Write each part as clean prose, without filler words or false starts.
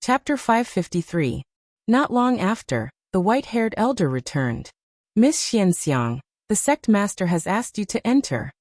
Chapter 553. Not long after, the white-haired elder returned. Miss Xianxiang, the sect master has asked you to enter.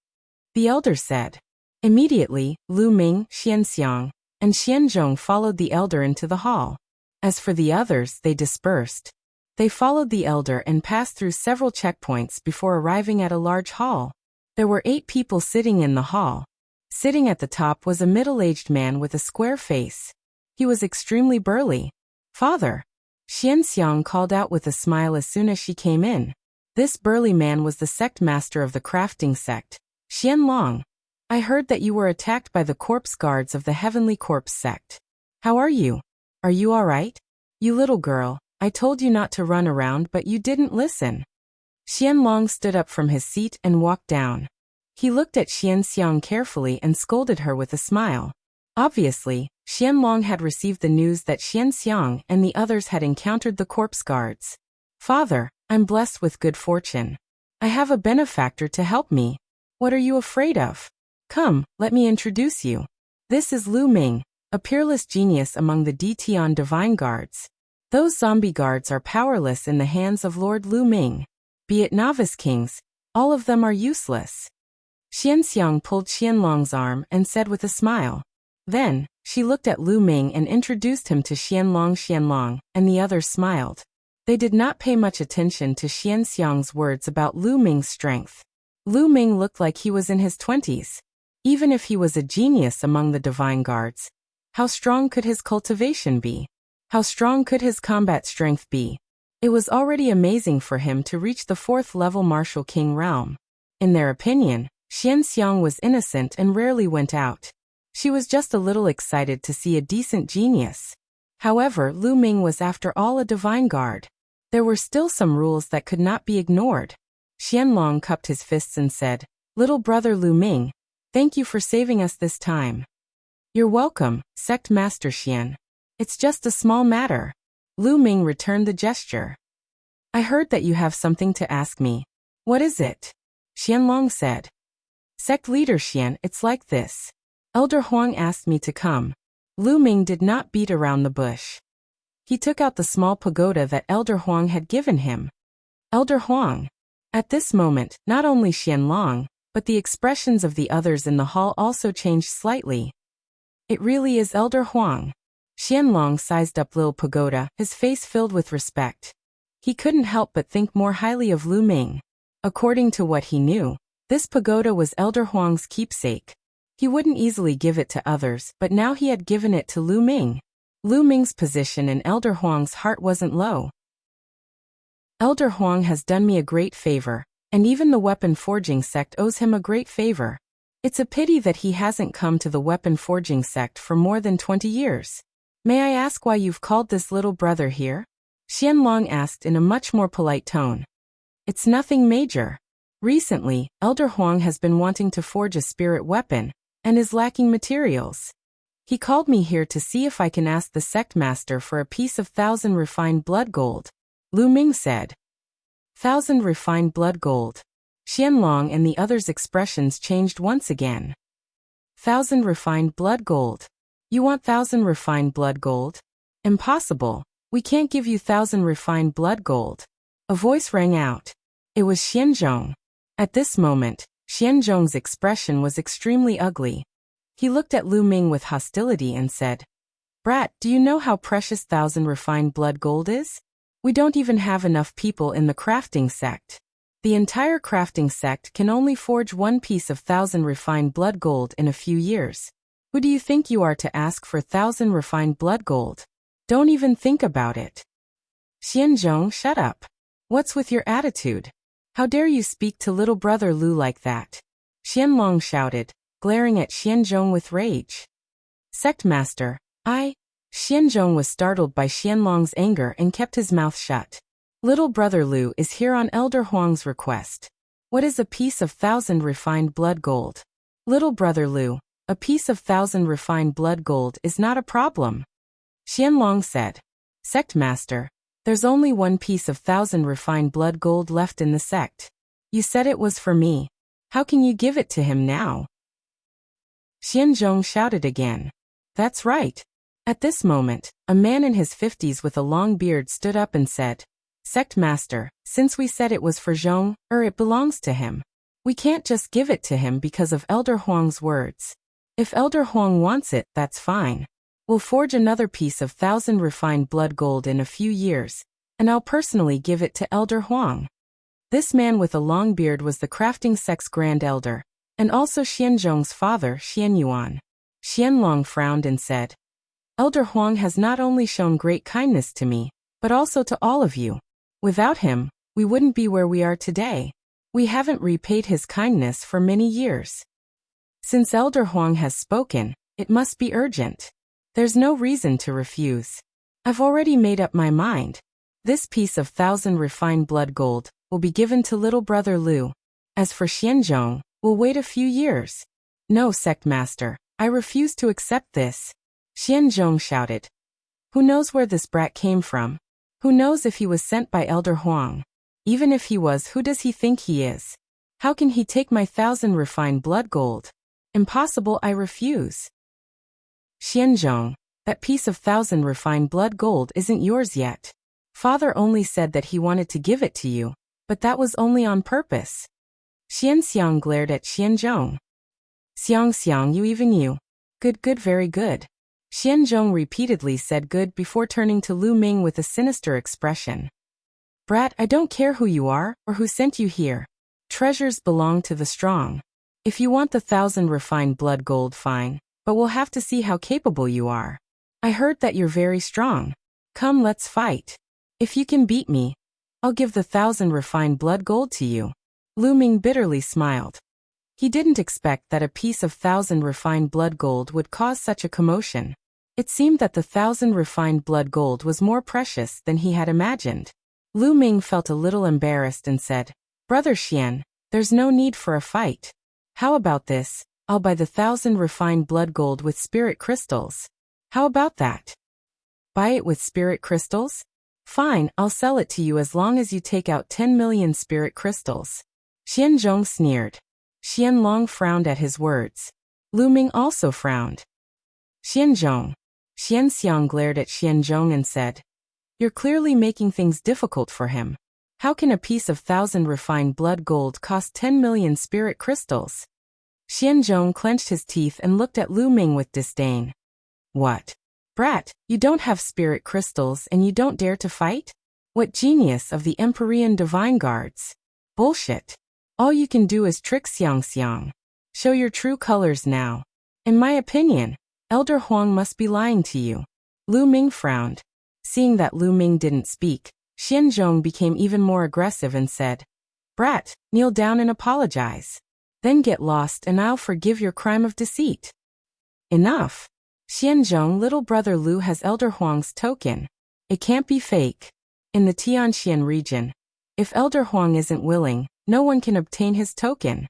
The elder said. Immediately, Lu Ming, Xianxiang, and Xianzhong followed the elder into the hall. As for the others, they dispersed. They followed the elder and passed through several checkpoints before arriving at a large hall. There were 8 people sitting in the hall. Sitting at the top was a middle-aged man with a square face. He was extremely burly. Father! Xianxiang called out with a smile as soon as she came in. This burly man was the sect master of the crafting sect, Xianlong. I heard that you were attacked by the corpse guards of the Heavenly Corpse sect. How are you? Are you all right? You little girl, I told you not to run around but you didn't listen. Xianlong stood up from his seat and walked down. He looked at Xianxiang carefully and scolded her with a smile. Obviously, Xianlong had received the news that Xianxiang and the others had encountered the corpse guards. Father, I'm blessed with good fortune. I have a benefactor to help me. What are you afraid of? Come, let me introduce you. This is Lu Ming, a peerless genius among the Dtian divine guards. Those zombie guards are powerless in the hands of Lord Lu Ming. Be it novice kings, all of them are useless. Xianxiang pulled Xianlong's arm and said with a smile. Then, she looked at Lu Ming and introduced him to Xianlong, and the others smiled. They did not pay much attention to Xianxiang's words about Lu Ming's strength. Lu Ming looked like he was in his 20s. Even if he was a genius among the divine guards, how strong could his cultivation be? How strong could his combat strength be? It was already amazing for him to reach the 4th level martial king realm. In their opinion, Xianxiang was innocent and rarely went out. She was just a little excited to see a decent genius. However, Lu Ming was after all a divine guard. There were still some rules that could not be ignored. Xianlong cupped his fists and said, Little brother Lu Ming, thank you for saving us this time. You're welcome, Sect Master Xian. It's just a small matter. Lu Ming returned the gesture. I heard that you have something to ask me. What is it? Xianlong said. Sect leader Xian, it's like this. Elder Huang asked me to come. Lu Ming did not beat around the bush. He took out the small pagoda that Elder Huang had given him. Elder Huang. At this moment, not only Xianlong, but the expressions of the others in the hall also changed slightly. It really is Elder Huang. Xianlong sized up Lil Pagoda, his face filled with respect. He couldn't help but think more highly of Lu Ming. According to what he knew, this pagoda was Elder Huang's keepsake. He wouldn't easily give it to others, but now he had given it to Lu Ming. Lu Ming's position in Elder Huang's heart wasn't low. Elder Huang has done me a great favor, and even the weapon forging sect owes him a great favor. It's a pity that he hasn't come to the weapon forging sect for more than 20 years. May I ask why you've called this little brother here? Xianlong asked in a much more polite tone. It's nothing major. Recently, Elder Huang has been wanting to forge a spirit weapon, and is lacking materials. He called me here to see if I can ask the sect master for a piece of 1,000 refined blood gold. Lu Ming said. 1,000 refined blood gold. Xianlong and the others' expressions changed once again. 1,000 refined blood gold. You want 1,000 refined blood gold? Impossible. We can't give you 1,000 refined blood gold. A voice rang out. It was Xianzhong. At this moment, Xianzhong's expression was extremely ugly. He looked at Lu Ming with hostility and said, Brat, do you know how precious 1,000 refined blood gold is? We don't even have enough people in the crafting sect. The entire crafting sect can only forge one piece of 1,000 refined blood gold in a few years. Who do you think you are to ask for 1,000 refined blood gold? Don't even think about it. Xianzhong, shut up. What's with your attitude? How dare you speak to little brother Lu like that? Xianlong shouted, glaring at Xianzhong with rage. Sect master, Xianzhong was startled by Xianlong's anger and kept his mouth shut. Little brother Lu is here on Elder Huang's request. What is a piece of 1,000 refined blood gold? Little brother Lu, a piece of 1,000 refined blood gold is not a problem. Xianlong said. Sect master, there's only one piece of 1,000 refined blood gold left in the sect. You said it was for me. How can you give it to him now? Xianzhong shouted again. That's right. At this moment, a man in his 50s with a long beard stood up and said, Sect Master, since we said it was for Zhong, it belongs to him. We can't just give it to him because of Elder Huang's words. If Elder Huang wants it, that's fine. We'll forge another piece of 1,000 refined blood gold in a few years, and I'll personally give it to Elder Huang. This man with a long beard was the crafting sect's Grand Elder, and also Xianzhong's father, Xianyuan. Xianlong frowned and said, Elder Huang has not only shown great kindness to me, but also to all of you. Without him, we wouldn't be where we are today. We haven't repaid his kindness for many years. Since Elder Huang has spoken, it must be urgent. There's no reason to refuse. I've already made up my mind. This piece of 1,000 refined blood gold will be given to little brother Lu. As for Xianzhong, we'll wait a few years. No, Sect Master, I refuse to accept this. Xianzhong shouted. Who knows where this brat came from? Who knows if he was sent by Elder Huang? Even if he was, who does he think he is? How can he take my 1,000 refined blood gold? Impossible, I refuse. Xianzhong, that piece of 1,000 refined blood gold isn't yours yet. Father only said that he wanted to give it to you, but that was only on purpose. Xianxiang glared at Xianzhong. Xiang, you. Good, very good. Xianzhong repeatedly said good before turning to Lu Ming with a sinister expression. Brat, I don't care who you are or who sent you here. Treasures belong to the strong. If you want the 1,000 refined blood gold, fine, but we'll have to see how capable you are. I heard that you're very strong. Come, let's fight. If you can beat me, I'll give the 1,000 refined blood gold to you. Lu Ming bitterly smiled. He didn't expect that a piece of 1,000 refined blood gold would cause such a commotion. It seemed that the 1,000 refined blood gold was more precious than he had imagined. Lu Ming felt a little embarrassed and said, Brother Xian, there's no need for a fight. How about this? I'll buy the 1,000 refined blood gold with spirit crystals. How about that? Buy it with spirit crystals? Fine, I'll sell it to you as long as you take out 10 million spirit crystals. Xianzhong sneered. Xianlong frowned at his words. Lu Ming also frowned. Xianzhong. Xianxiang glared at Xianzhong and said, You're clearly making things difficult for him. How can a piece of 1,000 refined blood gold cost 10 million spirit crystals? Xianzhong clenched his teeth and looked at Lu Ming with disdain. What? Brat, you don't have spirit crystals and you don't dare to fight? What genius of the Empyrean Divine Guards? Bullshit. All you can do is trick Xiang. Show your true colors now. In my opinion, Elder Huang must be lying to you. Lu Ming frowned. Seeing that Lu Ming didn't speak, Xianzhong became even more aggressive and said, Brat, kneel down and apologize. Then get lost and I'll forgive your crime of deceit. Enough. Xianzhong, little brother Lu has Elder Huang's token. It can't be fake. In the Tianxian region, if Elder Huang isn't willing, no one can obtain his token.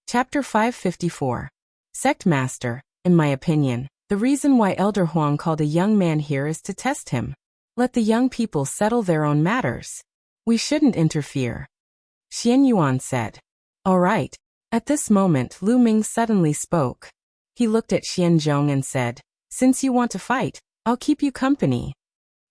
Chapter 554. Sect Master, in my opinion, the reason why Elder Huang called a young man here is to test him. Let the young people settle their own matters. We shouldn't interfere. Xianyuan said. All right. At this moment, Lu Ming suddenly spoke. He looked at Xianzhong and said, Since you want to fight, I'll keep you company.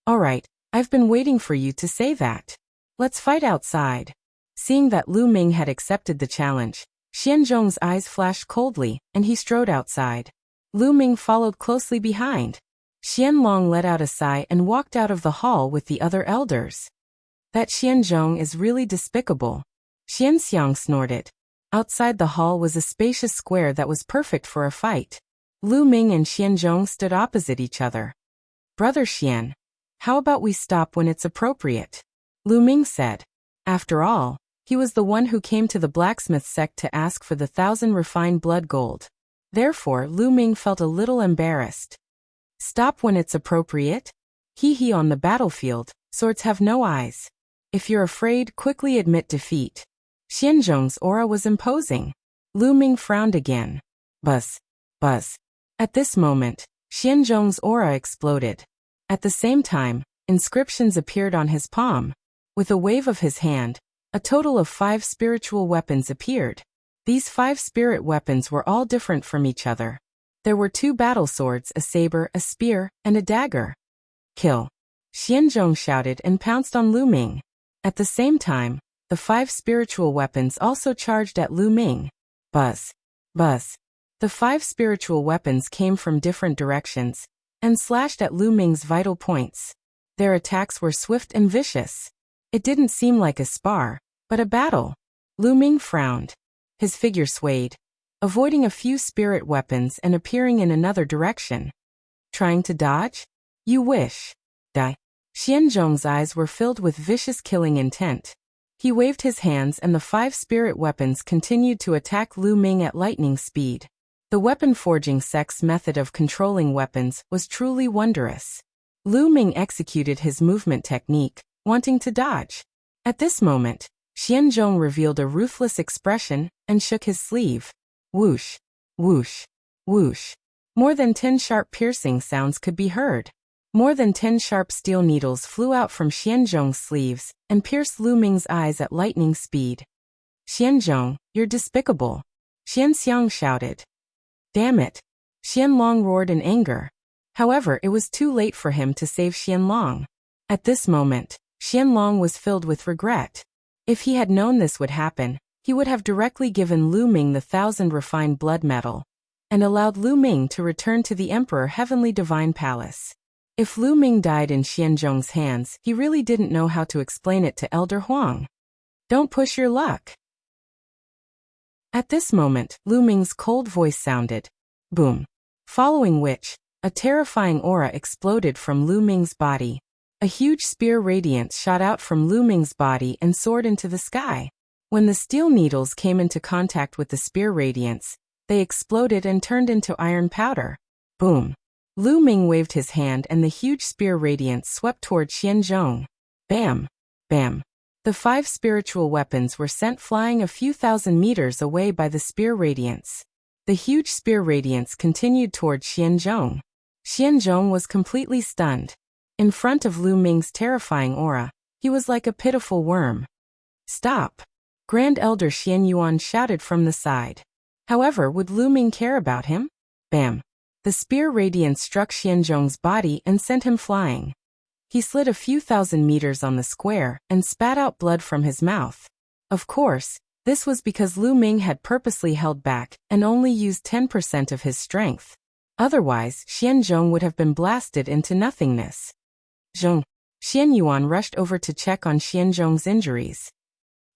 All right, I've been waiting for you to say that. Let's fight outside. Seeing that Lu Ming had accepted the challenge, Xianzhong's eyes flashed coldly, and he strode outside. Lu Ming followed closely behind. Xianlong let out a sigh and walked out of the hall with the other elders. That Xianzhong is really despicable. Xianxiang snorted. Outside the hall was a spacious square that was perfect for a fight. Lu Ming and Xianzhong stood opposite each other. Brother Xian, how about we stop when it's appropriate? Lu Ming said. After all, he was the one who came to the blacksmith sect to ask for the 1,000 refined blood gold. Therefore, Lu Ming felt a little embarrassed. Stop when it's appropriate? He on the battlefield, swords have no eyes. If you're afraid, quickly admit defeat. Xianzhong's aura was imposing. Lu Ming frowned again. Buzz. At this moment, Xianzhong's aura exploded. At the same time, inscriptions appeared on his palm. With a wave of his hand, a total of 5 spiritual weapons appeared. These 5 spirit weapons were all different from each other. There were 2 battle swords, a saber, a spear, and a dagger. Kill! Xianzhong shouted and pounced on Lu Ming. At the same time, the 5 spiritual weapons also charged at Lu Ming. Buzz! Buzz! The 5 spiritual weapons came from different directions and slashed at Lu Ming's vital points. Their attacks were swift and vicious. It didn't seem like a spar, but a battle. Lu Ming frowned. His figure swayed, avoiding a few spirit weapons and appearing in another direction. Trying to dodge? You wish. Die. Xianzhong's eyes were filled with vicious killing intent. He waved his hands and the 5 spirit weapons continued to attack Lu Ming at lightning speed. The weapon forging sect's method of controlling weapons was truly wondrous. Lu Ming executed his movement technique, wanting to dodge. At this moment, Xianzhong revealed a ruthless expression and shook his sleeve. Whoosh, whoosh, whoosh. More than 10 sharp piercing sounds could be heard. More than 10 sharp steel needles flew out from Xianzhong's sleeves and pierced Lu Ming's eyes at lightning speed. Xianzhong, you're despicable! Xianxiang shouted. Damn it! Xianlong roared in anger. However, it was too late for him to save Xianlong. At this moment, Xianlong was filled with regret. If he had known this would happen, he would have directly given Lu Ming the 1,000 refined blood medal and allowed Lu Ming to return to the Emperor Heavenly Divine Palace. If Lu Ming died in Xianzhong's hands, he really didn't know how to explain it to Elder Huang. Don't push your luck. At this moment, Lu Ming's cold voice sounded. Boom. Following which, a terrifying aura exploded from Lu Ming's body. A huge spear radiance shot out from Lu Ming's body and soared into the sky. When the steel needles came into contact with the spear radiance, they exploded and turned into iron powder. Boom. Lu Ming waved his hand and the huge spear radiance swept toward Xianzhong. Bam! Bam! The 5 spiritual weapons were sent flying a few thousand meters away by the spear radiance. The huge spear radiance continued toward Xianzhong. Xianzhong was completely stunned. In front of Lu Ming's terrifying aura, he was like a pitiful worm. Stop! Grand Elder Xianyuan shouted from the side. However, would Lu Ming care about him? Bam! The spear radiance struck Xianzhong's body and sent him flying. He slid a few thousand meters on the square and spat out blood from his mouth. Of course, this was because Lu Ming had purposely held back and only used 10% of his strength. Otherwise, Xianzhong would have been blasted into nothingness. Zhong. Xianyuan rushed over to check on Xianzhong's injuries.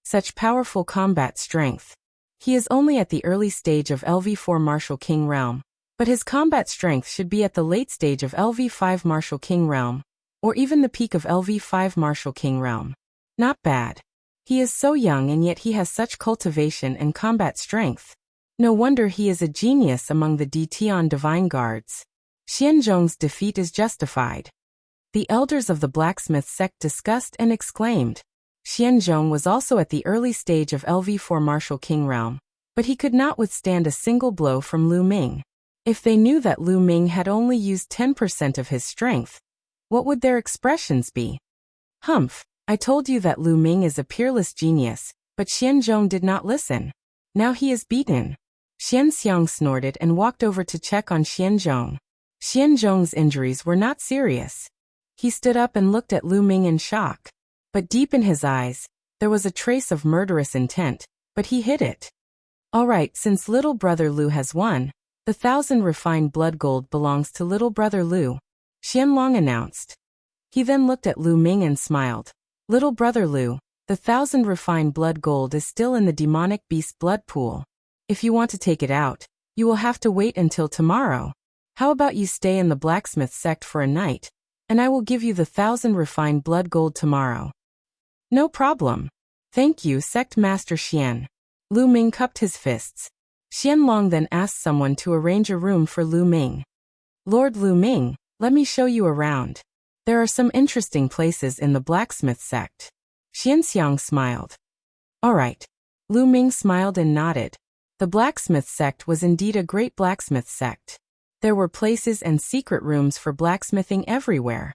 Such powerful combat strength. He is only at the early stage of LV4 Martial King Realm, but his combat strength should be at the late stage of LV5 Martial King Realm, or even the peak of LV5 Martial King Realm. Not bad. He is so young and yet he has such cultivation and combat strength. No wonder he is a genius among the Dtion Divine Guards. Xianzhong's defeat is justified. The elders of the blacksmith sect discussed and exclaimed. Xianzhong was also at the early stage of LV4 Martial King Realm, but he could not withstand a single blow from Lu Ming. If they knew that Lu Ming had only used 10% of his strength, what would their expressions be? Humph, I told you that Lu Ming is a peerless genius, but Xianzhong did not listen. Now he is beaten. Xianxiang snorted and walked over to check on Xianzhong. Xianzhong's injuries were not serious. He stood up and looked at Lu Ming in shock. But deep in his eyes, there was a trace of murderous intent, but he hid it. All right, since little brother Lu has won, the 1,000 refined blood gold belongs to little brother Lu, Xianlong announced. He then looked at Lu Ming and smiled. Little brother Lu, the 1,000 refined blood gold is still in the demonic beast blood pool. If you want to take it out, you will have to wait until tomorrow. How about you stay in the blacksmith sect for a night, and I will give you the 1,000 refined blood gold tomorrow. No problem. Thank you, Sect Master Xian. Lu Ming cupped his fists. Xianlong then asked someone to arrange a room for Lu Ming. Lord Lu Ming, let me show you around. There are some interesting places in the blacksmith sect. Xianxiang smiled. All right. Lu Ming smiled and nodded. The blacksmith sect was indeed a great blacksmith sect. There were places and secret rooms for blacksmithing everywhere.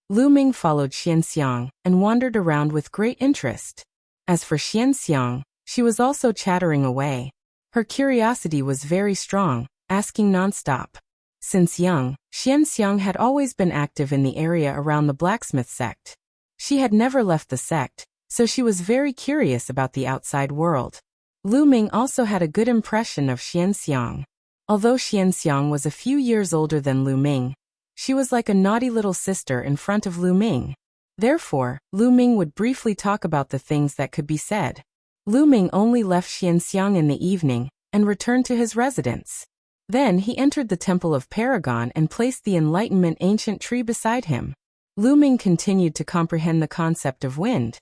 Lu Ming followed Xianxiang and wandered around with great interest. As for Xianxiang, she was also chattering away. Her curiosity was very strong, asking nonstop. Since young, Xianxiang had always been active in the area around the blacksmith sect. She had never left the sect, so she was very curious about the outside world. Lu Ming also had a good impression of Xianxiang. Although Xianxiang was a few years older than Lu Ming, she was like a naughty little sister in front of Lu Ming. Therefore, Lu Ming would briefly talk about the things that could be said. Lu Ming only left Xianxiang in the evening and returned to his residence. Then he entered the Temple of Paragon and placed the Enlightenment ancient tree beside him. Lu Ming continued to comprehend the concept of wind.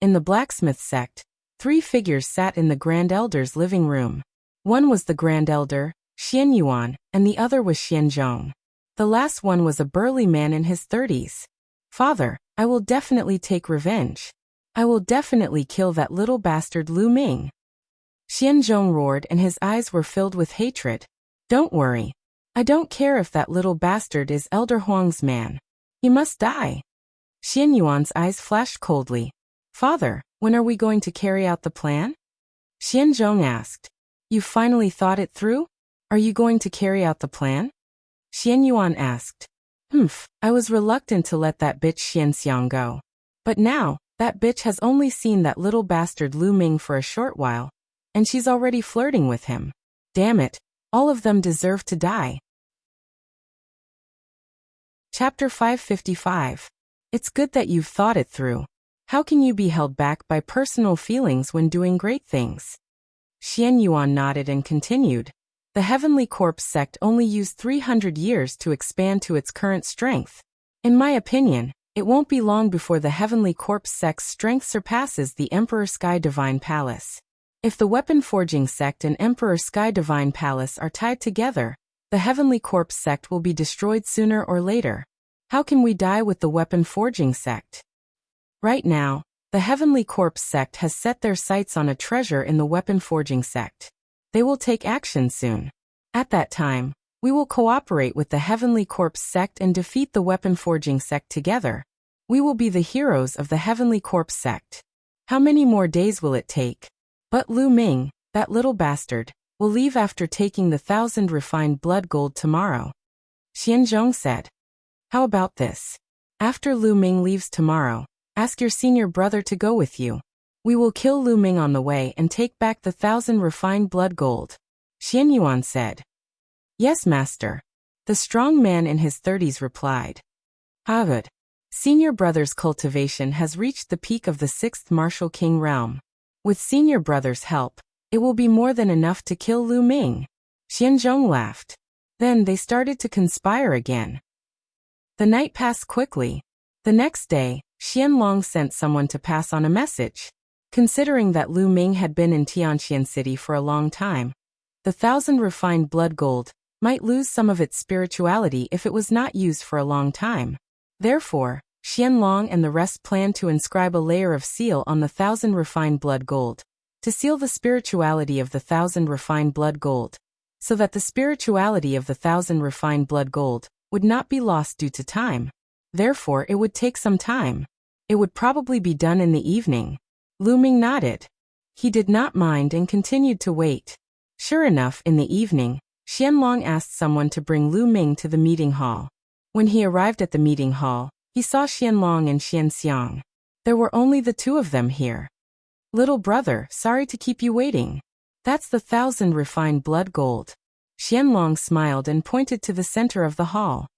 In the blacksmith sect, 3 figures sat in the Grand Elder's living room. One was the Grand Elder, Xian Yuan, and the other was Xian Zhong. The last one was a burly man in his 30s. "Father, I will definitely take revenge. I will definitely kill that little bastard Lu Ming." Xian Zhong roared and his eyes were filled with hatred. "Don't worry. I don't care if that little bastard is Elder Huang's man. He must die." Xian Yuan's eyes flashed coldly. "Father, when are we going to carry out the plan?" Xian Zhong asked. "You finally thought it through? Are you going to carry out the plan?" Xian Yuan asked. I was reluctant to let that bitch Xianxiang go. But now, that bitch has only seen that little bastard Lu Ming for a short while, and she's already flirting with him. Damn it, all of them deserve to die. Chapter 555. It's good that you've thought it through. How can you be held back by personal feelings when doing great things? Xian Yuan nodded and continued. The Heavenly Corpse sect only used 300 years to expand to its current strength. In my opinion, it won't be long before the Heavenly Corpse sect's strength surpasses the Emperor Sky Divine Palace. If the Weapon Forging sect and Emperor Sky Divine Palace are tied together, the Heavenly Corpse sect will be destroyed sooner or later. How can we die with the Weapon Forging sect? Right now, the Heavenly Corpse sect has set their sights on a treasure in the Weapon Forging sect. They will take action soon. At that time, we will cooperate with the Heavenly Corpse sect and defeat the Weapon Forging sect together. We will be the heroes of the Heavenly Corpse sect. How many more days will it take? But Lu Ming, that little bastard, will leave after taking the 1,000 refined blood gold tomorrow. Xian Zhong said. How about this? After Lu Ming leaves tomorrow, ask your senior brother to go with you. We will kill Lu Ming on the way and take back the 1,000 refined blood gold. Xian Yuan said. Yes, master. The strong man in his 30s replied. Good. Senior brother's cultivation has reached the peak of the 6th Martial King realm. With senior brother's help, it will be more than enough to kill Lu Ming. Xian Zhong laughed. Then they started to conspire again. The night passed quickly. The next day, Xianlong sent someone to pass on a message. Considering that Lu Ming had been in Tianqian City for a long time, the 1,000 refined blood gold might lose some of its spirituality if it was not used for a long time. Therefore, Xianlong and the rest planned to inscribe a layer of seal on the 1,000 refined blood gold, to seal the spirituality of the 1,000 refined blood gold, so that the spirituality of the 1,000 refined blood gold would not be lost due to time. Therefore, it would take some time. It would probably be done in the evening. Lu Ming nodded. He did not mind and continued to wait. Sure enough, in the evening, Xianlong asked someone to bring Lu Ming to the meeting hall. When he arrived at the meeting hall, he saw Xianlong and Xianxiang. There were only the two of them here. Little brother, sorry to keep you waiting. That's the 1,000 refined blood gold. Xianlong smiled and pointed to the center of the hall.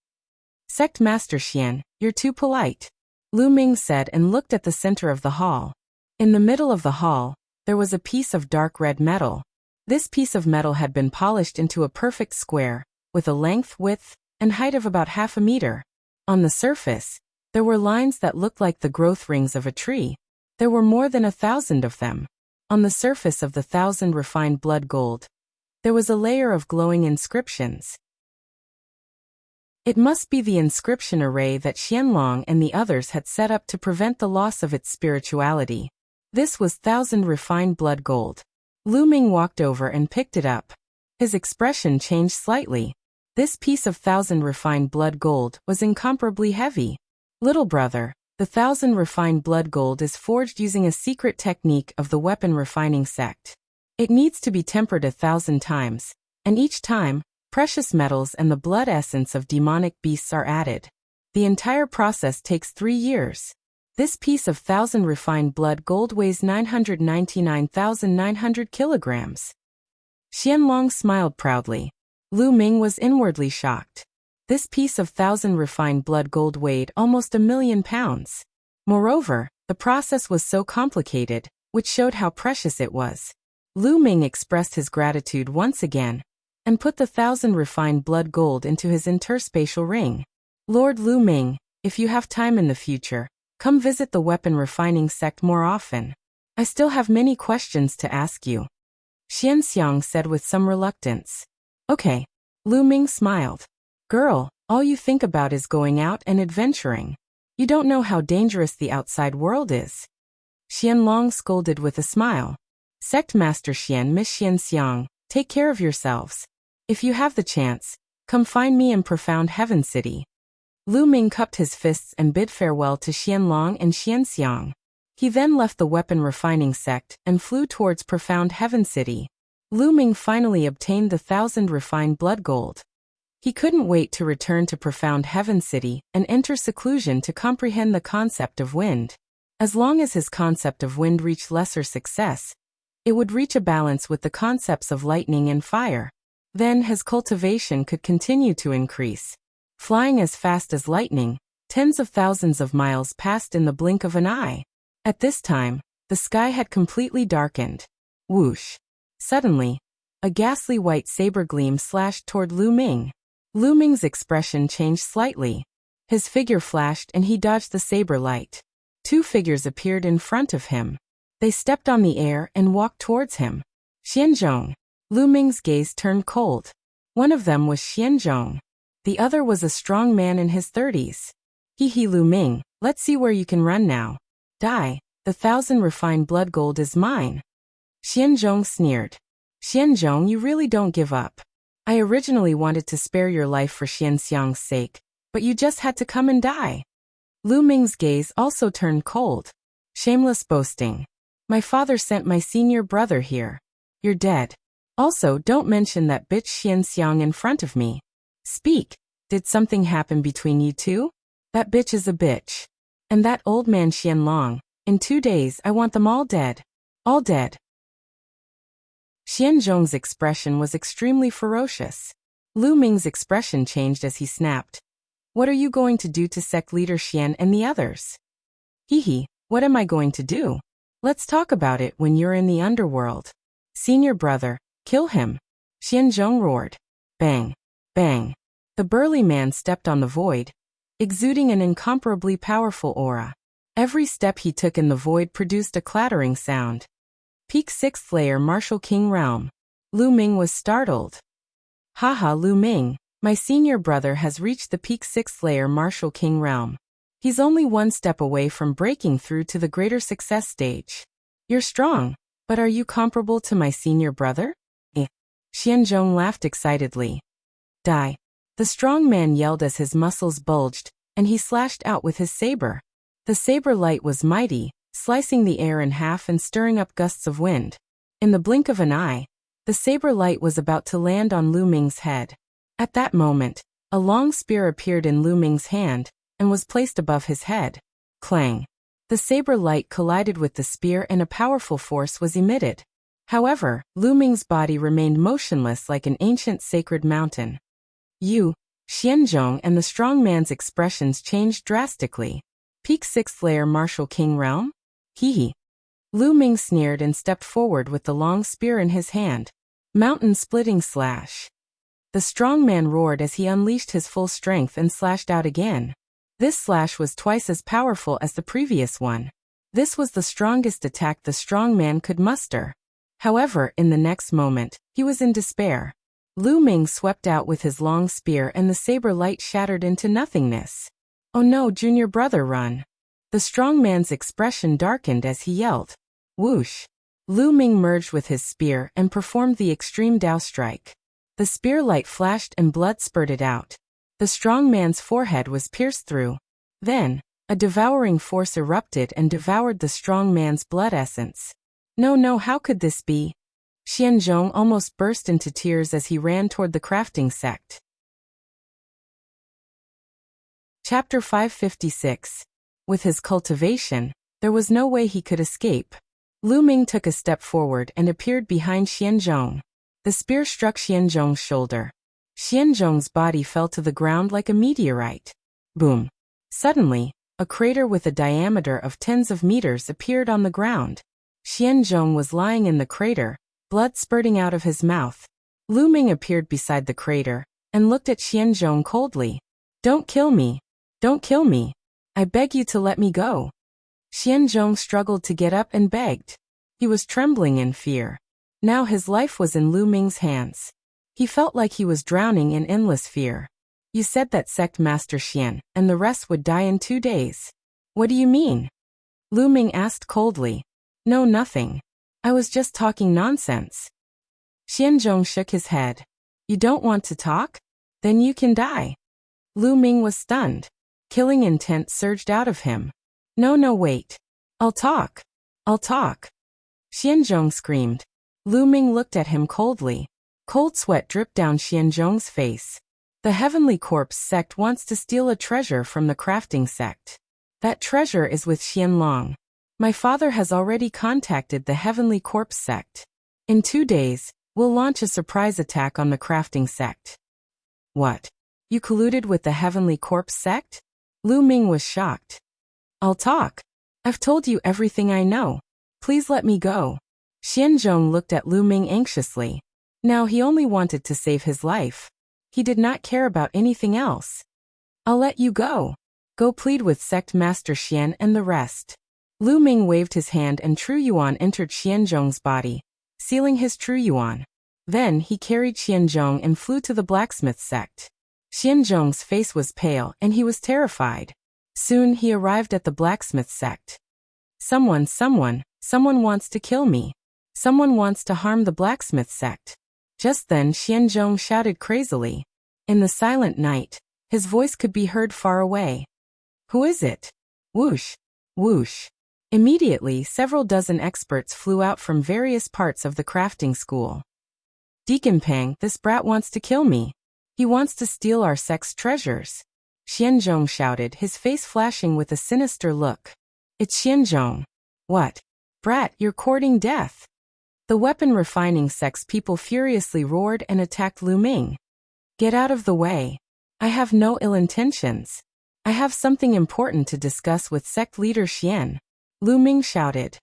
Sect Master Xian, you're too polite, Lu Ming said and looked at the center of the hall. In the middle of the hall, there was a piece of dark red metal. This piece of metal had been polished into a perfect square, with a length, width, and height of about half a meter. On the surface, there were lines that looked like the growth rings of a tree. There were more than 1,000 of them. On the surface of the 1,000 refined blood gold, there was a layer of glowing inscriptions. It must be the inscription array that Xianlong and the others had set up to prevent the loss of its spirituality. This was 1,000 refined blood gold. Lu Ming walked over and picked it up. His expression changed slightly. This piece of 1,000 refined blood gold was incomparably heavy. Little brother, the 1,000 refined blood gold is forged using a secret technique of the weapon refining sect. It needs to be tempered 1,000 times, And each time, precious metals and the blood essence of demonic beasts are added. The entire process takes 3 years. This piece of 1,000 refined blood gold weighs 999,900 kilograms. Xianlong smiled proudly. Lu Ming was inwardly shocked. This piece of 1,000 refined blood gold weighed almost 1,000,000 pounds. Moreover, the process was so complicated, which showed how precious it was. Lu Ming expressed his gratitude once again, and put the 1,000 refined blood gold into his interspatial ring. Lord Lu Ming, if you have time in the future, come visit the weapon refining sect more often. I still have many questions to ask you. Xianxiang said with some reluctance. Okay. Lu Ming smiled. Girl, all you think about is going out and adventuring. You don't know how dangerous the outside world is. Xianlong scolded with a smile. Sect Master Xian, Miss Xianxiang, take care of yourselves. If you have the chance, come find me in Profound Heaven City. Lu Ming cupped his fists and bid farewell to Xianlong and Xianxiang. He then left the weapon refining sect and flew towards Profound Heaven City. Lu Ming finally obtained the 1,000 refined blood gold. He couldn't wait to return to Profound Heaven City and enter seclusion to comprehend the concept of wind. As long as his concept of wind reached lesser success, it would reach a balance with the concepts of lightning and fire. Then his cultivation could continue to increase. Flying as fast as lightning, tens of thousands of miles passed in the blink of an eye. At this time, the sky had completely darkened. Whoosh! Suddenly, a ghastly white saber gleam slashed toward Lu Ming. Lu Ming's expression changed slightly. His figure flashed and he dodged the saber light. 2 figures appeared in front of him. They stepped on the air and walked towards him. Xianzhong. Lu Ming's gaze turned cold. One of them was Xianzhong. The other was a strong man in his 30s. Hee Lu Ming, let's see where you can run now. Die, the 1,000 refined blood gold is mine. Xianzhong sneered. Xianzhong, you really don't give up. I originally wanted to spare your life for Xianxiang's sake, but you just had to come and die. Lu Ming's gaze also turned cold. Shameless boasting. My father sent my senior brother here. You're dead. Also, don't mention that bitch Xianxiang in front of me. Speak. Did something happen between you two? That bitch is a bitch. And that old man Xianlong. In 2 days I want them all dead. All dead. Xianzhong's expression was extremely ferocious. Lu Ming's expression changed as he snapped. What are you going to do to sect leader Xian and the others? Hee, what am I going to do? Let's talk about it when you're in the underworld. Senior brother, kill him. Xianzhong roared. Bang. Bang. The burly man stepped on the void, exuding an incomparably powerful aura. Every step he took in the void produced a clattering sound. Peak 6th layer Martial King Realm. Lu Ming was startled. Haha, Lu Ming, my senior brother has reached the peak 6th layer Martial King Realm. He's only 1 step away from breaking through to the greater success stage. You're strong, but are you comparable to my senior brother? Xianzhong laughed excitedly. Die. The strong man yelled as his muscles bulged, and he slashed out with his saber. The saber light was mighty, slicing the air in half and stirring up gusts of wind. In the blink of an eye, the saber light was about to land on Lu Ming's head. At that moment, a long spear appeared in Lu Ming's hand, and was placed above his head. Clang. The saber light collided with the spear and a powerful force was emitted. However, Lu Ming's body remained motionless like an ancient sacred mountain. Xianzhong and the strong man's expressions changed drastically. Peak 6th layer Martial King Realm? Hee. Lu Ming sneered and stepped forward with the long spear in his hand. Mountain splitting slash. The strong man roared as he unleashed his full strength and slashed out again. This slash was twice as powerful as the previous one. This was the strongest attack the strong man could muster. However, in the next moment, he was in despair. Lu Ming swept out with his long spear and the saber light shattered into nothingness. Oh no, junior brother, run. The strong man's expression darkened as he yelled. Whoosh. Lu Ming merged with his spear and performed the extreme Dao strike. The spear light flashed and blood spurted out. The strong man's forehead was pierced through. Then, a devouring force erupted and devoured the strong man's blood essence. No, how could this be? Xianzhong almost burst into tears as he ran toward the crafting sect. Chapter 556. With his cultivation, there was no way he could escape. Lu Ming took a step forward and appeared behind Xianzhong. The spear struck Xianzhong's shoulder. Xianzhong's body fell to the ground like a meteorite. Boom. Suddenly, a crater with a diameter of tens of meters appeared on the ground. Xianzhong was lying in the crater, blood spurting out of his mouth. Lu Ming appeared beside the crater and looked at Xianzhong coldly. "Don't kill me. Don't kill me. I beg you to let me go." Xianzhong struggled to get up and begged. He was trembling in fear. Now his life was in Lu Ming's hands. He felt like he was drowning in endless fear. "You said that sect master Xian and the rest would die in 2 days. What do you mean?" Lu Ming asked coldly. "No, nothing. I was just talking nonsense." Xianzhong shook his head. "You don't want to talk? Then you can die." Lu Ming was stunned. Killing intent surged out of him. No, wait. I'll talk. I'll talk." Xianzhong screamed. Lu Ming looked at him coldly. Cold sweat dripped down Xianzhong's face. "The Heavenly Corpse sect wants to steal a treasure from the crafting sect. That treasure is with Xianlong. My father has already contacted the Heavenly Corpse sect. In 2 days, we'll launch a surprise attack on the crafting sect." "What? You colluded with the Heavenly Corpse sect?" Lu Ming was shocked. "I'll talk. I've told you everything I know. Please let me go." Xianzhong looked at Lu Ming anxiously. Now he only wanted to save his life. He did not care about anything else. "I'll let you go. Go plead with Sect Master Xian and the rest." Lu Ming waved his hand and True Yuan entered Xianzhong's body, sealing his True Yuan. Then he carried Xianzhong and flew to the blacksmith sect. Xianzhong's face was pale and he was terrified. Soon he arrived at the blacksmith sect. Someone wants to kill me. Someone wants to harm the blacksmith sect." Just then Xianzhong shouted crazily. In the silent night, his voice could be heard far away. "Who is it?" Whoosh, whoosh. Immediately several dozen experts flew out from various parts of the crafting school. "Deacon Pang, this brat wants to kill me. He wants to steal our sect's treasures." Xianzhong shouted, his face flashing with a sinister look. "It's Xianzhong." "What? Brat, you're courting death." The weapon refining sect's people furiously roared and attacked Lu Ming. "Get out of the way. I have no ill intentions. I have something important to discuss with sect leader Xian," Lu Ming shouted.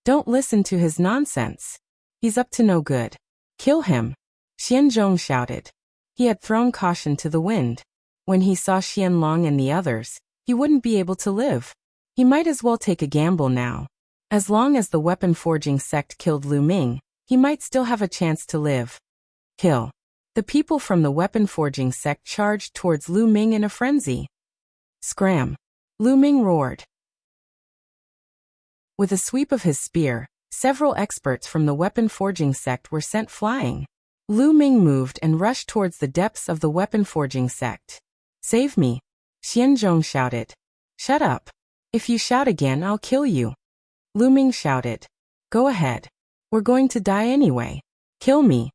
"Don't listen to his nonsense. He's up to no good. Kill him," Xianzhong shouted. He had thrown caution to the wind. When he saw Xianlong and the others, he wouldn't be able to live. He might as well take a gamble now. As long as the weapon forging sect killed Lu Ming, he might still have a chance to live. "Kill." The people from the weapon forging sect charged towards Lu Ming in a frenzy. "Scram!" Lu Ming roared. With a sweep of his spear, several experts from the weapon forging sect were sent flying. Lu Ming moved and rushed towards the depths of the weapon forging sect. "Save me!" Xianzhong shouted. "Shut up. If you shout again, I'll kill you." Lu Ming shouted. "Go ahead. We're going to die anyway. Kill me."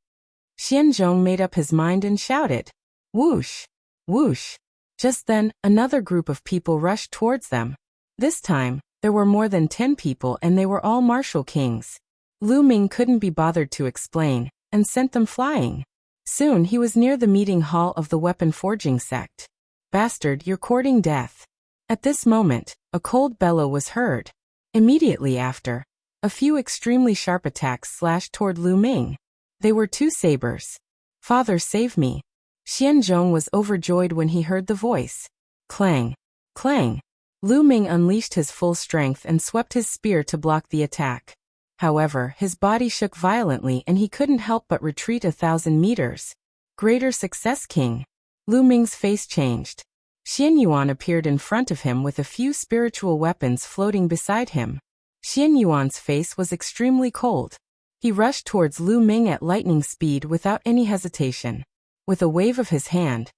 Xianzhong made up his mind and shouted. Whoosh! Whoosh! Just then, another group of people rushed towards them. This time, there were more than 10 people and they were all martial kings. Lu Ming couldn't be bothered to explain, and sent them flying. Soon he was near the meeting hall of the weapon forging sect. "Bastard, you're courting death." At this moment, a cold bellow was heard. Immediately after, a few extremely sharp attacks slashed toward Lu Ming. They were 2 sabers. "Father, save me." Xianzhong was overjoyed when he heard the voice. Clang! Clang! Lu Ming unleashed his full strength and swept his spear to block the attack. However, his body shook violently and he couldn't help but retreat 1,000 meters. Greater success, King. Lu Ming's face changed. Xian Yuan appeared in front of him with a few spiritual weapons floating beside him. Xian Yuan's face was extremely cold. He rushed towards Lu Ming at lightning speed without any hesitation. With a wave of his hand,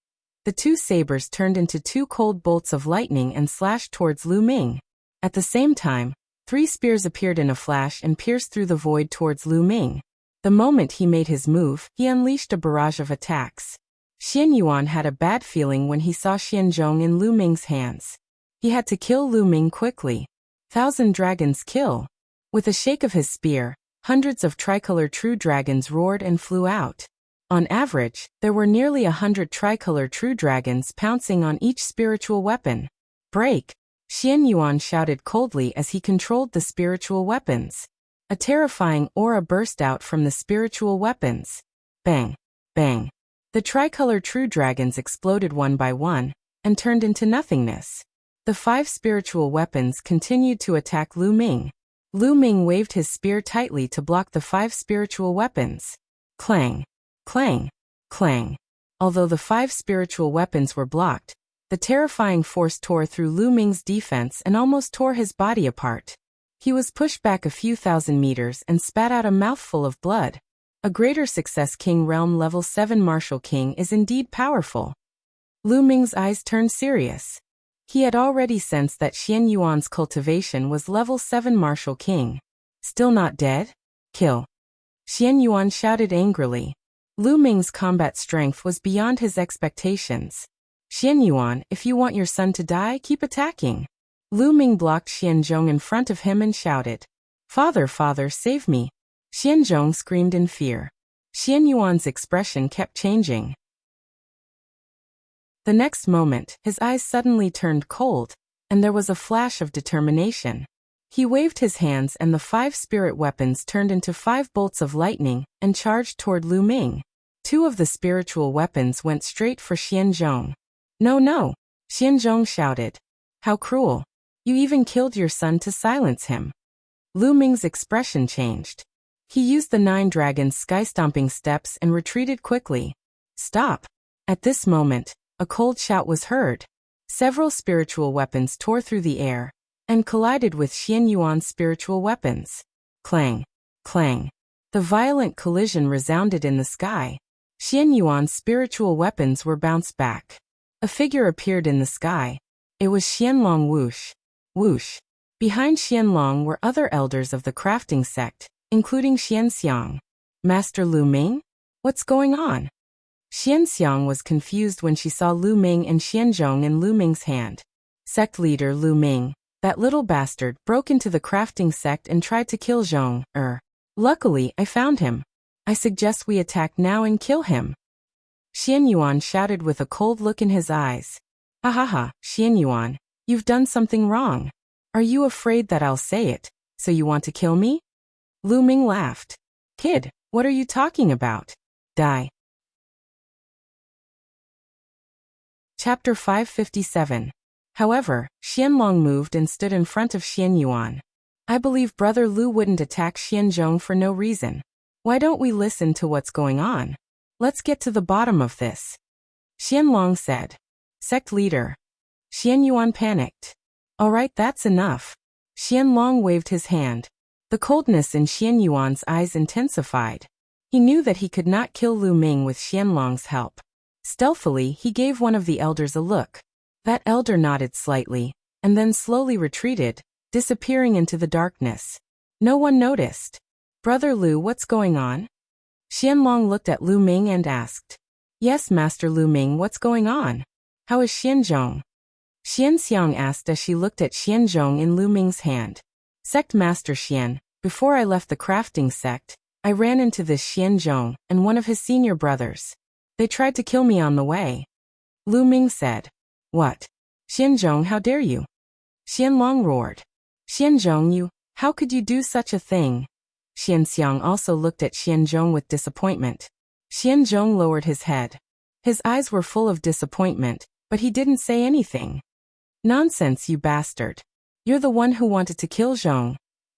the 2 sabers turned into 2 cold bolts of lightning and slashed towards Lu Ming. At the same time, 3 spears appeared in a flash and pierced through the void towards Lu Ming. The moment he made his move, he unleashed a barrage of attacks. Xian Yuan had a bad feeling when he saw Xianzhong in Lu Ming's hands. He had to kill Lu Ming quickly. 1,000 dragons kill. With a shake of his spear, hundreds of tricolor true dragons roared and flew out. On average, there were nearly 100 tricolor true dragons pouncing on each spiritual weapon. Break! Xian Yuan shouted coldly as he controlled the spiritual weapons. A terrifying aura burst out from the spiritual weapons. Bang! Bang! The tricolor true dragons exploded one by one, and turned into nothingness. The 5 spiritual weapons continued to attack Lu Ming. Lu Ming waved his spear tightly to block the 5 spiritual weapons. Clang! Clang! Clang! Although the 5 spiritual weapons were blocked, the terrifying force tore through Lu Ming's defense and almost tore his body apart. He was pushed back a few thousand meters and spat out a mouthful of blood. A greater success. King Realm Level 7 Martial King is indeed powerful. Lu Ming's eyes turned serious. He had already sensed that Xian Yuan's cultivation was Level 7 Martial King. Still not dead? Kill! Xian Yuan shouted angrily. Lu Ming's combat strength was beyond his expectations. Xian Yuan, if you want your son to die, keep attacking. Lu Ming blocked Xianzhong in front of him and shouted, "Father, father, save me!" Xianzhong screamed in fear. Xian Yuan's expression kept changing. The next moment, his eyes suddenly turned cold, and there was a flash of determination. He waved his hands and the 5 spirit weapons turned into 5 bolts of lightning and charged toward Lu Ming. 2 of the spiritual weapons went straight for Xianzhong. "No, no!" Xianzhong shouted. "How cruel! You even killed your son to silence him." Lu Ming's expression changed. He used the 9 dragons' sky-stomping steps and retreated quickly. "Stop!" At this moment, a cold shout was heard. Several spiritual weapons tore through the air and collided with Xian Yuan's spiritual weapons. Clang! Clang! The violent collision resounded in the sky. Xian Yuan's spiritual weapons were bounced back. A figure appeared in the sky. It was Xianlong whoosh. Whoosh! Behind Xianlong were other elders of the crafting sect, including Xianxiang. "Master Lu Ming? What's going on?" Xianxiang was confused when she saw Lu Ming and Xianzhong in Lu Ming's hand. Sect leader Lu Ming, that little bastard, broke into the crafting sect and tried to kill Zhong. Luckily, I found him. I suggest we attack now and kill him. Xian Yuan shouted with a cold look in his eyes. "Ha ha ha, Xian Yuan, you've done something wrong. Are you afraid that I'll say it, so you want to kill me?" Lu Ming laughed. "Kid, what are you talking about? Die." Chapter 557. However, Xianlong moved and stood in front of Xian Yuan. "I believe Brother Lu wouldn't attack Xianzhong for no reason. Why don't we listen to what's going on? Let's get to the bottom of this," Xianlong said. "Sect leader." Xian Yuan panicked. "All right, that's enough." Xianlong waved his hand. The coldness in Xian Yuan's eyes intensified. He knew that he could not kill Lu Ming with Xianlong's help. Stealthily, he gave one of the elders a look. That elder nodded slightly, and then slowly retreated, disappearing into the darkness. No one noticed. "Brother Lu, what's going on?" Xianlong looked at Lu Ming and asked. "Yes, Master Lu Ming, what's going on? How is Xianzhong?" Xianxiang asked as she looked at Xianzhong in Lu Ming's hand. "Sect Master Xian, before I left the crafting sect, I ran into this Xianzhong and one of his senior brothers. They tried to kill me on the way." Lu Ming said. "What? Xianzhong, how dare you?" Xianlong roared. "Xianzhong, you, how could you do such a thing?" Xianxiang also looked at Xianzhong with disappointment. Xianzhong lowered his head. His eyes were full of disappointment, but he didn't say anything. "Nonsense, you bastard. You're the one who wanted to kill Zhong."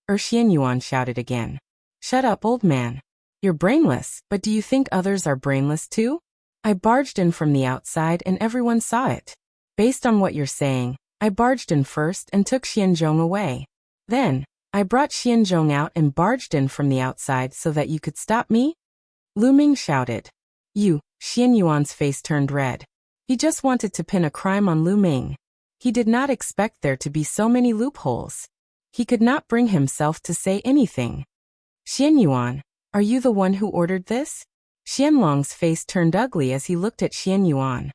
Xian Yuan shouted again. "Shut up, old man. You're brainless, but do you think others are brainless too? I barged in from the outside and everyone saw it. Based on what you're saying, I barged in first and took Xianzhong away. Then, I brought Xianzhong out and barged in from the outside so that you could stop me?" Lu Ming shouted. "You," Xian Yuan's face turned red. He just wanted to pin a crime on Lu Ming. He did not expect there to be so many loopholes. He could not bring himself to say anything. "Xian Yuan, Are you the one who ordered this? Xianlong's face turned ugly as he looked at Xian Yuan.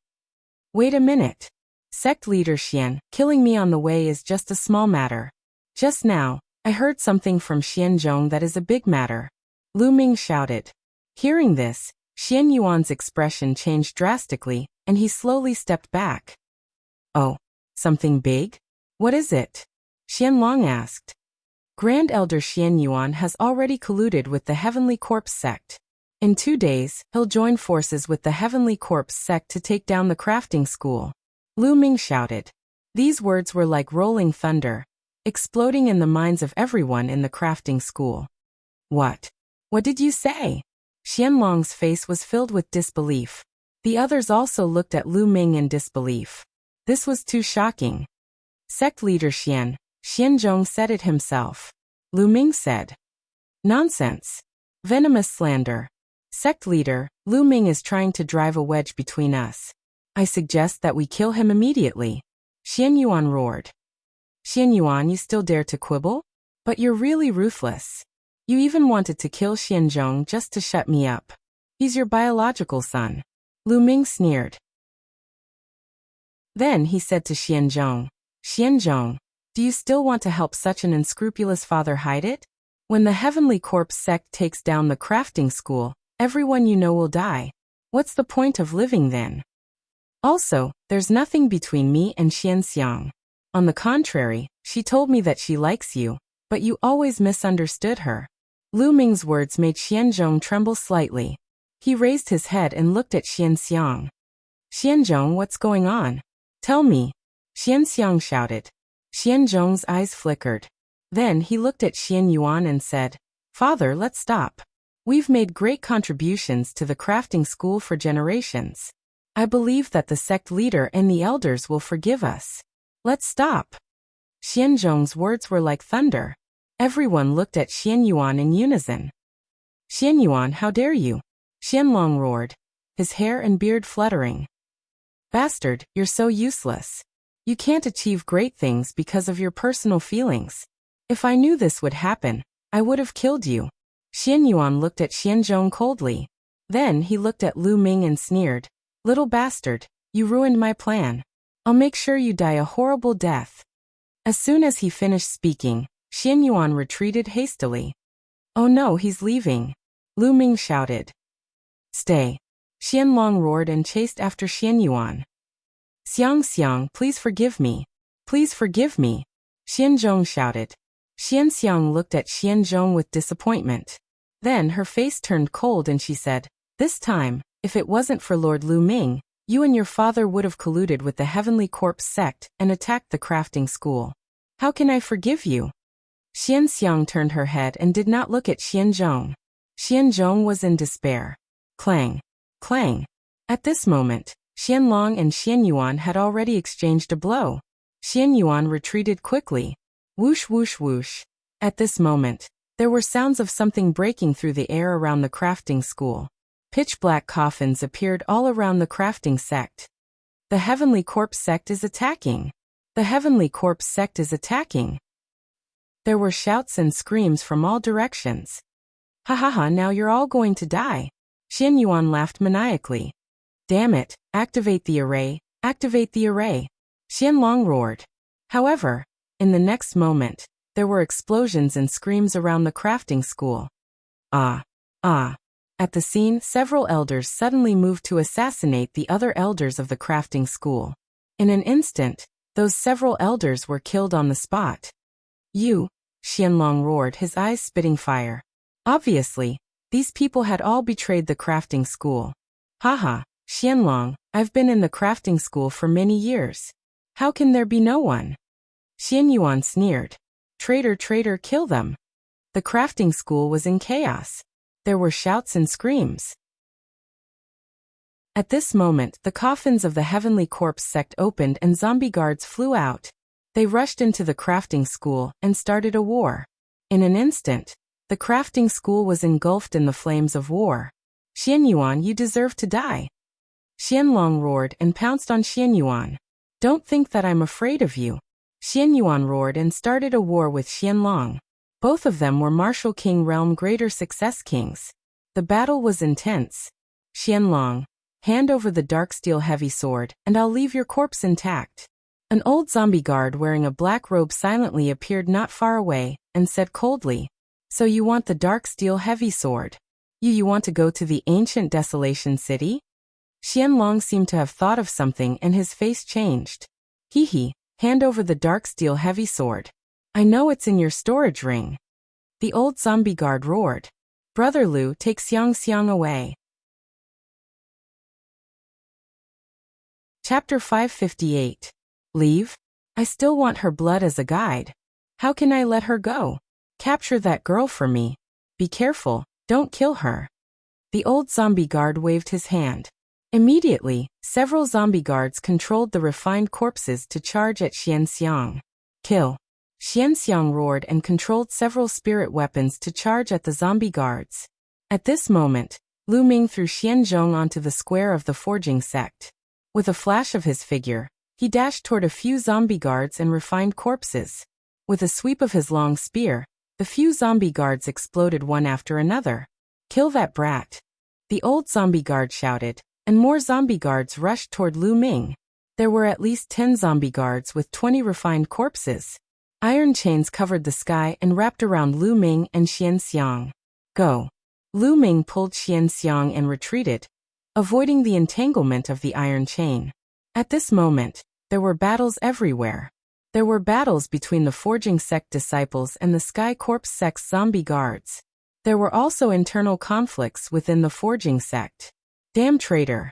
Wait a minute. Sect leader Xian, killing me on the way is just a small matter. Just now, I heard something from Xianzhong that is a big matter. Lu Ming shouted. Hearing this, Xian Yuan's expression changed drastically, and he slowly stepped back. Oh, something big? What is it? Xianlong asked. Grand Elder Xian Yuan has already colluded with the Heavenly Corpse sect. In 2 days, he'll join forces with the Heavenly Corpse sect to take down the crafting school. Lu Ming shouted. These words were like rolling thunder, exploding in the minds of everyone in the crafting school. What? What did you say? Xianlong's face was filled with disbelief. The others also looked at Lu Ming in disbelief. This was too shocking. Sect leader Xianzhong said it himself. Lu Ming said. Nonsense. Venomous slander. Sect leader, Lu Ming is trying to drive a wedge between us. I suggest that we kill him immediately. Xian Yuan roared. Xian Yuan, you still dare to quibble? But you're really ruthless. You even wanted to kill Xianzhong just to shut me up. He's your biological son. Lu Ming sneered. Then he said to Xianzhong, Xianzhong, do you still want to help such an unscrupulous father hide it? When the Heavenly Corpse sect takes down the crafting school, everyone you know will die. What's the point of living then? Also, there's nothing between me and Xianxiang. On the contrary, she told me that she likes you, but you always misunderstood her. Lu Ming's words made Xianzhong tremble slightly. He raised his head and looked at Xianxiang. Xianzhong, what's going on? Tell me. Xianxiang shouted. Xianzhong's eyes flickered. Then he looked at Xian Yuan and said, Father, let's stop. We've made great contributions to the crafting school for generations. I believe that the sect leader and the elders will forgive us. Let's stop. Xianzhong's words were like thunder. Everyone looked at Xian Yuan in unison. Xian Yuan, how dare you? Xianlong roared, his hair and beard fluttering. Bastard, you're so useless. You can't achieve great things because of your personal feelings. If I knew this would happen, I would have killed you. Xian Yuan looked at Xianzhong coldly. Then he looked at Lu Ming and sneered. Little bastard, you ruined my plan. I'll make sure you die a horrible death. As soon as he finished speaking, Xian Yuan retreated hastily. Oh no, he's leaving. Lu Ming shouted. Stay. Xianlong roared and chased after Xian Yuan. Xiang, please forgive me. Please forgive me. Xianzhong shouted. Xianxiang looked at Xianzhong with disappointment. Then her face turned cold and she said, This time, if it wasn't for Lord Lu Ming, you and your father would have colluded with the Heavenly Corpse sect and attacked the crafting school. How can I forgive you? Xianxiang turned her head and did not look at Xianzhong. Xianzhong was in despair. Clang. Clang. At this moment, Xianlong and Xian Yuan had already exchanged a blow. Xian Yuan retreated quickly. Whoosh whoosh whoosh. At this moment, there were sounds of something breaking through the air around the crafting school. Pitch-black coffins appeared all around the crafting sect. The Heavenly Corpse sect is attacking. The Heavenly Corpse sect is attacking. There were shouts and screams from all directions. Ha ha ha, now you're all going to die. Xian Yuan laughed maniacally. Damn it, activate the array, activate the array. Xianlong roared. However, in the next moment, there were explosions and screams around the crafting school. Ah. At the scene, several elders suddenly moved to assassinate the other elders of the crafting school. In an instant, those several elders were killed on the spot. You, Xianlong roared, his eyes spitting fire. Obviously, these people had all betrayed the crafting school. Haha, Xianlong, I've been in the crafting school for many years. How can there be no one? Xian Yuan sneered. Traitor, kill them. The crafting school was in chaos. There were shouts and screams. At this moment, the coffins of the Heavenly Corpse sect opened and zombie guards flew out. They rushed into the crafting school and started a war. In an instant, the crafting school was engulfed in the flames of war. Xian Yuan, you deserve to die. Xianlong roared and pounced on Xian Yuan. Don't think that I'm afraid of you. Xian Yuan roared and started a war with Xianlong. Both of them were Martial King Realm Greater Success Kings. The battle was intense. Qianlong, hand over the dark steel heavy sword, and I'll leave your corpse intact. An old zombie guard wearing a black robe silently appeared not far away, and said coldly, "So you want the dark steel heavy sword? You want to go to the ancient Desolation City?" Qianlong seemed to have thought of something and his face changed. Hee, hand over the dark steel heavy sword. I know it's in your storage ring. The old zombie guard roared. Brother Lu, take Xiang away. Chapter 558. Leave? I still want her blood as a guide. How can I let her go? Capture that girl for me. Be careful, don't kill her. The old zombie guard waved his hand. Immediately, several zombie guards controlled the refined corpses to charge at Xianxiang. Kill. Xianxiang roared and controlled several spirit weapons to charge at the zombie guards. At this moment, Lu Ming threw Xianzhong onto the square of the forging sect. With a flash of his figure, he dashed toward a few zombie guards and refined corpses. With a sweep of his long spear, the few zombie guards exploded one after another. Kill that brat. The old zombie guard shouted, and more zombie guards rushed toward Lu Ming. There were at least 10 zombie guards with 20 refined corpses. Iron chains covered the sky and wrapped around Lu Ming and Xianxiang. Go. Lu Ming pulled Xianxiang and retreated, avoiding the entanglement of the iron chain. At this moment, there were battles everywhere. There were battles between the Forging Sect disciples and the Sky Corps Sect's zombie guards. There were also internal conflicts within the Forging Sect. Damn traitor.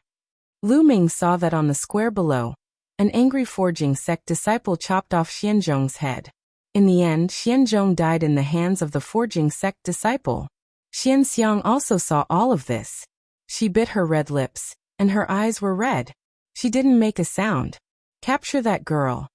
Lu Ming saw that on the square below. An angry Forging Sect disciple chopped off Xianzhong's head. In the end, Xianzhong died in the hands of the Forging Sect disciple. Xianxiang also saw all of this. She bit her red lips, and her eyes were red. She didn't make a sound. Capture that girl.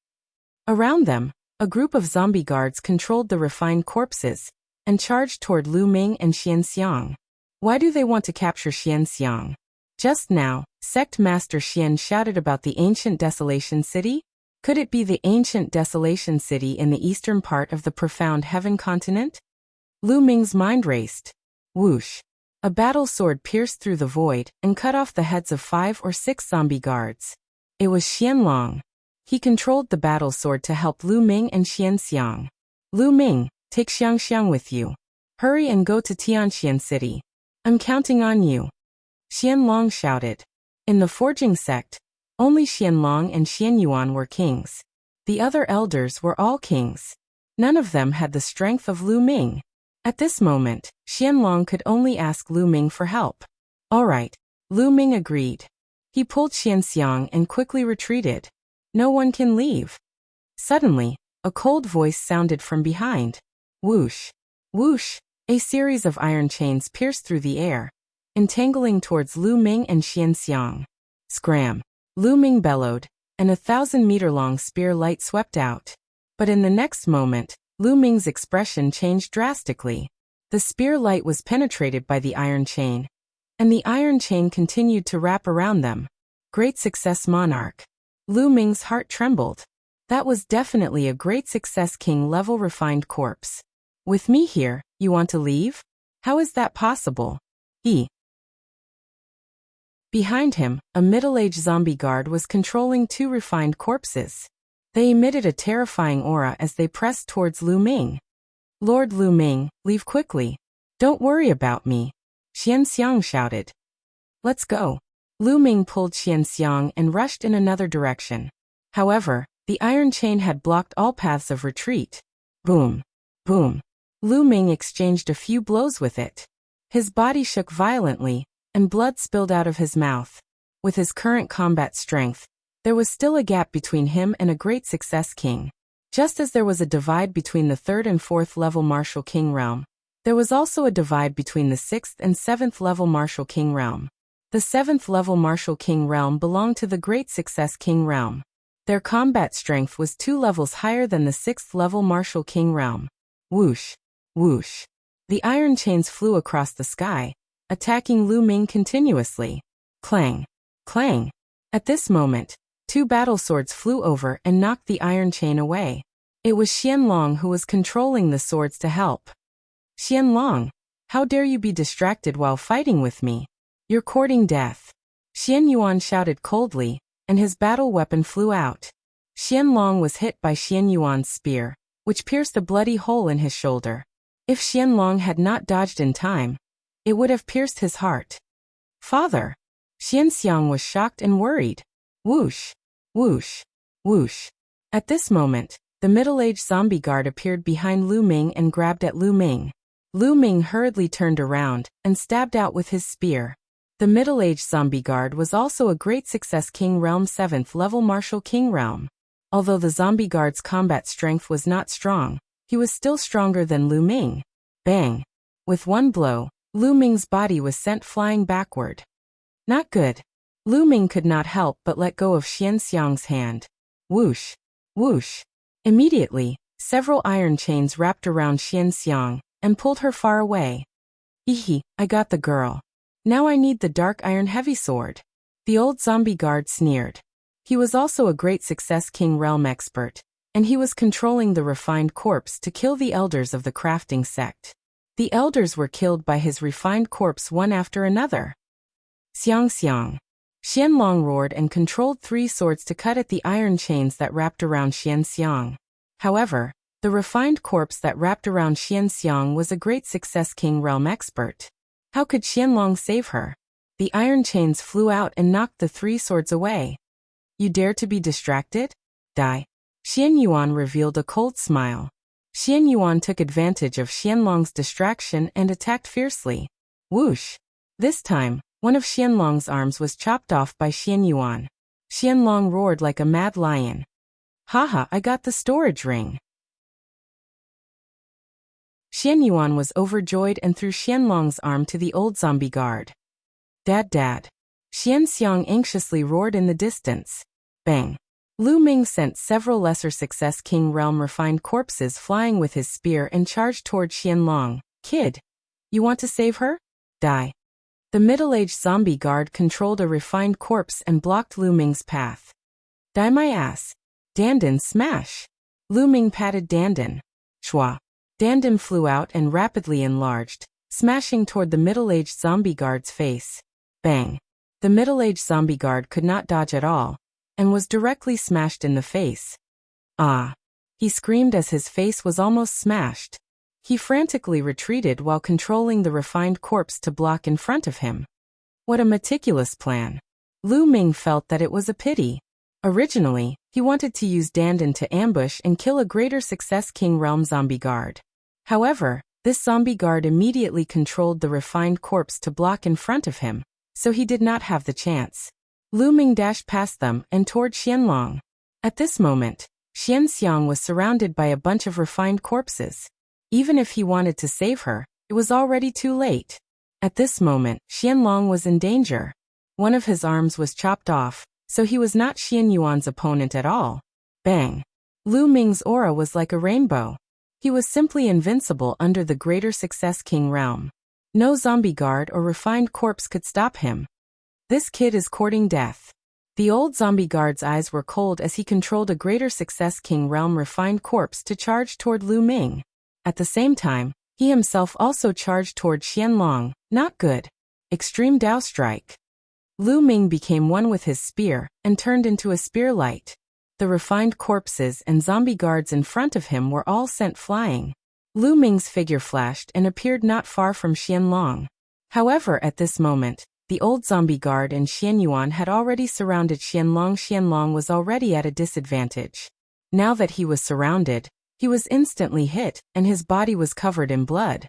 Around them, a group of zombie guards controlled the refined corpses, and charged toward Lu Ming and Xianxiang. Why do they want to capture Xianxiang? Just now, Sect Master Xian shouted about the ancient Desolation City? Could it be the ancient Desolation City in the eastern part of the profound heaven continent? Lu Ming's mind raced. Whoosh. A battle sword pierced through the void and cut off the heads of 5 or 6 zombie guards. It was Qianlong. He controlled the battle sword to help Lu Ming and Xianxiang. Lu Ming, take Xiangxiang with you. Hurry and go to Tianxian City. I'm counting on you. Qianlong shouted. In the Forging Sect, only Qianlong and Xianyuan were kings. The other elders were all kings. None of them had the strength of Lu Ming. At this moment, Qianlong could only ask Lu Ming for help. All right, Lu Ming agreed. He pulled Xianxiang and quickly retreated. No one can leave. Suddenly, a cold voice sounded from behind. Whoosh. Whoosh. A series of iron chains pierced through the air, entangling towards Lu Ming and Xianxiang. Scram. Lu Ming bellowed, and a 1,000-meter-long spear light swept out. But in the next moment, Lu Ming's expression changed drastically. The spear light was penetrated by the iron chain, and the iron chain continued to wrap around them. Great success, monarch. Lu Ming's heart trembled. That was definitely a great success, king-level refined corpse. With me here, you want to leave? How is that possible? Behind him, a middle-aged zombie guard was controlling 2 refined corpses. They emitted a terrifying aura as they pressed towards Lu Ming. Lord Lu Ming, leave quickly. Don't worry about me. Xianxiang shouted. Let's go. Lu Ming pulled Xianxiang and rushed in another direction. However, the iron chain had blocked all paths of retreat. Boom. Boom. Lu Ming exchanged a few blows with it. His body shook violently, and blood spilled out of his mouth. With his current combat strength, there was still a gap between him and a great success king. Just as there was a divide between the 3rd and 4th level Martial King realm, there was also a divide between the 6th and 7th level Martial King realm. The 7th level Martial King realm belonged to the Great Success King realm. Their combat strength was 2 levels higher than the 6th level Martial King realm. Whoosh. Whoosh. The iron chains flew across the sky, attacking Lu Ming continuously. Clang. Clang. At this moment, 2 battle swords flew over and knocked the iron chain away. It was Qianlong who was controlling the swords to help. Qianlong, how dare you be distracted while fighting with me? You're courting death. Xianyuan shouted coldly, and his battle weapon flew out. Qianlong was hit by Xianyuan's spear, which pierced a bloody hole in his shoulder. If Qianlong had not dodged in time, it would have pierced his heart. Father! Xianxiang was shocked and worried. Whoosh! Whoosh! Whoosh! At this moment, the middle-aged zombie guard appeared behind Lu Ming and grabbed at Lu Ming. Lu Ming hurriedly turned around and stabbed out with his spear. The middle-aged zombie guard was also a great success King Realm 7th level Martial King Realm. Although the zombie guard's combat strength was not strong, he was still stronger than Lu Ming. Bang! With one blow, Lu Ming's body was sent flying backward. Not good. Lu Ming could not help but let go of Xianxiang's hand. Whoosh! Whoosh! Immediately, several iron chains wrapped around Xianxiang and pulled her far away. Ehe, I got the girl. Now I need the dark iron heavy sword. The old zombie guard sneered. He was also a great success King Realm expert, and he was controlling the refined corpse to kill the elders of the crafting sect. The elders were killed by his refined corpse one after another. Xiang Xiang. Qianlong roared and controlled 3 swords to cut at the iron chains that wrapped around Xianxiang. However, the refined corpse that wrapped around Xianxiang was a great success King Realm expert. How could Qianlong save her? The iron chains flew out and knocked the 3 swords away. You dare to be distracted? Die. Xianyuan revealed a cold smile. Xianyuan took advantage of Qianlong's distraction and attacked fiercely. Whoosh! This time, one of Qianlong's arms was chopped off by Xianyuan. Qianlong roared like a mad lion. Haha, I got the storage ring. Xianyuan was overjoyed and threw Qianlong's arm to the old zombie guard. Dad dad. Xianxiang anxiously roared in the distance. Bang. Lu Ming sent several lesser success King Realm refined corpses flying with his spear and charged toward Qianlong. Kid, you want to save her? Die. The middle-aged zombie guard controlled a refined corpse and blocked Lu Ming's path. Die my ass. Dandan smash. Lu Ming patted Dandan. Shwa. Dandan flew out and rapidly enlarged, smashing toward the middle-aged zombie guard's face. Bang. The middle-aged zombie guard could not dodge at all, and was directly smashed in the face. Ah! He screamed as his face was almost smashed. He frantically retreated while controlling the refined corpse to block in front of him. What a meticulous plan. Lu Ming felt that it was a pity. Originally, he wanted to use Dandan to ambush and kill a greater success King Realm zombie guard. However, this zombie guard immediately controlled the refined corpse to block in front of him, so he did not have the chance. Lu Ming dashed past them and toward Qianlong. At this moment, Xianxiang was surrounded by a bunch of refined corpses. Even if he wanted to save her, it was already too late. At this moment, Qianlong was in danger. One of his arms was chopped off, so he was not Xianyuan's opponent at all. Bang! Lu Ming's aura was like a rainbow. He was simply invincible under the greater success King Realm. No zombie guard or refined corpse could stop him. This kid is courting death. The old zombie guard's eyes were cold as he controlled a greater success King Realm refined corpse to charge toward Lu Ming. At the same time, he himself also charged toward Qianlong. Not good. Extreme Dao Strike. Lu Ming became one with his spear and turned into a spear light. The refined corpses and zombie guards in front of him were all sent flying. Lu Ming's figure flashed and appeared not far from Qianlong. However, at this moment, the old zombie guard and Xianyuan had already surrounded Qianlong. Qianlong was already at a disadvantage. Now that he was surrounded, he was instantly hit, and his body was covered in blood.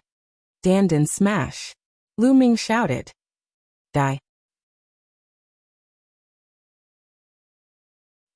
Dandan smash. Lu Ming shouted. Die.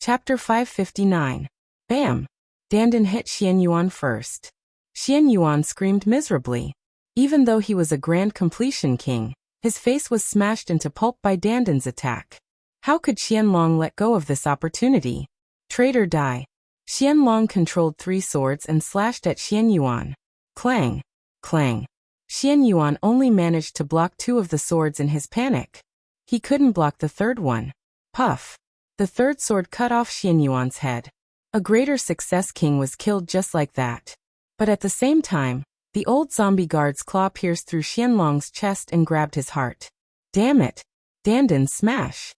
Chapter 559. Bam! Dandan hit Xianyuan first. Xianyuan screamed miserably. Even though he was a grand completion king, his face was smashed into pulp by Dandan's attack. How could Qianlong let go of this opportunity? Traitor die. Qianlong controlled 3 swords and slashed at Xianyuan. Clang! Clang! Xianyuan only managed to block 2 of the swords in his panic. He couldn't block the third one. Puff! The third sword cut off Xianyuan's head. A greater success king was killed just like that. But at the same time, the old zombie guard's claw pierced through Xianlong's chest and grabbed his heart. Damn it! Dandan smash!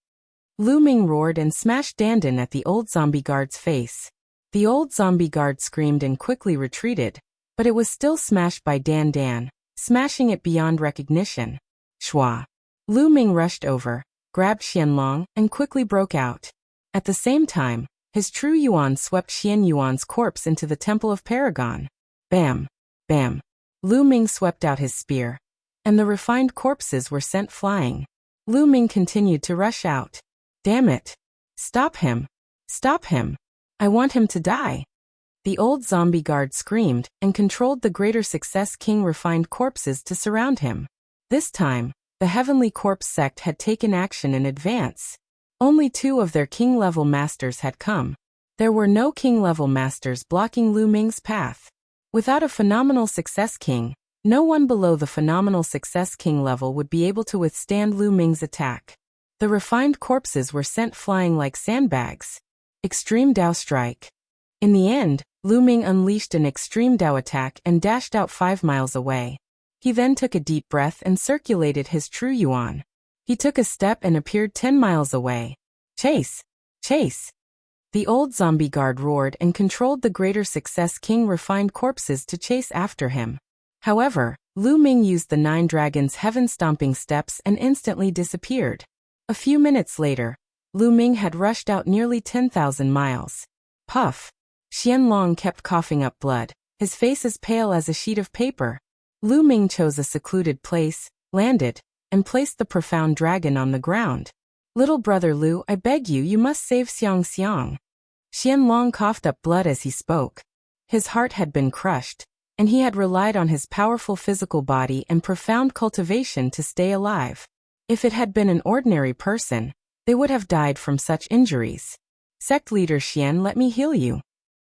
Lu Ming roared and smashed Dandan at the old zombie guard's face. The old zombie guard screamed and quickly retreated, but it was still smashed by Dan, smashing it beyond recognition. Shwa! Lu Ming rushed over, grabbed Xianlong, and quickly broke out. At the same time, his true yuan swept Xian Yuan's corpse into the Temple of Paragon. Bam! Bam! Lu Ming swept out his spear, and the refined corpses were sent flying. Lu Ming continued to rush out. Damn it! Stop him! Stop him! I want him to die! The old zombie guard screamed and controlled the greater success king refined corpses to surround him. This time, the Heavenly Corpse sect had taken action in advance. Only 2 of their king-level masters had come. There were no king-level masters blocking Lu Ming's path. Without a phenomenal success king, no one below the phenomenal success king level would be able to withstand Lu Ming's attack. The refined corpses were sent flying like sandbags. Extreme Dao Strike. In the end, Lu Ming unleashed an extreme Dao attack and dashed out 5 miles away. He then took a deep breath and circulated his true yuan. He took a step and appeared 10 miles away. Chase! Chase! The old zombie guard roared and controlled the greater success king refined corpses to chase after him. However, Lu Ming used the 9 dragons' heaven-stomping steps and instantly disappeared. A few minutes later, Lu Ming had rushed out nearly 10,000 miles. Puff! Xianlong kept coughing up blood, his face as pale as a sheet of paper. Lu Ming chose a secluded place, landed, and placed the profound dragon on the ground. Little brother Lu, I beg you, you must save Xiang. Xianlong coughed up blood as he spoke. His heart had been crushed, and he had relied on his powerful physical body and profound cultivation to stay alive. If it had been an ordinary person, they would have died from such injuries. Sect leader Xian, let me heal you.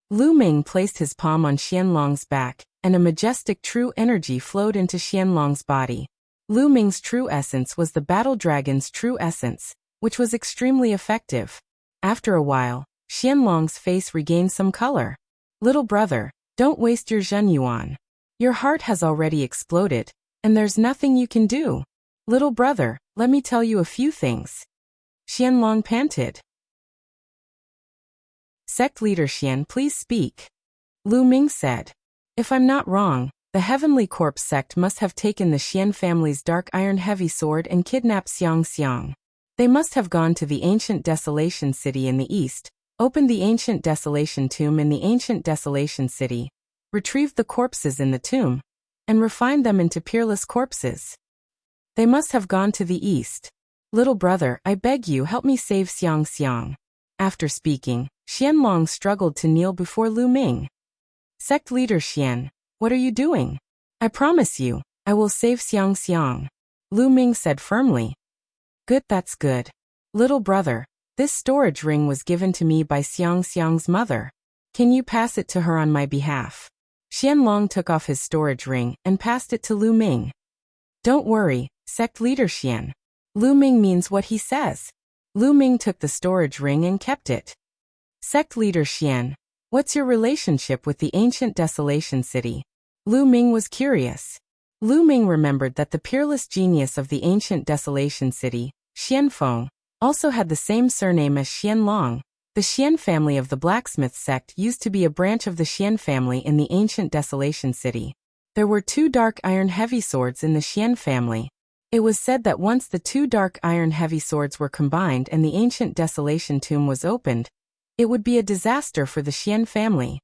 Lu Ming placed his palm on Xianlong's back, and a majestic true energy flowed into Xianlong's body. Lu Ming's true essence was the battle dragon's true essence, which was extremely effective. After a while, Xianlong's face regained some color. Little brother, don't waste your Zhen Yuan. Your heart has already exploded, and there's nothing you can do. Little brother, let me tell you a few things. Xianlong panted. Sect leader Xian, please speak. Lu Ming said. If I'm not wrong, the Heavenly Corpse sect must have taken the Xian family's dark iron heavy sword and kidnapped Xiang. They must have gone to the ancient desolation city in the east, opened the ancient desolation tomb in the ancient desolation city, retrieved the corpses in the tomb, and refined them into peerless corpses. They must have gone to the east. Little brother, I beg you, help me save Xiang. After speaking, Xianlong struggled to kneel before Lu Ming. Sect leader Xian, what are you doing? I promise you, I will save Xiang. Lu Ming said firmly. Good, that's good. Little brother, this storage ring was given to me by Xiang's mother. Can you pass it to her on my behalf? Xianlong took off his storage ring and passed it to Lu Ming. Don't worry, sect leader Xian. Lu Ming means what he says. Lu Ming took the storage ring and kept it. Sect leader Xian, what's your relationship with the ancient desolation city? Lu Ming was curious. Lu Ming remembered that the peerless genius of the ancient desolation city, Xianfeng, also had the same surname as Xianlong. The Xian family of the blacksmith sect used to be a branch of the Xian family in the ancient desolation city. There were 2 dark iron heavy swords in the Xian family. It was said that once the 2 dark iron heavy swords were combined and the ancient desolation tomb was opened, it would be a disaster for the Xian family.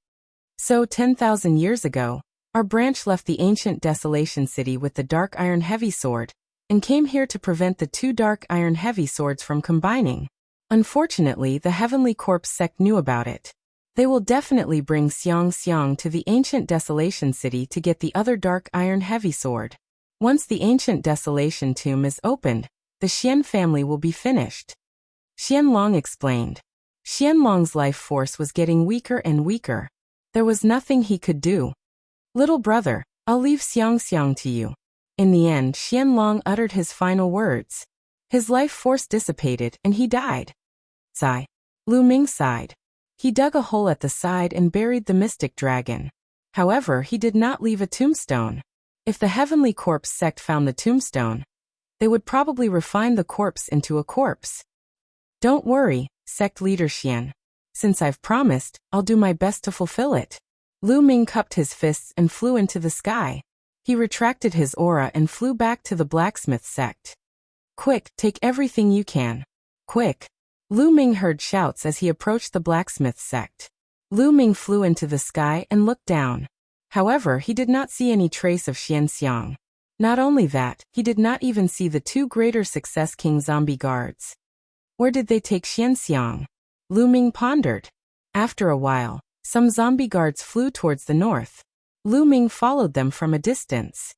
So 10,000 years ago, our branch left the ancient desolation city with the dark iron heavy sword, and came here to prevent the 2 dark iron heavy swords from combining. Unfortunately, the Heavenly Corpse sect knew about it. They will definitely bring Xiang to the ancient desolation city to get the other dark iron heavy sword. Once the ancient desolation tomb is opened, the Xian family will be finished. Xianlong explained. Xianlong's life force was getting weaker and weaker. There was nothing he could do. Little brother, I'll leave Xiang to you. In the end, Xianlong uttered his final words. His life force dissipated and he died. Sigh. Lu Ming sighed. He dug a hole at the side and buried the mystic dragon. However, he did not leave a tombstone. If the Heavenly Corpse sect found the tombstone, they would probably refine the corpse into a corpse. Don't worry, sect leader Xian. Since I've promised, I'll do my best to fulfill it. Lu Ming cupped his fists and flew into the sky. He retracted his aura and flew back to the blacksmith sect. Quick, take everything you can. Quick. Lu Ming heard shouts as he approached the blacksmith sect. Lu Ming flew into the sky and looked down. However, he did not see any trace of Xianxiang. Not only that, he did not even see the two greater success king zombie guards. Where did they take Xianxiang? Lu Ming pondered. After a while, some zombie guards flew towards the north. Lu Ming followed them from a distance.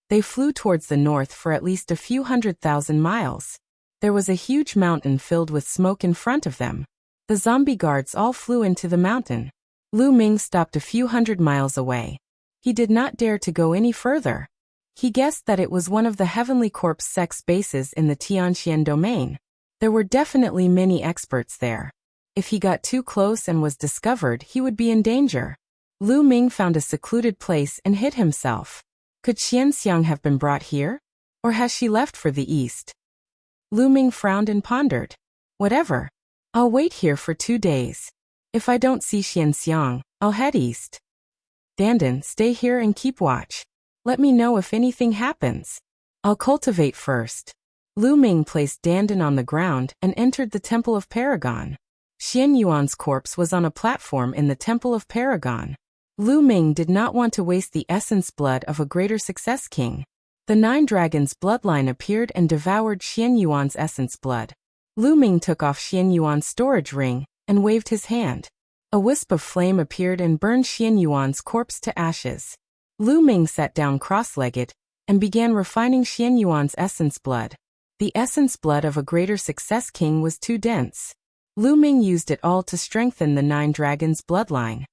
They flew towards the north for at least a few 100,000 miles. There was a huge mountain filled with smoke in front of them. The zombie guards all flew into the mountain. Lu Ming stopped a few 100 miles away. He did not dare to go any further. He guessed that it was one of the Heavenly Corpse sect's bases in the Tianxian domain. There were definitely many experts there. If he got too close and was discovered, he would be in danger. Lu Ming found a secluded place and hid himself. Could Xianxiang have been brought here? Or has she left for the east? Lu Ming frowned and pondered. Whatever. I'll wait here for 2 days. If I don't see Xianxiang, I'll head east. Dandan, stay here and keep watch. Let me know if anything happens. I'll cultivate first. Lu Ming placed Dandan on the ground and entered the Temple of Paragon. Xian Yuan's corpse was on a platform in the Temple of Paragon. Lu Ming did not want to waste the essence blood of a greater success king. The 9 dragons' bloodline appeared and devoured Xian Yuan's essence blood. Lu Ming took off Xian Yuan's storage ring and waved his hand. A wisp of flame appeared and burned Xian Yuan's corpse to ashes. Lu Ming sat down cross-legged and began refining Xian Yuan's essence blood. The essence blood of a greater success king was too dense. Lu Ming used it all to strengthen the 9 dragons' bloodline.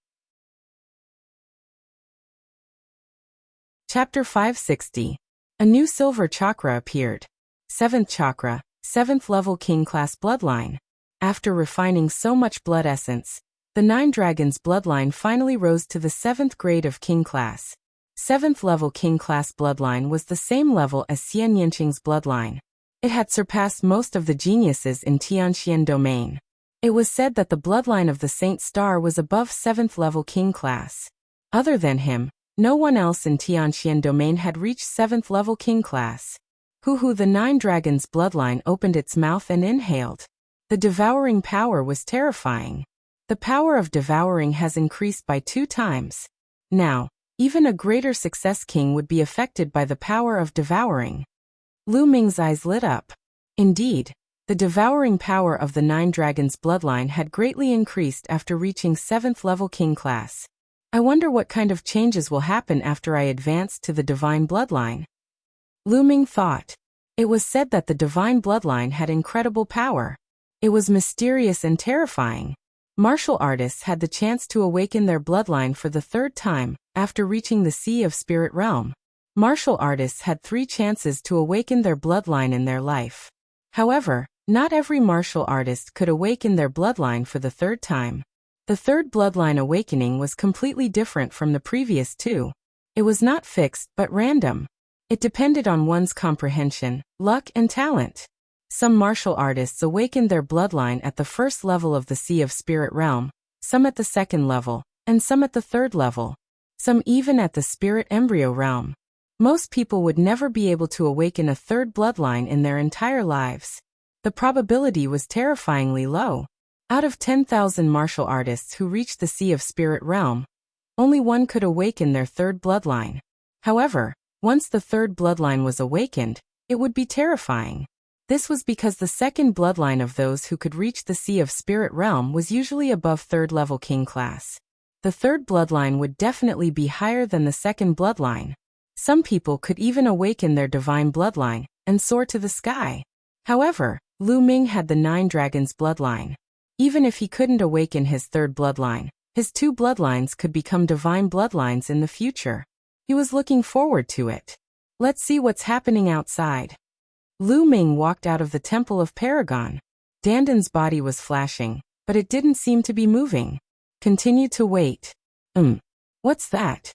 Chapter 560. A new silver chakra appeared. 7th chakra, 7th level king class bloodline. After refining so much blood essence, the 9 dragons' bloodline finally rose to the 7th grade of king class. 7th level king class bloodline was the same level as Xian Yanqing's bloodline. It had surpassed most of the geniuses in Tianxian domain. It was said that the bloodline of the Saint Star was above 7th level king class. Other than him, no one else in Tianxian domain had reached 7th level king class. The 9 dragons' bloodline opened its mouth and inhaled. The devouring power was terrifying. The power of devouring has increased by 2 times. Now, even a greater success king would be affected by the power of devouring. Lu Ming's eyes lit up. Indeed, the devouring power of the 9 dragons' bloodline had greatly increased after reaching 7th level king class. I wonder what kind of changes will happen after I advance to the divine bloodline. Lu Ming thought. It was said that the divine bloodline had incredible power. It was mysterious and terrifying. Martial artists had the chance to awaken their bloodline for the 3rd time, after reaching the Sea of Spirit Realm. Martial artists had 3 chances to awaken their bloodline in their life. However, not every martial artist could awaken their bloodline for the 3rd time. The 3rd bloodline awakening was completely different from the previous 2. It was not fixed but random. It depended on one's comprehension, luck, and talent. Some martial artists awakened their bloodline at the 1st level of the Sea of Spirit Realm, some at the 2nd level, and some at the 3rd level. Some even at the Spirit Embryo Realm. Most people would never be able to awaken a 3rd bloodline in their entire lives. The probability was terrifyingly low. Out of 10,000 martial artists who reached the Sea of Spirit Realm, only one could awaken their 3rd bloodline. However, once the 3rd bloodline was awakened, it would be terrifying. This was because the 2nd bloodline of those who could reach the Sea of Spirit Realm was usually above 3rd level king class. The 3rd bloodline would definitely be higher than the 2nd bloodline. Some people could even awaken their divine bloodline and soar to the sky. However, Lu Ming had the 9 dragons bloodline. Even if he couldn't awaken his 3rd bloodline, his 2 bloodlines could become divine bloodlines in the future. He was looking forward to it. Let's see what's happening outside. Lu Ming walked out of the Temple of Paragon. Dandan's body was flashing. but it didn't seem to be moving. Continue to wait. What's that?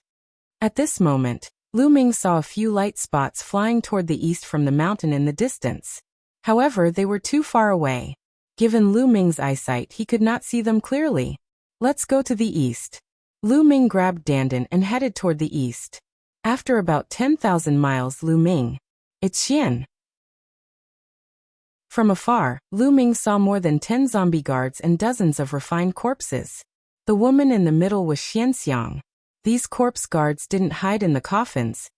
At this moment, Lu Ming saw a few light spots flying toward the east from the mountain in the distance. However, they were too far away. Given Lu Ming's eyesight, he could not see them clearly. Let's go to the east. Lu Ming grabbed Dandan and headed toward the east. After about 10,000 miles, Lu Ming. It's Xian. From afar, Lu Ming saw more than 10 zombie guards and dozens of refined corpses. The woman in the middle was Xianxiang. These corpse guards didn't hide in the coffins,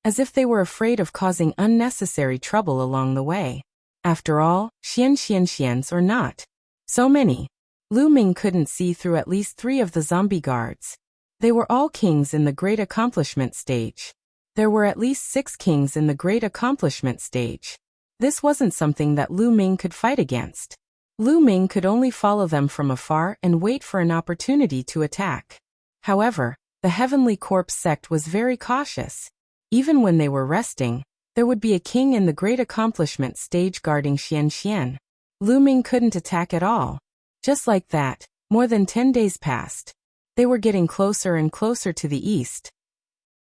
as if they were afraid of causing unnecessary trouble along the way. After all, Xians or not. So many. Lu Ming couldn't see through at least 3 of the zombie guards. They were all kings in the Great Accomplishment stage. There were at least 6 kings in the Great Accomplishment stage. This wasn't something that Lu Ming could fight against. Lu Ming could only follow them from afar and wait for an opportunity to attack. However, the Heavenly Corpse sect was very cautious. Even when they were resting, there would be a king in the Great Accomplishment stage guarding Xian. Lu Ming couldn't attack at all. Just like that, more than 10 days passed. They were getting closer and closer to the east.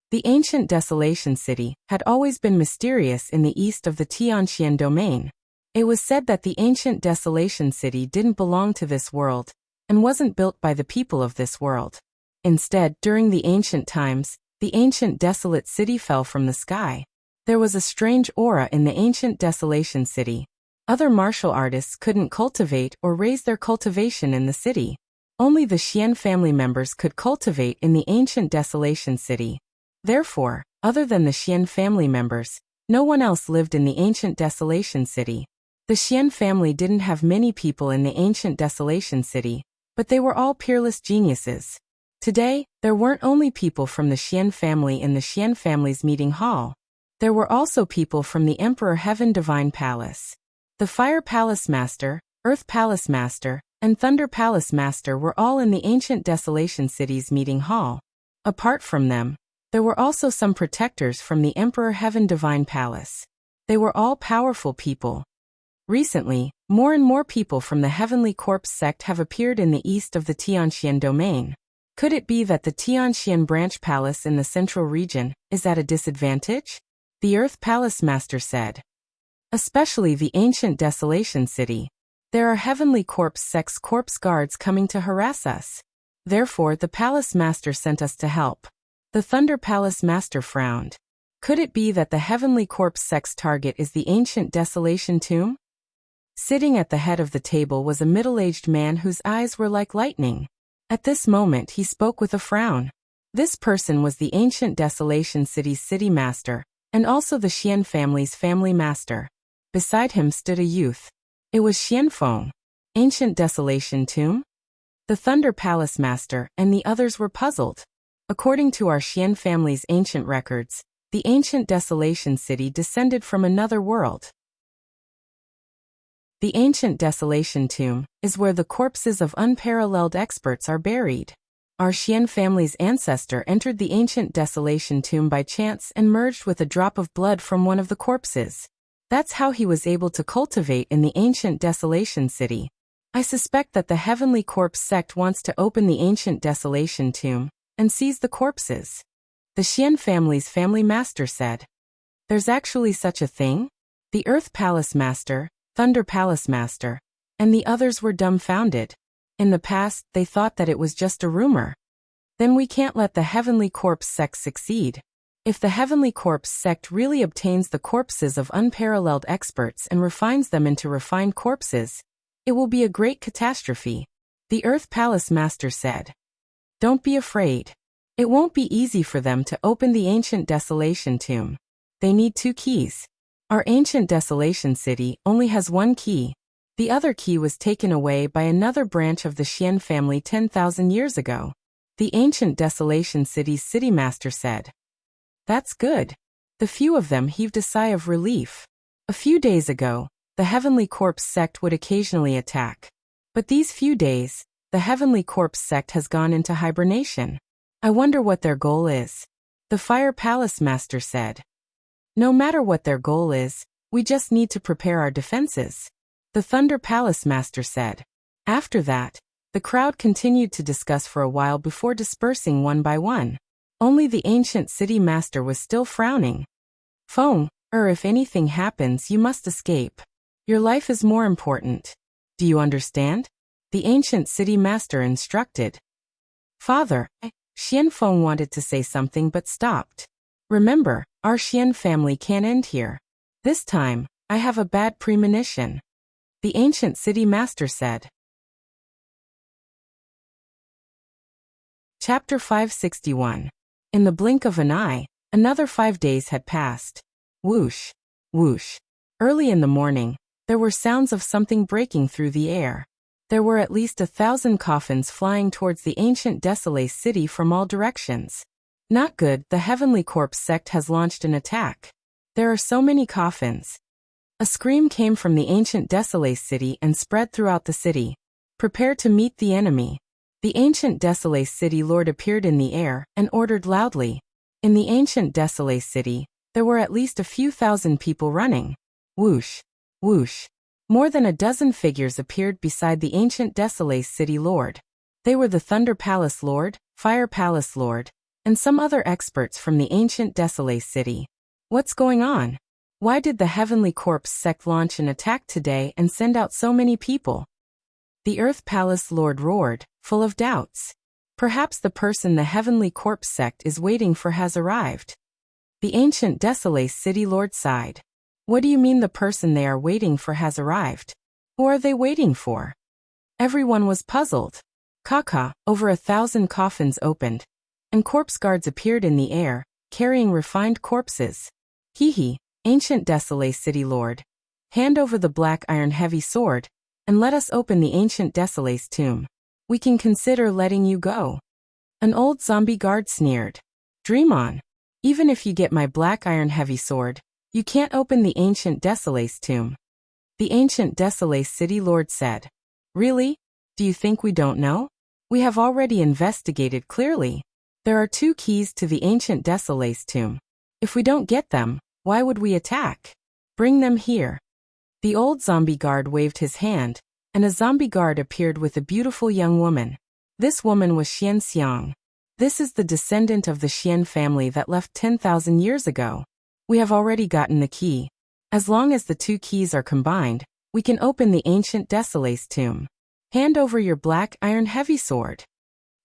The ancient Desolation City had always been mysterious in the east of the Tianxian domain. It was said that the ancient Desolation City didn't belong to this world, and wasn't built by the people of this world. Instead, during the ancient times, the ancient desolate city fell from the sky. There was a strange aura in the ancient Desolation City. Other martial artists couldn't cultivate or raise their cultivation in the city. Only the Xian family members could cultivate in the ancient Desolation City. Therefore, other than the Xian family members, no one else lived in the ancient Desolation City. The Xian family didn't have many people in the ancient Desolation City, but they were all peerless geniuses. Today, there weren't only people from the Xian family in the Xian family's meeting hall. There were also people from the Emperor Heaven Divine Palace. The Fire Palace Master, Earth Palace Master, and Thunder Palace Master were all in the ancient Desolation City's meeting hall. Apart from them, there were also some protectors from the Emperor Heaven Divine Palace. They were all powerful people. Recently, more and more people from the Heavenly Corpse sect have appeared in the east of the Tianxian domain. Could it be that the Tianxian branch palace in the central region is at a disadvantage? The Earth Palace Master said. Especially the ancient Desolation City. There are Heavenly Corpse sect's corpse guards coming to harass us. Therefore, the Palace Master sent us to help. The Thunder Palace Master frowned. Could it be that the Heavenly Corpse sect's target is the ancient Desolation Tomb? Sitting at the head of the table was a middle-aged man whose eyes were like lightning. At this moment he spoke with a frown. This person was the ancient Desolation City's city master, and also the Xian family's family master. Beside him stood a youth. It was Xianfeng. Ancient Desolation Tomb? The Thunder Palace Master and the others were puzzled. According to our Xian family's ancient records, the ancient Desolation City descended from another world. The ancient Desolation Tomb is where the corpses of unparalleled experts are buried. Our Xian family's ancestor entered the ancient Desolation Tomb by chance and merged with a drop of blood from one of the corpses. That's how he was able to cultivate in the ancient Desolation City. I suspect that the Heavenly Corpse sect wants to open the ancient Desolation Tomb and seize the corpses. The Xian family's family master said. There's actually such a thing? The Earth Palace Master, Thunder Palace Master, and the others were dumbfounded. In the past, they thought that it was just a rumor. Then we can't let the Heavenly Corpse sect succeed. If the Heavenly Corpse sect really obtains the corpses of unparalleled experts and refines them into refined corpses, it will be a great catastrophe, the Earth Palace Master said. Don't be afraid. It won't be easy for them to open the ancient Desolation Tomb. They need 2 keys. Our ancient Desolation City only has 1 key. The other key was taken away by another branch of the Xian family 10,000 years ago. The ancient Desolation City's city master said. That's good. The few of them heaved a sigh of relief. A few days ago, the Heavenly Corpse sect would occasionally attack. But these few days, the Heavenly Corpse sect has gone into hibernation. I wonder what their goal is. The Fire Palace Master said. No matter what their goal is, we just need to prepare our defenses. The Thunder Palace Master said. After that, the crowd continued to discuss for a while before dispersing one by one. Only the ancient city master was still frowning. Feng, if anything happens, you must escape. Your life is more important. Do you understand? The ancient city master instructed. Father, Xian Feng wanted to say something but stopped. Remember, our Xian family can't end here. This time, I have a bad premonition. The ancient city master said. Chapter 561. In the blink of an eye, another 5 days had passed. Whoosh, whoosh. Early in the morning, there were sounds of something breaking through the air. There were at least 1,000 coffins flying towards the ancient desolate city from all directions. Not good, the Heavenly Corpse sect has launched an attack. There are so many coffins. A scream came from the ancient desolate city and spread throughout the city. Prepare to meet the enemy. The ancient desolate city lord appeared in the air and ordered loudly. In the ancient desolate city, there were at least a few thousand people running. Whoosh, whoosh. More than a dozen figures appeared beside the ancient desolate city lord. They were the Thunder Palace Lord, Fire Palace Lord, and some other experts from the ancient desolate city. What's going on? Why did the Heavenly Corpse sect launch an attack today and send out so many people? The Earth Palace Lord roared, full of doubts. Perhaps the person the Heavenly Corpse sect is waiting for has arrived. The ancient desolate city lord sighed. What do you mean the person they are waiting for has arrived? Who are they waiting for? Everyone was puzzled. Kaka, over 1,000 coffins opened, and corpse guards appeared in the air, carrying refined corpses. Hee, ancient desolate city lord. Hand over the black iron heavy sword, and let us open the ancient desolate's tomb. We can consider letting you go. An old zombie guard sneered. Dream on. Even if you get my black iron heavy sword, you can't open the ancient desolate's tomb. The ancient desolate city lord said. Really? Do you think we don't know? We have already investigated clearly. There are 2 keys to the ancient desolate's tomb. If we don't get them, why would we attack? Bring them here. The old zombie guard waved his hand, and a zombie guard appeared with a beautiful young woman. This woman was Xian Xiang. This is the descendant of the Xian family that left 10,000 years ago. We have already gotten the key. As long as the 2 keys are combined, we can open the ancient desolate's tomb. Hand over your black iron heavy sword.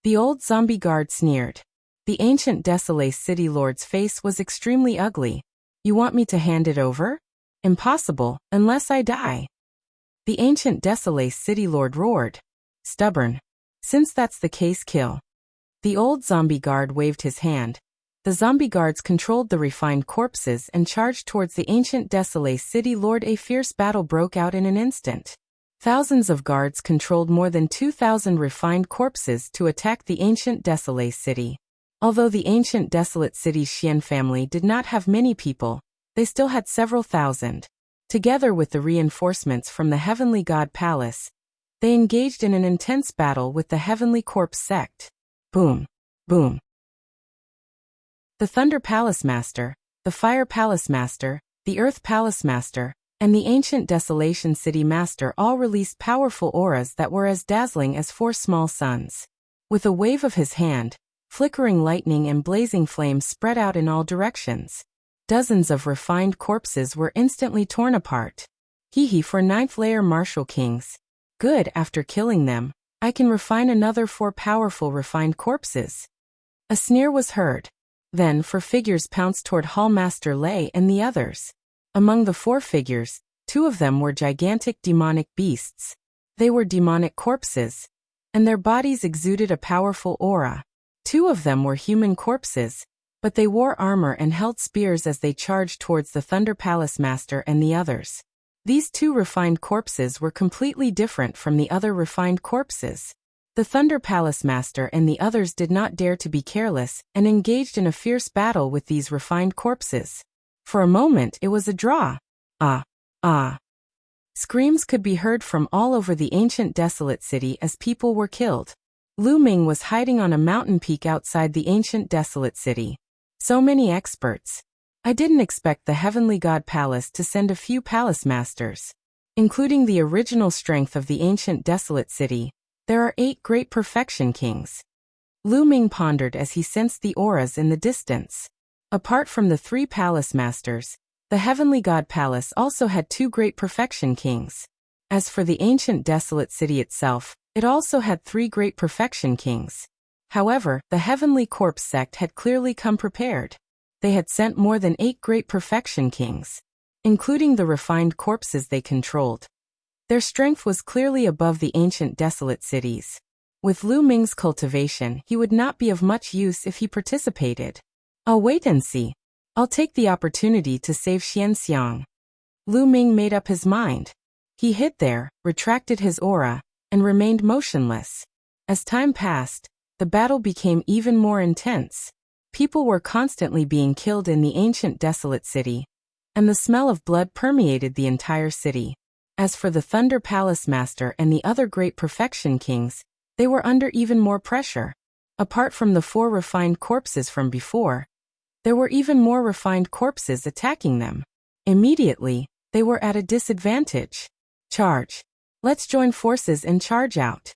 The old zombie guard sneered. The ancient desolate city lord's face was extremely ugly. You want me to hand it over? Impossible, unless I die. The ancient desolate city lord roared. Stubborn. Since that's the case, kill. The old zombie guard waved his hand. The zombie guards controlled the refined corpses and charged towards the ancient desolate city lord. A fierce battle broke out in an instant. Thousands of guards controlled more than 2,000 refined corpses to attack the ancient desolate city. Although the ancient desolate city's Xian family did not have many people, they still had several thousand. Together with the reinforcements from the Heavenly God Palace, they engaged in an intense battle with the Heavenly Corpse sect. Boom, boom. The Thunder Palace Master, the Fire Palace Master, the Earth Palace Master, and the Ancient Desolation City Master all released powerful auras that were as dazzling as 4 small suns. With a wave of his hand, flickering lightning and blazing flames spread out in all directions. Dozens of refined corpses were instantly torn apart. Hee for 9th layer martial kings. Good, after killing them, I can refine another 4 powerful refined corpses. A sneer was heard. Then 4 figures pounced toward Hall Master Lei and the others. Among the 4 figures, 2 of them were gigantic demonic beasts. They were demonic corpses, and their bodies exuded a powerful aura. 2 of them were human corpses, but they wore armor and held spears as they charged towards the Thunder Palace Master and the others. These 2 refined corpses were completely different from the other refined corpses. The Thunder Palace Master and the others did not dare to be careless and engaged in a fierce battle with these refined corpses. For a moment it was a draw. Ah. Screams could be heard from all over the ancient desolate city as people were killed. Lu Ming was hiding on a mountain peak outside the ancient desolate city. So many experts. I didn't expect the Heavenly God Palace to send a few palace masters. Including the original strength of the ancient desolate city, there are 8 great perfection kings. Lu Ming pondered as he sensed the auras in the distance. Apart from the 3 palace masters, the heavenly god palace also had 2 great perfection kings. As for the ancient desolate city itself, it also had 3 great perfection kings. However, the heavenly corpse sect had clearly come prepared. They had sent more than 8 great perfection kings, including the refined corpses they controlled. Their strength was clearly above the ancient desolate cities. With Lu Ming's cultivation, he would not be of much use if he participated. I'll wait and see. I'll take the opportunity to save Xianxiang. Lu Ming made up his mind. He hid there, retracted his aura, and remained motionless. As time passed, the battle became even more intense. People were constantly being killed in the ancient desolate city, and the smell of blood permeated the entire city. As for the Thunder Palace Master and the other great perfection kings, they were under even more pressure. Apart from the 4 refined corpses from before, there were even more refined corpses attacking them. Immediately, they were at a disadvantage. Charge! Let's join forces and charge out.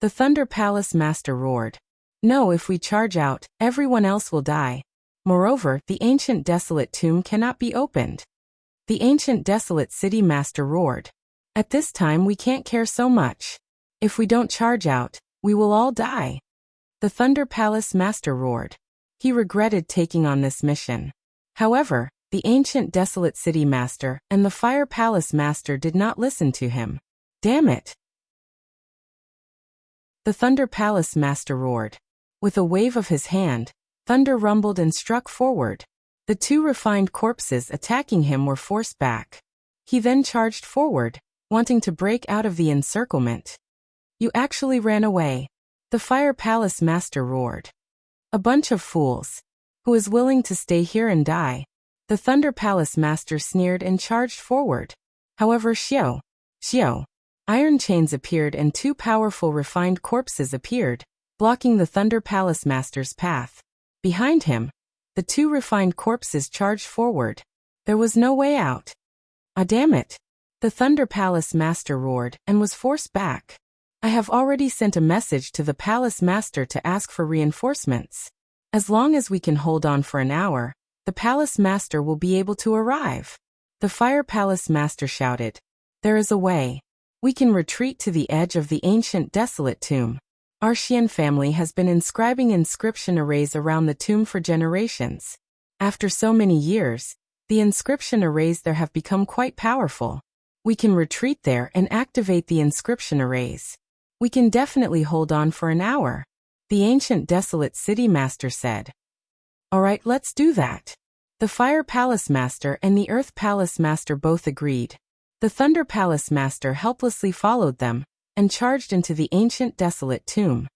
The Thunder Palace Master roared. No, if we charge out, everyone else will die. Moreover, the ancient desolate tomb cannot be opened. The ancient desolate city master roared. At this time we can't care so much. If we don't charge out, we will all die. The Thunder Palace Master roared. He regretted taking on this mission. However, the ancient desolate city master and the Fire Palace Master did not listen to him. Damn it! The Thunder Palace Master roared. With a wave of his hand, thunder rumbled and struck forward. The 2 refined corpses attacking him were forced back. He then charged forward, wanting to break out of the encirclement. You actually ran away. The Fire Palace Master roared. A bunch of fools. Who is willing to stay here and die? The Thunder Palace Master sneered and charged forward. However, Xiao, iron chains appeared and 2 powerful refined corpses appeared, blocking the Thunder Palace Master's path. Behind him, the 2 refined corpses charged forward. There was no way out. Ah, damn it! The Thunder Palace Master roared and was forced back. I have already sent a message to the Palace Master to ask for reinforcements. As long as we can hold on for an hour, the Palace Master will be able to arrive. The Fire Palace Master shouted. There is a way. We can retreat to the edge of the ancient desolate tomb. Our Xian family has been inscribing inscription arrays around the tomb for generations. After so many years, the inscription arrays there have become quite powerful. We can retreat there and activate the inscription arrays. We can definitely hold on for an hour, the ancient desolate city master said. Alright, let's do that. The Fire Palace Master and the Earth Palace Master both agreed. The Thunder Palace Master helplessly followed them, and charged into the ancient desolate tomb.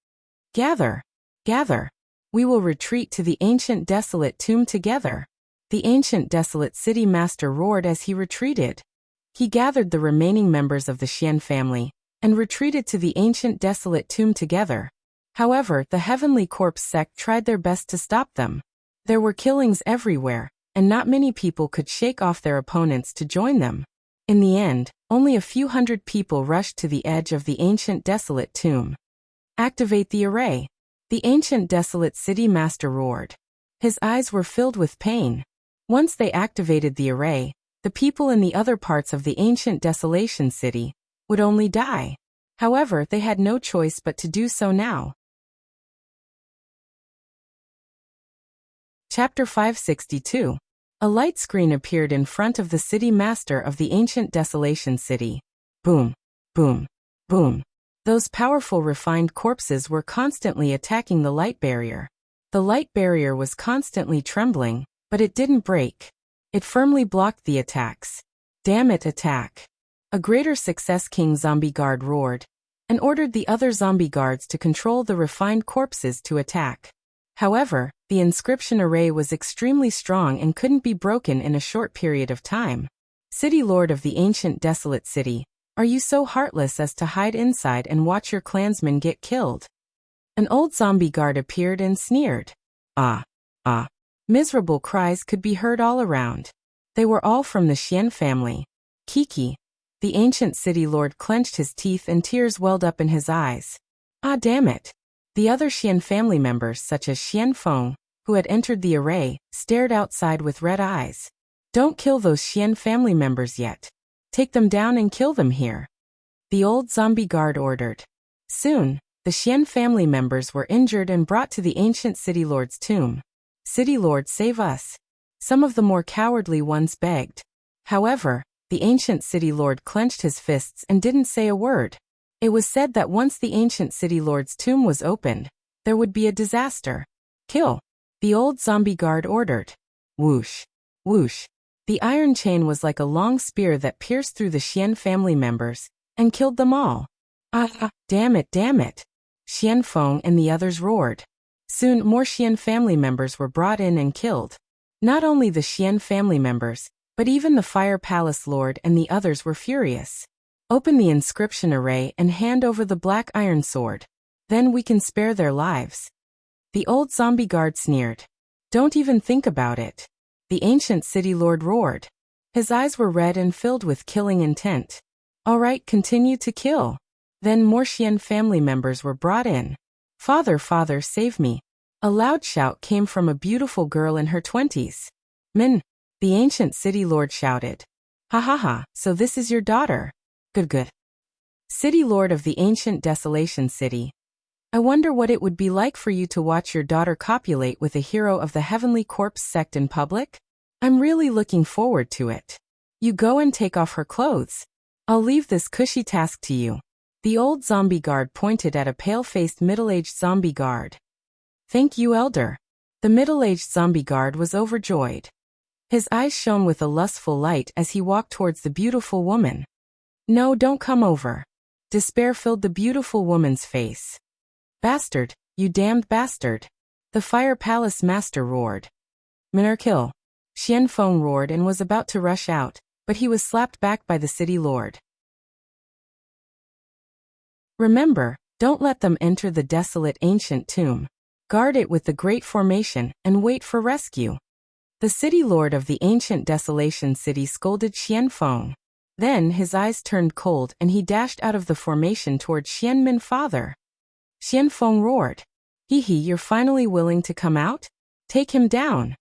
Gather! Gather! We will retreat to the ancient desolate tomb together. The ancient desolate city master roared as he retreated. He gathered the remaining members of the Xian family, and retreated to the ancient desolate tomb together. However, the heavenly corpse sect tried their best to stop them. There were killings everywhere, and not many people could shake off their opponents to join them. In the end, only a few hundred people rushed to the edge of the ancient desolate tomb. Activate the array. The ancient desolate city master roared. His eyes were filled with pain. Once they activated the array, the people in the other parts of the ancient desolation city would only die. However, they had no choice but to do so now. Chapter 562. A light screen appeared in front of the city master of the ancient desolation city. Boom, boom, boom. Those powerful refined corpses were constantly attacking the light barrier. The light barrier was constantly trembling, but it didn't break. It firmly blocked the attacks. Damn it, attack. A greater success King Zombie Guard roared, and ordered the other zombie guards to control the refined corpses to attack. However, the inscription array was extremely strong and couldn't be broken in a short period of time. City Lord of the ancient desolate city, are you so heartless as to hide inside and watch your clansmen get killed? An old zombie guard appeared and sneered. Ah, ah. Miserable cries could be heard all around. They were all from the Xian family. Kiki, The ancient city lord clenched his teeth and tears welled up in his eyes. Ah, damn it. The other Xian family members, such as Xian Feng, who had entered the array, stared outside with red eyes. Don't kill those Xian family members yet. Take them down and kill them here. The old zombie guard ordered. Soon, the Xian family members were injured and brought to the ancient city lord's tomb. City lord, save us. Some of the more cowardly ones begged. However, the ancient city lord clenched his fists and didn't say a word. It was said that once the ancient city lord's tomb was opened, there would be a disaster. Kill. The old zombie guard ordered. Whoosh. Whoosh. The iron chain was like a long spear that pierced through the Xian family members and killed them all. Ah, damn it, damn it. Xian Feng and the others roared. Soon more Xian family members were brought in and killed. Not only the Xian family members, but even the Fire Palace Lord and the others were furious. Open the inscription array and hand over the black iron sword. Then we can spare their lives. The old zombie guard sneered. Don't even think about it. The ancient city lord roared. His eyes were red and filled with killing intent. All right, continue to kill. Then more Xian family members were brought in. Father, father, save me. A loud shout came from a beautiful girl in her 20s. Min, the ancient city lord shouted. Ha ha ha, so this is your daughter. Good, good. City lord of the ancient desolation city. I wonder what it would be like for you to watch your daughter copulate with a hero of the Heavenly Corpse sect in public? I'm really looking forward to it. You go and take off her clothes. I'll leave this cushy task to you. The old zombie guard pointed at a pale-faced middle-aged zombie guard. Thank you, elder. The middle-aged zombie guard was overjoyed. His eyes shone with a lustful light as he walked towards the beautiful woman. No, don't come over. Despair filled the beautiful woman's face. Bastard, you damned bastard. The Fire Palace Master roared. Minor kill. Xian Feng roared and was about to rush out, but he was slapped back by the city lord. Remember, don't let them enter the desolate ancient tomb. Guard it with the great formation and wait for rescue. The city lord of the ancient desolation city scolded Xian Feng. Then his eyes turned cold and he dashed out of the formation toward Xian Min father. Xian Feng roared. Hee hee, you're finally willing to come out? Take him down.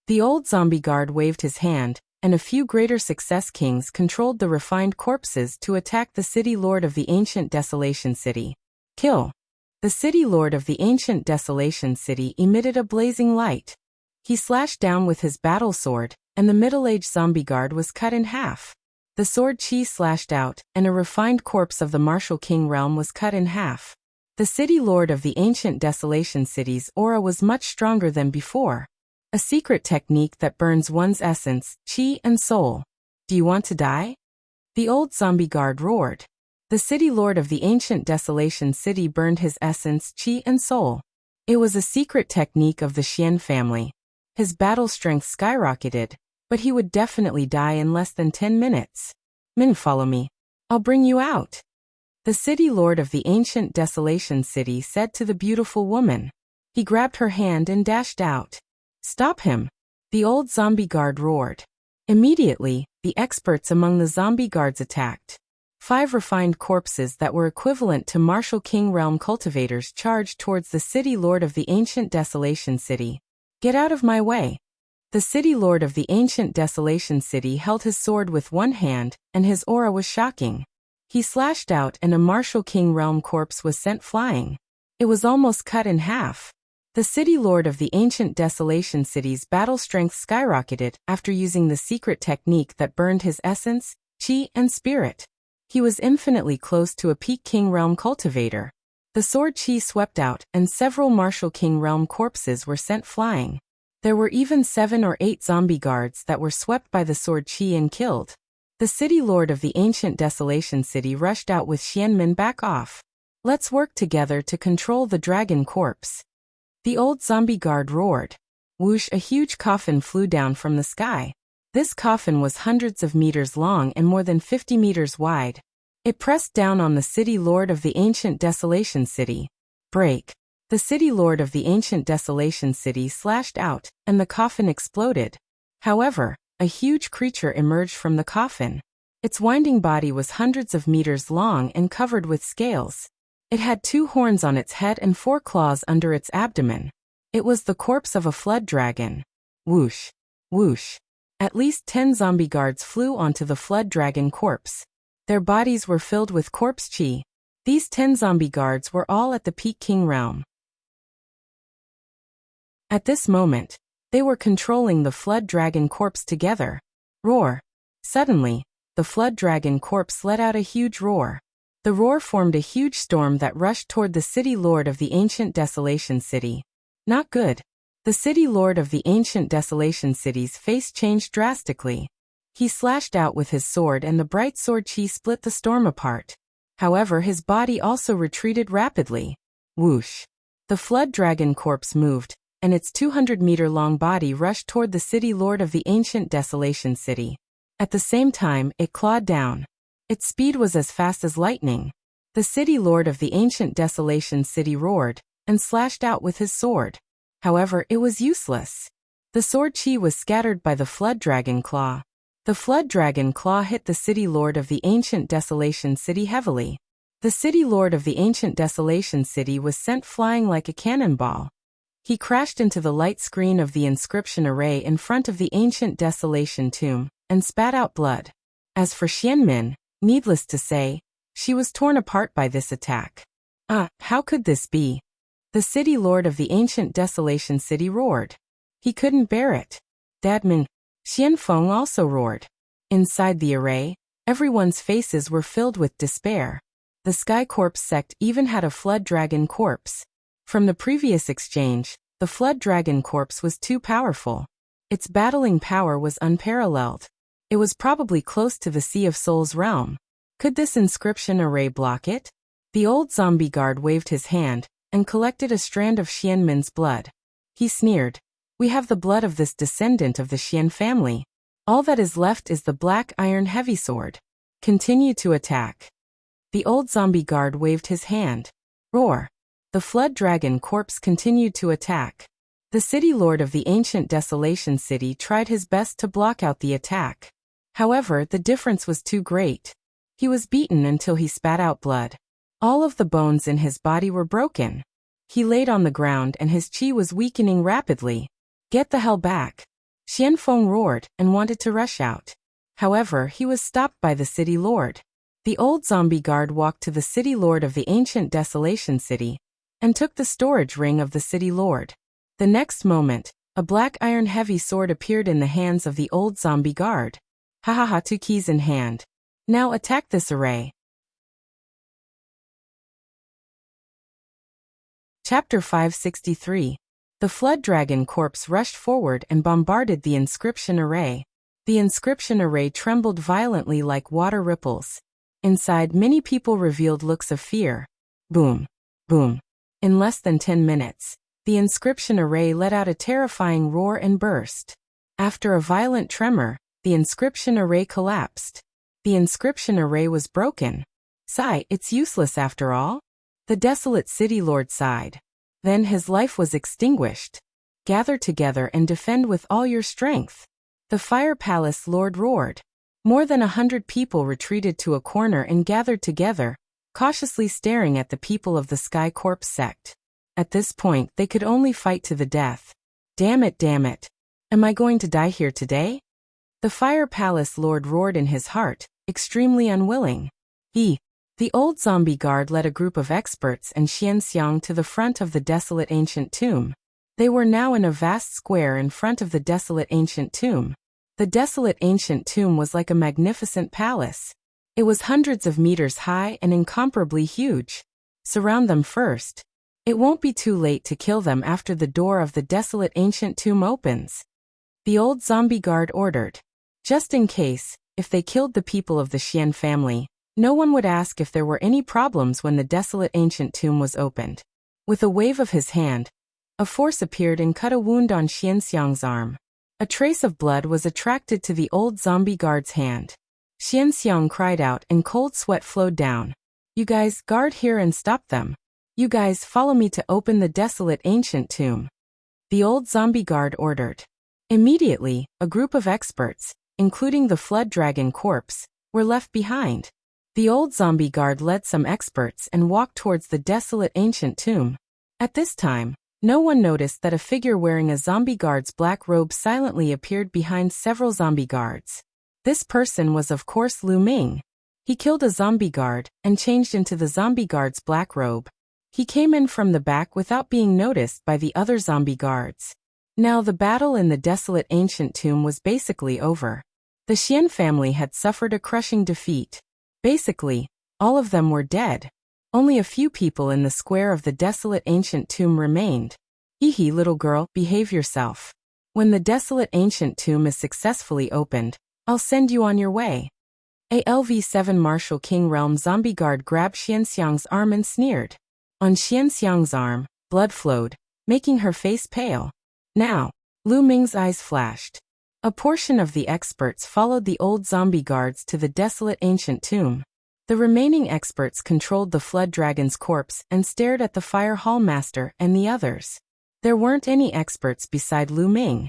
The old zombie guard waved his hand, and a few greater success kings controlled the refined corpses to attack the city lord of the ancient desolation city. Kill. The city lord of the ancient desolation city emitted a blazing light. He slashed down with his battle sword, and the middle-aged zombie guard was cut in half. The sword chi slashed out, and a refined corpse of the martial king realm was cut in half. The city lord of the ancient desolation city's aura was much stronger than before. A secret technique that burns one's essence, chi and soul. Do you want to die? The old zombie guard roared. The city lord of the ancient desolation city burned his essence, chi and soul. It was a secret technique of the Xian family. His battle strength skyrocketed, but he would definitely die in less than 10 minutes. Min, follow me. I'll bring you out. The city lord of the ancient desolation city said to the beautiful woman. He grabbed her hand and dashed out. Stop him. The old zombie guard roared. Immediately, the experts among the zombie guards attacked. 5 refined corpses that were equivalent to martial king realm cultivators charged towards the city lord of the ancient desolation city. Get out of my way. The city lord of the ancient desolation city held his sword with one hand, and his aura was shocking. He slashed out and a martial king realm corpse was sent flying. It was almost cut in half. The city lord of the ancient desolation city's battle strength skyrocketed after using the secret technique that burned his essence, chi and spirit. He was infinitely close to a peak king realm cultivator. The sword chi swept out and several martial king realm corpses were sent flying. There were even 7 or 8 zombie guards that were swept by the sword chi and killed. The city lord of the ancient desolation city rushed out with Xianmin back off. Let's work together to control the dragon corpse. The old zombie guard roared. Whoosh, a huge coffin flew down from the sky. This coffin was hundreds of meters long and more than 50 meters wide. It pressed down on the city lord of the ancient desolation city. Break. The city lord of the ancient desolation city slashed out, and the coffin exploded. However, a huge creature emerged from the coffin. Its winding body was hundreds of meters long and covered with scales. It had 2 horns on its head and 4 claws under its abdomen. It was the corpse of a flood dragon. Whoosh! Whoosh! At least 10 zombie guards flew onto the flood dragon corpse. Their bodies were filled with corpse chi. These 10 zombie guards were all at the Peak King realm. At this moment, they were controlling the flood dragon corpse together. Roar! Suddenly, the flood dragon corpse let out a huge roar. The roar formed a huge storm that rushed toward the city lord of the ancient desolation city. Not good. The city lord of the ancient desolation city's face changed drastically. He slashed out with his sword and the bright sword chi split the storm apart. However, his body also retreated rapidly. Whoosh! The flood dragon corpse moved, and its 200-meter-long body rushed toward the city lord of the ancient desolation city. At the same time, it clawed down. Its speed was as fast as lightning. The city lord of the ancient desolation city roared, and slashed out with his sword. However, it was useless. The sword chi was scattered by the flood dragon claw. The flood dragon claw hit the city lord of the ancient desolation city heavily. The city lord of the ancient desolation city was sent flying like a cannonball. He crashed into the light screen of the inscription array in front of the ancient desolation tomb, and spat out blood. As for Xianmin, needless to say, she was torn apart by this attack. How could this be? The city lord of the ancient desolation city roared. He couldn't bear it. Dadmin, Xianfeng also roared. Inside the array, everyone's faces were filled with despair. The Sky Corpse sect even had a flood dragon corpse. From the previous exchange, the flood dragon corpse was too powerful. Its battling power was unparalleled. It was probably close to the Sea of Souls realm. Could this inscription array block it? The old zombie guard waved his hand, and collected a strand of Xianmin's blood. He sneered. We have the blood of this descendant of the Xian family. All that is left is the black iron heavy sword. Continue to attack. The old zombie guard waved his hand. Roar! The flood dragon corpse continued to attack. The city lord of the ancient desolation city tried his best to block out the attack. However, the difference was too great. He was beaten until he spat out blood. All of the bones in his body were broken. He laid on the ground and his chi was weakening rapidly. Get the hell back! Xianfeng roared and wanted to rush out. However, he was stopped by the city lord. The old zombie guard walked to the city lord of the ancient desolation city, and took the storage ring of the city lord. The next moment, a black iron heavy sword appeared in the hands of the old zombie guard. Ha, 2 keys in hand. Now attack this array. Chapter 563. The flood dragon corpse rushed forward and bombarded the inscription array. The inscription array trembled violently like water ripples. Inside, many people revealed looks of fear. Boom. Boom. In less than 10 minutes, the inscription array let out a terrifying roar and burst. After a violent tremor, the inscription array collapsed. The inscription array was broken. Sigh, it's useless after all. The desolate city lord sighed. Then his life was extinguished. Gather together and defend with all your strength. The fire palace lord roared. More than 100 people retreated to a corner and gathered together, cautiously staring at the people of the Sky Corpse sect. At this point, they could only fight to the death. Damn it, damn it. Am I going to die here today? The fire palace lord roared in his heart, extremely unwilling. The old zombie guard led a group of experts and Xianxiang to the front of the desolate ancient tomb. They were now in a vast square in front of the desolate ancient tomb. The desolate ancient tomb was like a magnificent palace. It was hundreds of meters high and incomparably huge. Surround them first. It won't be too late to kill them after the door of the desolate ancient tomb opens. The old zombie guard ordered. Just in case, if they killed the people of the Xian family, no one would ask if there were any problems when the desolate ancient tomb was opened. With a wave of his hand, a force appeared and cut a wound on Xianxiang's arm. A trace of blood was attracted to the old zombie guard's hand. Xianxiang cried out and cold sweat flowed down. You guys, guard here and stop them. You guys, follow me to open the desolate ancient tomb. The old zombie guard ordered. Immediately, a group of experts, including the flood dragon corpse, were left behind. The old zombie guard led some experts and walked towards the desolate ancient tomb. At this time, no one noticed that a figure wearing a zombie guard's black robe silently appeared behind several zombie guards. This person was of course Lu Ming. He killed a zombie guard and changed into the zombie guard's black robe. He came in from the back without being noticed by the other zombie guards. Now the battle in the desolate ancient tomb was basically over. The Xian family had suffered a crushing defeat. Basically, all of them were dead. Only a few people in the square of the desolate ancient tomb remained. Hee little girl, behave yourself. When the desolate ancient tomb is successfully opened, I'll send you on your way. ALV-7 Martial King Realm Zombie Guard grabbed Xianxiang's arm and sneered. On Xianxiang's arm, blood flowed, making her face pale. Now, Lu Ming's eyes flashed. A portion of the experts followed the old zombie guards to the desolate ancient tomb. The remaining experts controlled the flood dragon's corpse and stared at the fire hall master and the others. There weren't any experts beside Lu Ming.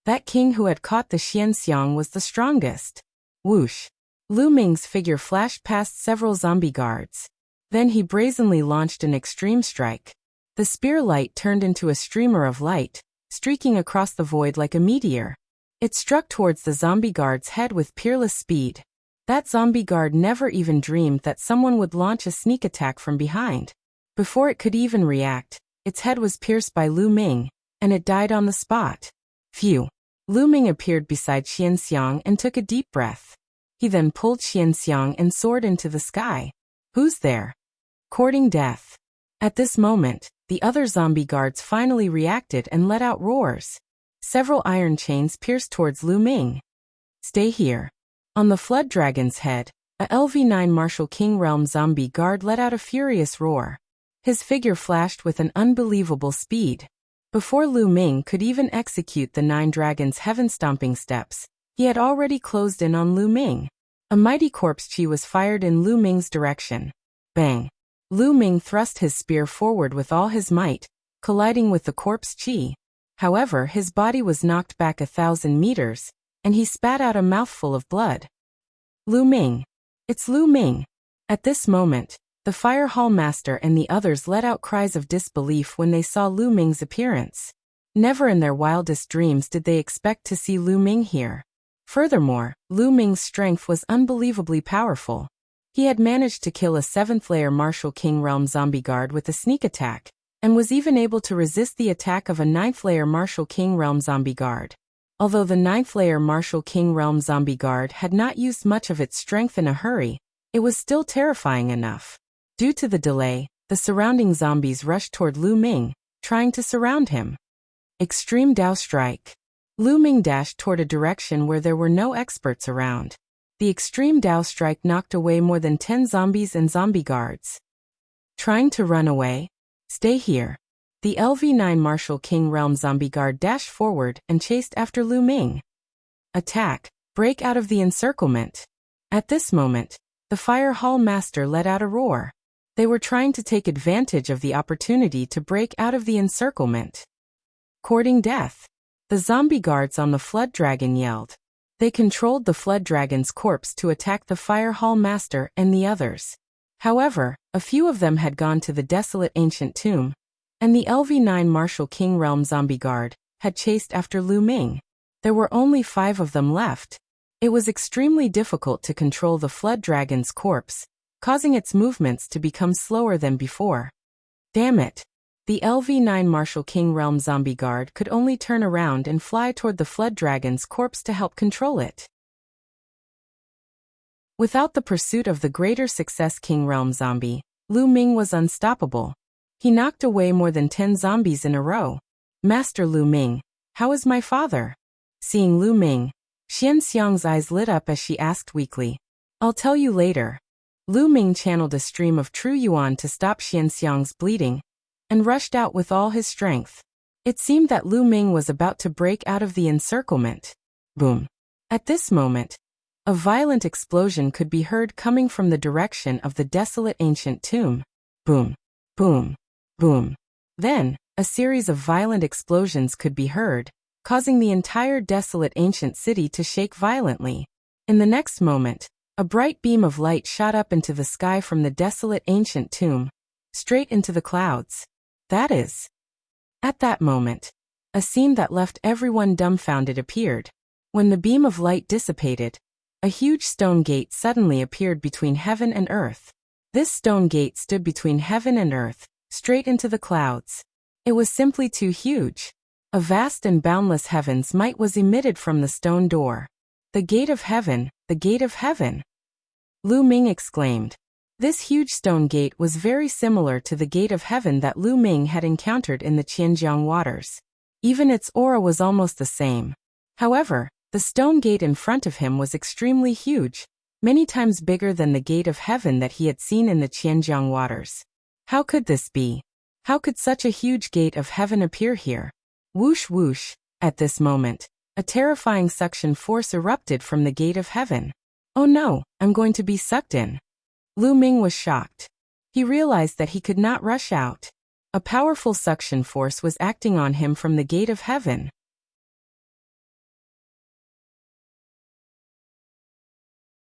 That king who had caught the Xianxiang was the strongest. Whoosh! Lu Ming's figure flashed past several zombie guards. Then he brazenly launched an extreme strike. The spear light turned into a streamer of light, streaking across the void like a meteor. It struck towards the zombie guard's head with peerless speed. That zombie guard never even dreamed that someone would launch a sneak attack from behind. Before it could even react, its head was pierced by Lu Ming, and it died on the spot. Phew! Lu Ming appeared beside Xianxiang and took a deep breath. He then pulled Xianxiang and soared into the sky. Who's there? Courting death. At this moment, the other zombie guards finally reacted and let out roars. Several iron chains pierced towards Lu Ming. Stay here. On the flood dragon's head, a LV-9 Martial King Realm zombie guard let out a furious roar. His figure flashed with an unbelievable speed. Before Lu Ming could even execute the 9 dragons' heaven-stomping steps, he had already closed in on Lu Ming. A mighty corpse chi was fired in Lu Ming's direction. Bang! Lu Ming thrust his spear forward with all his might, colliding with the corpse chi. However, his body was knocked back 1,000 meters, and he spat out a mouthful of blood. Lu Ming! It's Lu Ming! At this moment, the fire hall master and the others let out cries of disbelief when they saw Lu Ming's appearance. Never in their wildest dreams did they expect to see Lu Ming here. Furthermore, Lu Ming's strength was unbelievably powerful. He had managed to kill a 7th-layer Martial King Realm zombie guard with a sneak attack, and was even able to resist the attack of a 9th-layer Martial King Realm zombie guard. Although the 9th-layer Martial King Realm zombie guard had not used much of its strength in a hurry, it was still terrifying enough. Due to the delay, the surrounding zombies rushed toward Lu Ming, trying to surround him. Extreme Dao Strike. Lu Ming dashed toward a direction where there were no experts around. The Extreme Dao Strike knocked away more than 10 zombies and zombie guards. Trying to run away? Stay here. The LV-9 Martial King Realm zombie guard dashed forward and chased after Lu Ming. Attack! Break out of the encirclement! At this moment, the fire hall master let out a roar. They were trying to take advantage of the opportunity to break out of the encirclement. Courting death! The zombie guards on the flood dragon yelled. They controlled the flood dragon's corpse to attack the fire hall master and the others. However, a few of them had gone to the desolate ancient tomb, and the LV-9 Martial King Realm zombie guard had chased after Lu Ming. There were only 5 of them left. It was extremely difficult to control the flood dragon's corpse, causing its movements to become slower than before. Damn it! The LV-9 Martial King Realm zombie guard could only turn around and fly toward the flood dragon's corpse to help control it. Without the pursuit of the greater success King Realm zombie, Lu Ming was unstoppable. He knocked away more than 10 zombies in a row. Master Lu Ming, how is my father? Seeing Lu Ming, Xianxiang's eyes lit up as she asked weakly. I'll tell you later. Lu Ming channeled a stream of true yuan to stop Xianxiang's bleeding, and rushed out with all his strength. It seemed that Lu Ming was about to break out of the encirclement. Boom! At this moment, a violent explosion could be heard coming from the direction of the desolate ancient tomb. Boom! Boom! Boom! Then, a series of violent explosions could be heard, causing the entire desolate ancient city to shake violently. In the next moment, a bright beam of light shot up into the sky from the desolate ancient tomb, straight into the clouds. That is. At that moment, a scene that left everyone dumbfounded appeared. When the beam of light dissipated, a huge stone gate suddenly appeared between heaven and earth. This stone gate stood between heaven and earth, straight into the clouds. It was simply too huge. A vast and boundless heaven's might was emitted from the stone door. The gate of heaven, the gate of heaven! Lu Ming exclaimed. This huge stone gate was very similar to the gate of heaven that Lu Ming had encountered in the Qianjiang waters. Even its aura was almost the same. However, the stone gate in front of him was extremely huge, many times bigger than the gate of heaven that he had seen in the Qianjiang waters. How could this be? How could such a huge gate of heaven appear here? Whoosh whoosh! At this moment, a terrifying suction force erupted from the gate of heaven. Oh no, I'm going to be sucked in. Lu Ming was shocked. He realized that he could not rush out. A powerful suction force was acting on him from the gate of heaven.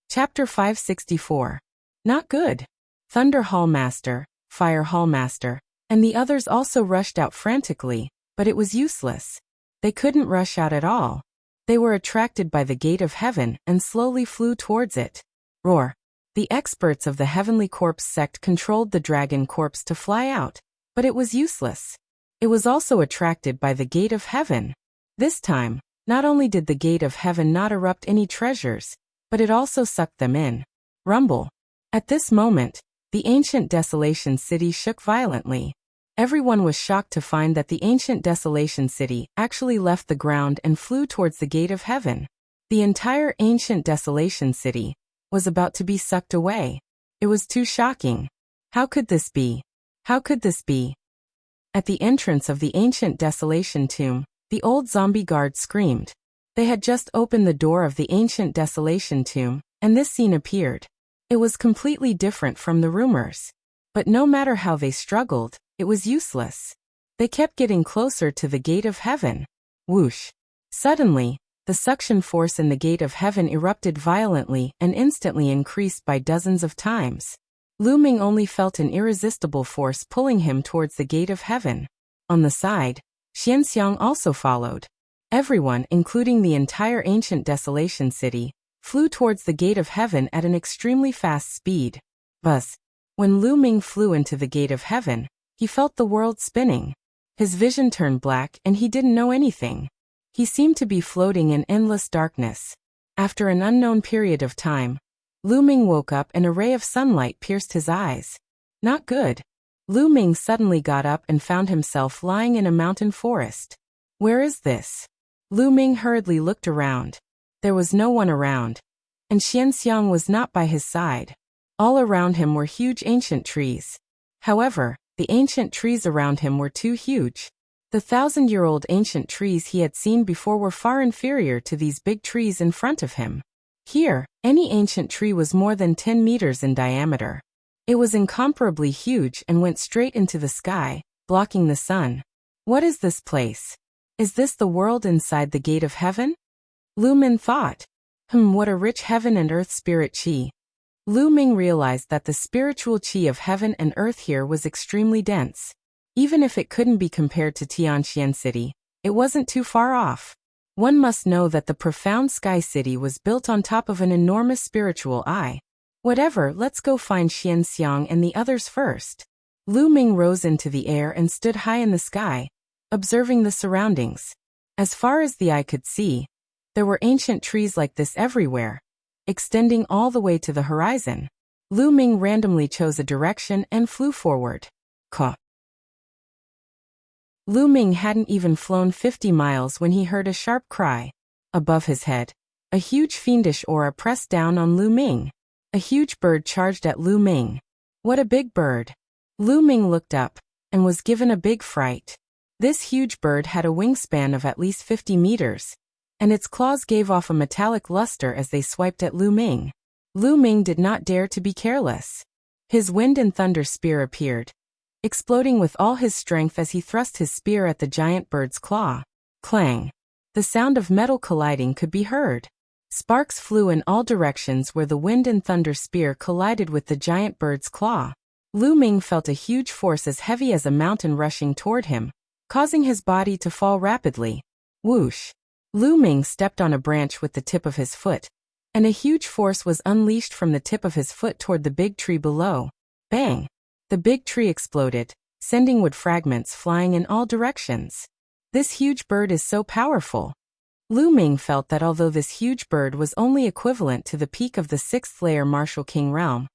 Chapter 564. Not good. Thunder Hall Master, Fire Hall Master, and the others also rushed out frantically, but it was useless. They couldn't rush out at all. They were attracted by the gate of heaven and slowly flew towards it. Roar! The experts of the Heavenly Corpse sect controlled the Dragon Corpse to fly out, but it was useless. It was also attracted by the gate of heaven. This time, not only did the gate of heaven not erupt any treasures, but it also sucked them in. Rumble! At this moment, the ancient Desolation City shook violently. Everyone was shocked to find that the ancient Desolation City actually left the ground and flew towards the gate of heaven. The entire ancient Desolation City was about to be sucked away. It was too shocking. How could this be? How could this be? At the entrance of the ancient Desolation tomb, the old zombie guard screamed. They had just opened the door of the ancient Desolation tomb, and this scene appeared. It was completely different from the rumors. But no matter how they struggled, it was useless. They kept getting closer to the gate of heaven. Whoosh! Suddenly, the suction force in the gate of heaven erupted violently and instantly increased by dozens of times. Lu Ming only felt an irresistible force pulling him towards the gate of heaven. On the side, Xianxiang also followed. Everyone, including the entire ancient Desolation City, flew towards the gate of heaven at an extremely fast speed. Buzz! When Lu Ming flew into the gate of heaven, he felt the world spinning. His vision turned black and he didn't know anything. He seemed to be floating in endless darkness. After an unknown period of time, Lu Ming woke up and a ray of sunlight pierced his eyes. Not good. Lu Ming suddenly got up and found himself lying in a mountain forest. Where is this? Lu Ming hurriedly looked around. There was no one around, and Xianxiang was not by his side. All around him were huge ancient trees. However, the ancient trees around him were too huge. The 1,000-year-old ancient trees he had seen before were far inferior to these big trees in front of him. Here, any ancient tree was more than 10 meters in diameter. It was incomparably huge and went straight into the sky, blocking the sun. What is this place? Is this the world inside the gate of heaven? Lu Ming thought. What a rich heaven and earth spirit qi. Lu Ming realized that the spiritual qi of heaven and earth here was extremely dense. Even if it couldn't be compared to Tianxian City, it wasn't too far off. One must know that the profound Sky City was built on top of an enormous spiritual eye. Whatever, let's go find Xianxiang and the others first. Lu Ming rose into the air and stood high in the sky, observing the surroundings. As far as the eye could see, there were ancient trees like this everywhere, extending all the way to the horizon. Lu Ming randomly chose a direction and flew forward. Caw. Lu Ming hadn't even flown 50 miles when he heard a sharp cry. Above his head, a huge fiendish aura pressed down on Lu Ming. A huge bird charged at Lu Ming. What a big bird! Lu Ming looked up, and was given a big fright. This huge bird had a wingspan of at least 50 meters, and its claws gave off a metallic luster as they swiped at Lu Ming. Lu Ming did not dare to be careless. His wind and thunder spear appeared, exploding with all his strength as he thrust his spear at the giant bird's claw. Clang! The sound of metal colliding could be heard. Sparks flew in all directions where the wind and thunder spear collided with the giant bird's claw. Lu Ming felt a huge force as heavy as a mountain rushing toward him, causing his body to fall rapidly. Whoosh! Lu Ming stepped on a branch with the tip of his foot, and a huge force was unleashed from the tip of his foot toward the big tree below. Bang! The big tree exploded, sending wood fragments flying in all directions. This huge bird is so powerful. Lu Ming felt that although this huge bird was only equivalent to the peak of the 6th layer Martial King realm,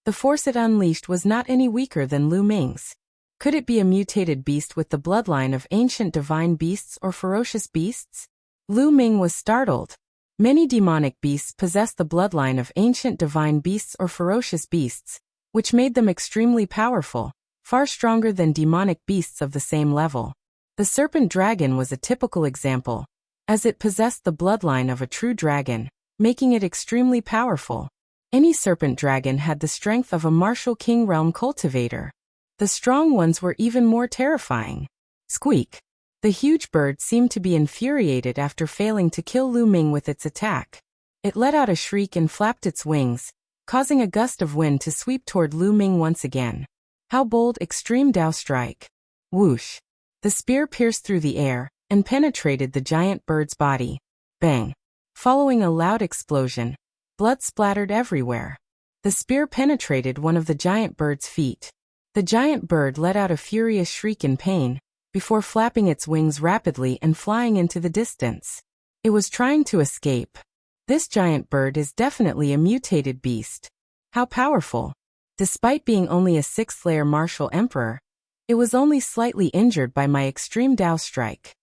the force it unleashed was not any weaker than Lu Ming's. Could it be a mutated beast with the bloodline of ancient divine beasts or ferocious beasts? Lu Ming was startled. Many demonic beasts possess the bloodline of ancient divine beasts or ferocious beasts, which made them extremely powerful, far stronger than demonic beasts of the same level. The serpent dragon was a typical example, as it possessed the bloodline of a true dragon, making it extremely powerful. Any serpent dragon had the strength of a Martial King realm cultivator. The strong ones were even more terrifying. Squeak! The huge bird seemed to be infuriated after failing to kill Lu Ming with its attack. It let out a shriek and flapped its wings, causing a gust of wind to sweep toward Lu Ming once again. How bold! Extreme Dao Strike! Whoosh! The spear pierced through the air and penetrated the giant bird's body. Bang! Following a loud explosion, blood splattered everywhere. The spear penetrated one of the giant bird's feet. The giant bird let out a furious shriek in pain, before flapping its wings rapidly and flying into the distance. It was trying to escape. This giant bird is definitely a mutated beast. How powerful! Despite being only a 6th layer martial emperor, it was only slightly injured by my extreme Dao strike.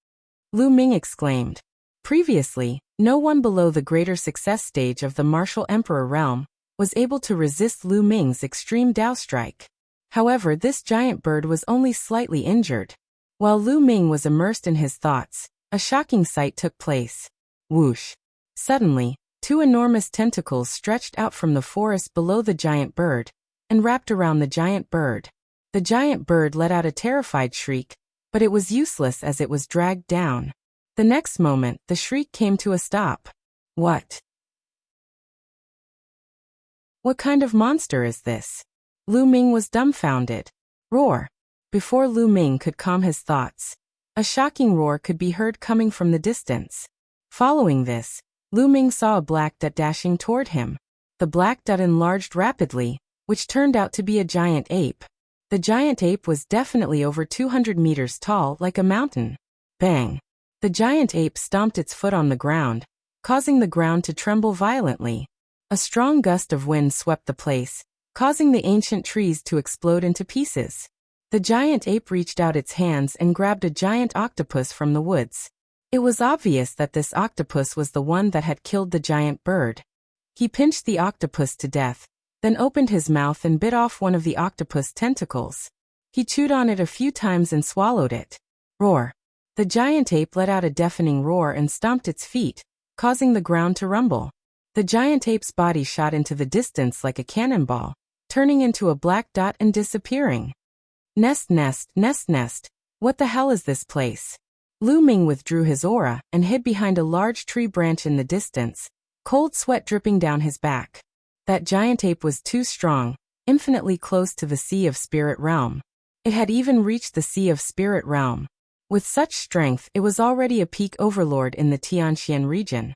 Lu Ming exclaimed. Previously, no one below the greater success stage of the martial emperor realm was able to resist Lu Ming's extreme Dao strike. However, this giant bird was only slightly injured. While Lu Ming was immersed in his thoughts, a shocking sight took place. Whoosh! Suddenly, 2 enormous tentacles stretched out from the forest below the giant bird and wrapped around the giant bird. The giant bird let out a terrified shriek, but it was useless as it was dragged down. The next moment, the shriek came to a stop. What? What kind of monster is this? Lu Ming was dumbfounded. Roar! Before Lu Ming could calm his thoughts, a shocking roar could be heard coming from the distance. Following this, Lu Ming saw a black dot dashing toward him. The black dot enlarged rapidly, which turned out to be a giant ape. The giant ape was definitely over 200 meters tall, like a mountain. Bang! The giant ape stomped its foot on the ground, causing the ground to tremble violently. A strong gust of wind swept the place, causing the ancient trees to explode into pieces. The giant ape reached out its hands and grabbed a giant octopus from the woods. It was obvious that this octopus was the one that had killed the giant bird. He pinched the octopus to death, then opened his mouth and bit off one of the octopus tentacles. He chewed on it a few times and swallowed it. Roar! The giant ape let out a deafening roar and stomped its feet, causing the ground to rumble. The giant ape's body shot into the distance like a cannonball, turning into a black dot and disappearing. Nest, nest, nest, nest. What the hell is this place? Lu Ming withdrew his aura and hid behind a large tree branch in the distance, cold sweat dripping down his back. That giant ape was too strong, infinitely close to the Sea of Spirit Realm. It had even reached the Sea of Spirit Realm. With such strength, it was already a peak overlord in the Tianxian region.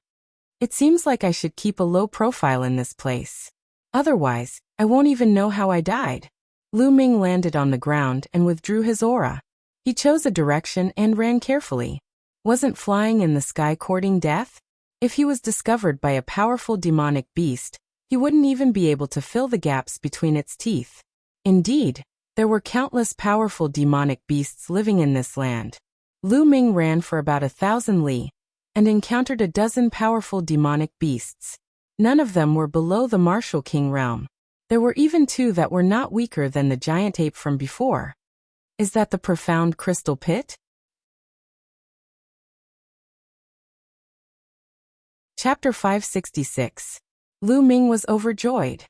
It seems like I should keep a low profile in this place. Otherwise, I won't even know how I died. Lu Ming landed on the ground and withdrew his aura. He chose a direction and ran carefully. Wasn't flying in the sky courting death? If he was discovered by a powerful demonic beast, he wouldn't even be able to fill the gaps between its teeth. Indeed, there were countless powerful demonic beasts living in this land. Lu Ming ran for about 1,000 li and encountered a dozen powerful demonic beasts. None of them were below the Martial King realm. There were even 2 that were not weaker than the giant ape from before. Is that the profound crystal pit? Chapter 566. Lu Ming was overjoyed.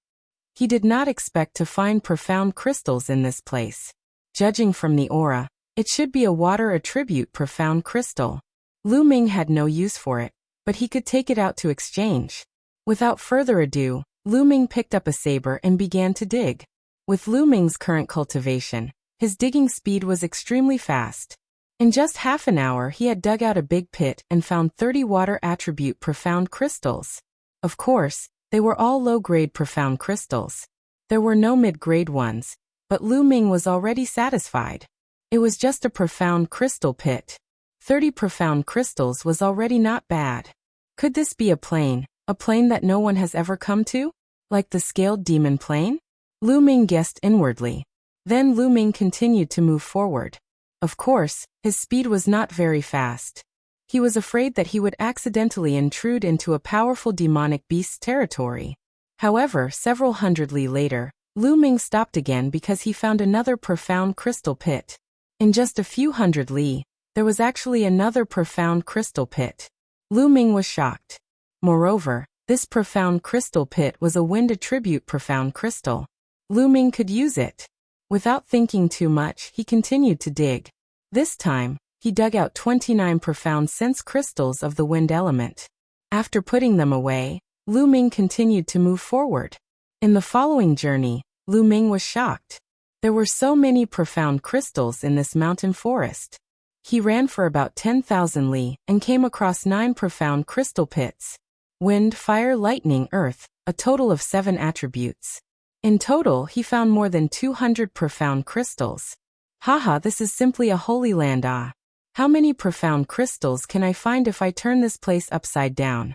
He did not expect to find profound crystals in this place. Judging from the aura, it should be a water attribute profound crystal. Lu Ming had no use for it, but he could take it out to exchange. Without further ado, Lu Ming picked up a saber and began to dig. With Lu Ming's current cultivation, his digging speed was extremely fast. In just half an hour he had dug out a big pit and found 30 water attribute profound crystals. Of course, they were all low-grade profound crystals. There were no mid-grade ones, but Lu Ming was already satisfied. It was just a profound crystal pit. 30 profound crystals was already not bad. Could this be a plane that no one has ever come to? Like the scaled demon plane? Lu Ming guessed inwardly. Then Lu Ming continued to move forward. Of course, his speed was not very fast. He was afraid that he would accidentally intrude into a powerful demonic beast's territory. However, several hundred li later, Lu Ming stopped again because he found another profound crystal pit. In just a few hundred li, there was actually another profound crystal pit. Lu Ming was shocked. Moreover, this profound crystal pit was a wind attribute profound crystal. Lu Ming could use it. Without thinking too much, he continued to dig. This time, he dug out 29 profound sense crystals of the wind element. After putting them away, Lu Ming continued to move forward. In the following journey, Lu Ming was shocked. There were so many profound crystals in this mountain forest. He ran for about 10,000 li and came across 9 profound crystal pits. Wind, fire, lightning, earth, a total of 7 attributes. In total, he found more than 200 profound crystals. Haha, this is simply a holy land. Ah. How many profound crystals can I find if I turn this place upside down?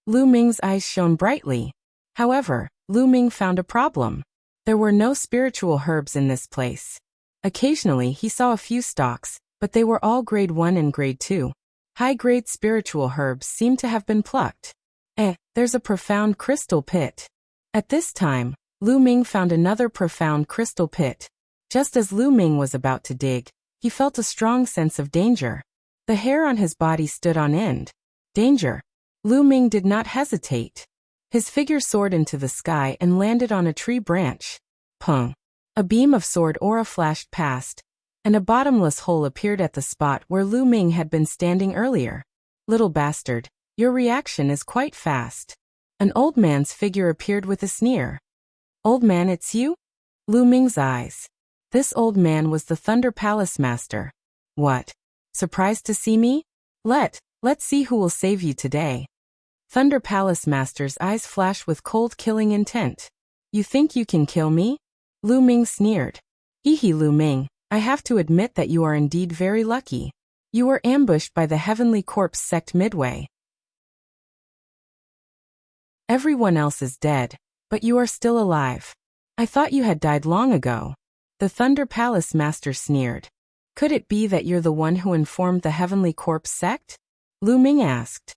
Lu Ming's eyes shone brightly. However, Lu Ming found a problem. There were no spiritual herbs in this place. Occasionally he saw a few stalks, but they were all grade 1 and grade 2. High-grade spiritual herbs seemed to have been plucked. There's a profound crystal pit. At this time, Lu Ming found another profound crystal pit. Just as Lu Ming was about to dig, he felt a strong sense of danger. The hair on his body stood on end. Danger. Lu Ming did not hesitate. His figure soared into the sky and landed on a tree branch. Pung. A beam of sword aura flashed past, and a bottomless hole appeared at the spot where Lu Ming had been standing earlier. Little bastard, your reaction is quite fast. An old man's figure appeared with a sneer. Old man, it's you? Lu Ming's eyes. This old man was the Thunder Palace Master. What? Surprised to see me? Let's see who will save you today. Thunder Palace Master's eyes flashed with cold killing intent. You think you can kill me? Lu Ming sneered. Hehe, Lu Ming, I have to admit that you are indeed very lucky. You were ambushed by the Heavenly Corpse sect midway. Everyone else is dead, but you are still alive. I thought you had died long ago. The Thunder Palace Master sneered. Could it be that you're the one who informed the Heavenly Corpse sect? Lu Ming asked.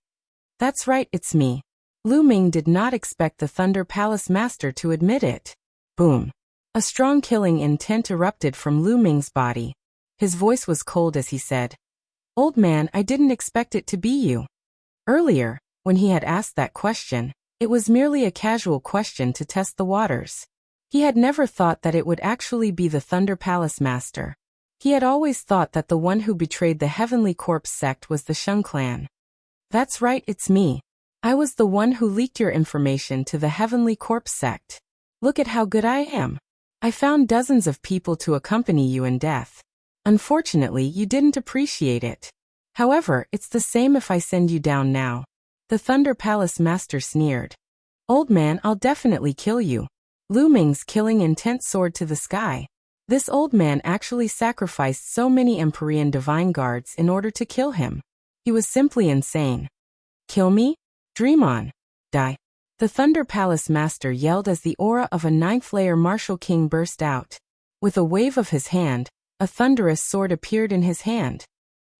That's right, it's me. Lu Ming did not expect the Thunder Palace Master to admit it. Boom. A strong killing intent erupted from Lu Ming's body. His voice was cold as he said, Old man, I didn't expect it to be you. Earlier, when he had asked that question, it was merely a casual question to test the waters. He had never thought that it would actually be the Thunder Palace Master. He had always thought that the one who betrayed the Heavenly Corpse sect was the Shun clan. That's right, it's me. I was the one who leaked your information to the Heavenly Corpse sect. Look at how good I am. I found dozens of people to accompany you in death. Unfortunately, you didn't appreciate it. However, it's the same if I send you down now. The Thunder Palace Master sneered. Old man, I'll definitely kill you. Lu Ming's killing intent soared to the sky. This old man actually sacrificed so many Empyrean divine guards in order to kill him. He was simply insane. Kill me? Dream on. Die. The Thunder Palace Master yelled as the aura of a 9th-layer martial king burst out. With a wave of his hand, a thunderous sword appeared in his hand.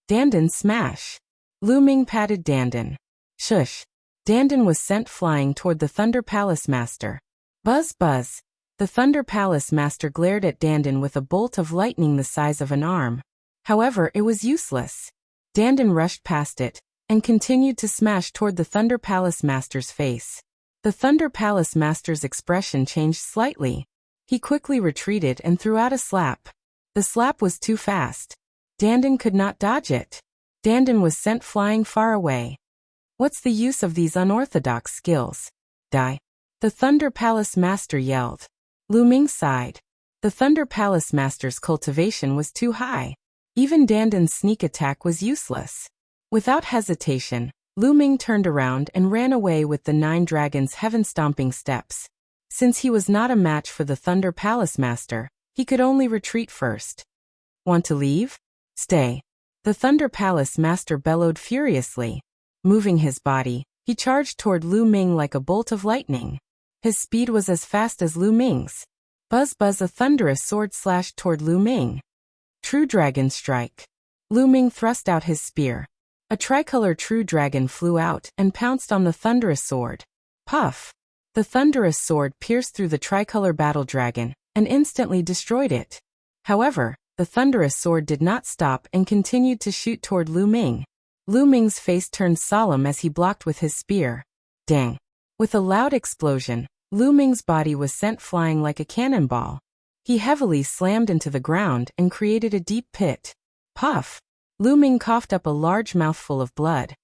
Dandan smash. Lu Ming patted Dandan. Shush. Dandan was sent flying toward the Thunder Palace Master. Buzz buzz. The Thunder Palace Master glared at Dandan with a bolt of lightning the size of an arm. However, it was useless. Dandan rushed past it, and continued to smash toward the Thunder Palace Master's face. The Thunder Palace Master's expression changed slightly. He quickly retreated and threw out a slap. The slap was too fast. Dandan could not dodge it. Dandan was sent flying far away. What's the use of these unorthodox skills? Die. The Thunder Palace Master yelled. Lu Ming sighed. The Thunder Palace Master's cultivation was too high. Even Dandan's sneak attack was useless. Without hesitation, Lu Ming turned around and ran away with the 9 dragons' heaven-stomping steps. Since he was not a match for the Thunder Palace Master, he could only retreat first. Want to leave? Stay. The Thunder Palace Master bellowed furiously. Moving his body, he charged toward Lu Ming like a bolt of lightning. His speed was as fast as Lu Ming's. Buzz buzz, a thunderous sword slashed toward Lu Ming. True Dragon Strike. Lu Ming thrust out his spear. A tricolor true dragon flew out and pounced on the thunderous sword. Puff! The thunderous sword pierced through the tricolor battle dragon and instantly destroyed it. However, the thunderous sword did not stop and continued to shoot toward Lu Ming. Lu Ming's face turned solemn as he blocked with his spear. Dang! With a loud explosion, Lu Ming's body was sent flying like a cannonball. He heavily slammed into the ground and created a deep pit. Puff! Lu Ming coughed up a large mouthful of blood.